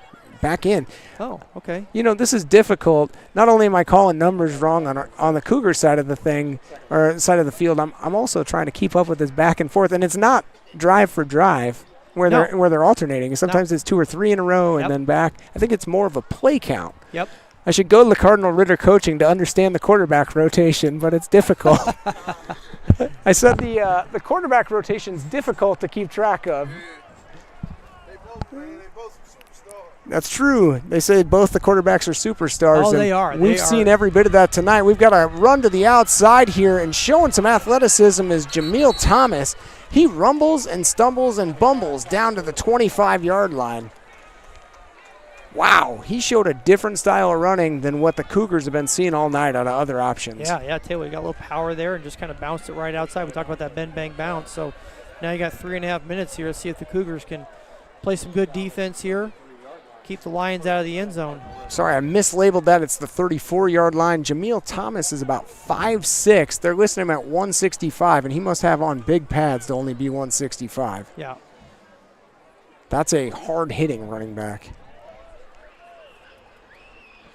Back in. Oh, okay. This is difficult. Not only am I calling numbers wrong on the Cougar side of the thing, or side of the field, I'm also trying to keep up with this back and forth. And it's not drive for drive where they're alternating. Sometimes it's 2 or 3 in a row and then back. I think it's more of a play count. Yep. I should go to the Cardinal Ritter coaching to understand the quarterback rotation, but it's difficult. I said the quarterback rotation is difficult to keep track of. They both That's true. They say both the quarterbacks are superstars. Oh, and they are. We've seen every bit of that tonight. We've got a run to the outside here, and showing some athleticism is Jameel Thomas. He rumbles and stumbles and bumbles down to the 25-yard line. Wow, he showed a different style of running than what the Cougars have been seeing all night out of other options. Yeah, I tell you what, you got a little power there and just kind of bounced it right outside. We talked about that bend, bang, bounce. So now you got 3.5 minutes here to see if the Cougars can play some good defense here, keep the Lions out of the end zone. Sorry, I mislabeled that. It's the 34-yard line. Jameel Thomas is about 5'6". They're listing him at 165, and he must have on big pads to only be 165. Yeah. That's a hard-hitting running back.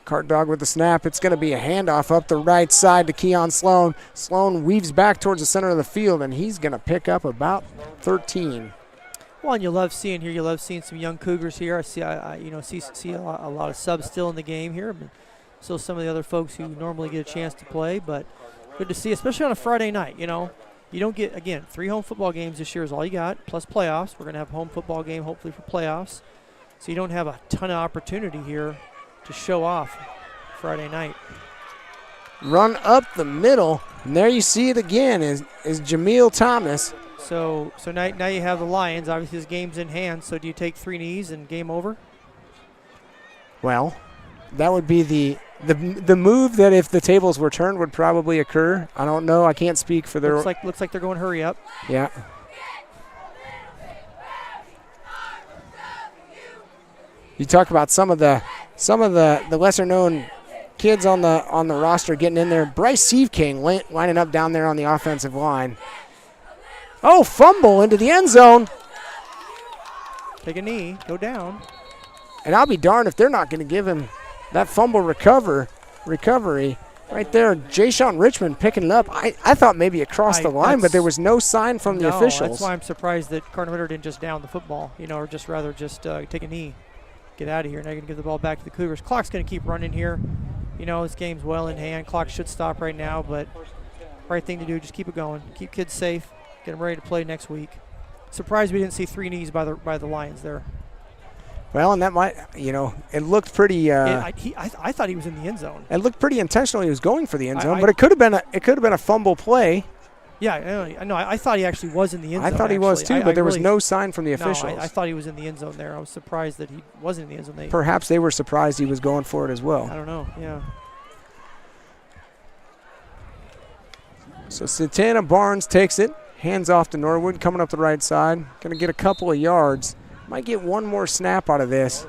Cart dog with the snap. It's going to be a handoff up the right side to Keon Sloan. Sloan weaves back towards the center of the field, and he's going to pick up about 13. Well, and you love seeing some young Cougars here. I see, see a lot of subs still in the game here. But still some of the other folks who normally get a chance to play, but good to see, especially on a Friday night. You don't get, again, 3 home football games this year is all you got, plus playoffs. We're going to have a home football game hopefully for playoffs. So you don't have a ton of opportunity here to show off Friday night. Run up the middle, and there you see it again is Jameel Thomas. So now you have the Lions. Obviously, this game's in hand. So do you take 3 knees and game over? Well, that would be the move that if the tables were turned would probably occur. I don't know. I can't speak for their. Looks like they're going hurry up. Yeah. You talk about some of the lesser known kids on the roster getting in there. Bryce Seavking lining up down there on the offensive line. Oh, fumble into the end zone. Take a knee, go down. And I'll be darned if they're not going to give him that fumble recovery right there. Jay-Sean Richmond picking it up. I thought maybe it crossed the line, but there was no sign from the officials. That's why I'm surprised that Cardinal Ritter didn't just down the football, or just rather take a knee. Get out of here. Now you're going to give the ball back to the Cougars. Clock's going to keep running here. This game's well in hand. Clock should stop right now, but right thing to do, just keep it going. Keep kids safe. Get them ready to play next week. Surprised we didn't see 3 knees by the Lions there. Well, and that might, it looked pretty. I thought he was in the end zone. It looked pretty intentional. He was going for the end zone, but it could have been a fumble play. Yeah, no, I thought he actually was in the end zone. I thought he was too, but there was no sign from the officials. I thought he was in the end zone there. I was surprised that he wasn't in the end zone. Perhaps they were surprised he was going for it as well. I don't know, yeah. So Santana Barnes takes it, hands off to Norwood, coming up the right side. Going to get a couple of yards. Might get one more snap out of this.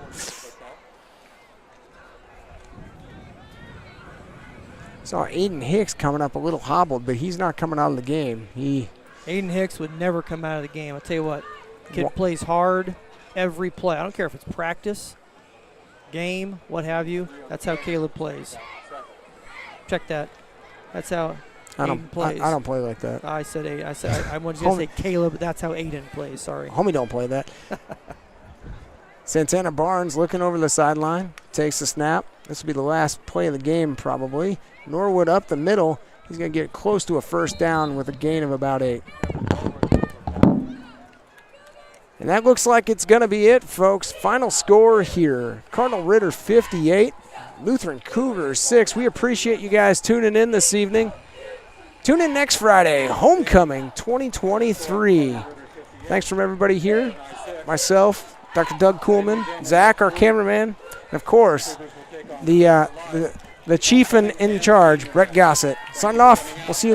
Saw Aiden Hicks coming up a little hobbled, but he's not coming out of the game. Aiden Hicks would never come out of the game. I'll tell you what, kid plays hard every play. I don't care if it's practice, game, what have you. That's how Caleb plays. Check that. That's how Aiden plays. I don't play like that. I wanted to say Caleb, but that's how Aiden plays. Sorry. Homie don't play that. Santana Barnes looking over the sideline, takes the snap. This will be the last play of the game probably. Norwood up the middle. He's going to get close to a first down with a gain of about 8. And that looks like it's going to be it, folks. Final score here. Cardinal Ritter 58, Lutheran Cougars 6. We appreciate you guys tuning in this evening. Tune in next Friday, Homecoming 2023. Thanks from everybody here. Myself, Dr. Doug Kuhlman, Zach, our cameraman, and of course, the chief in charge, Brett Gossett. Signing off. We'll see you.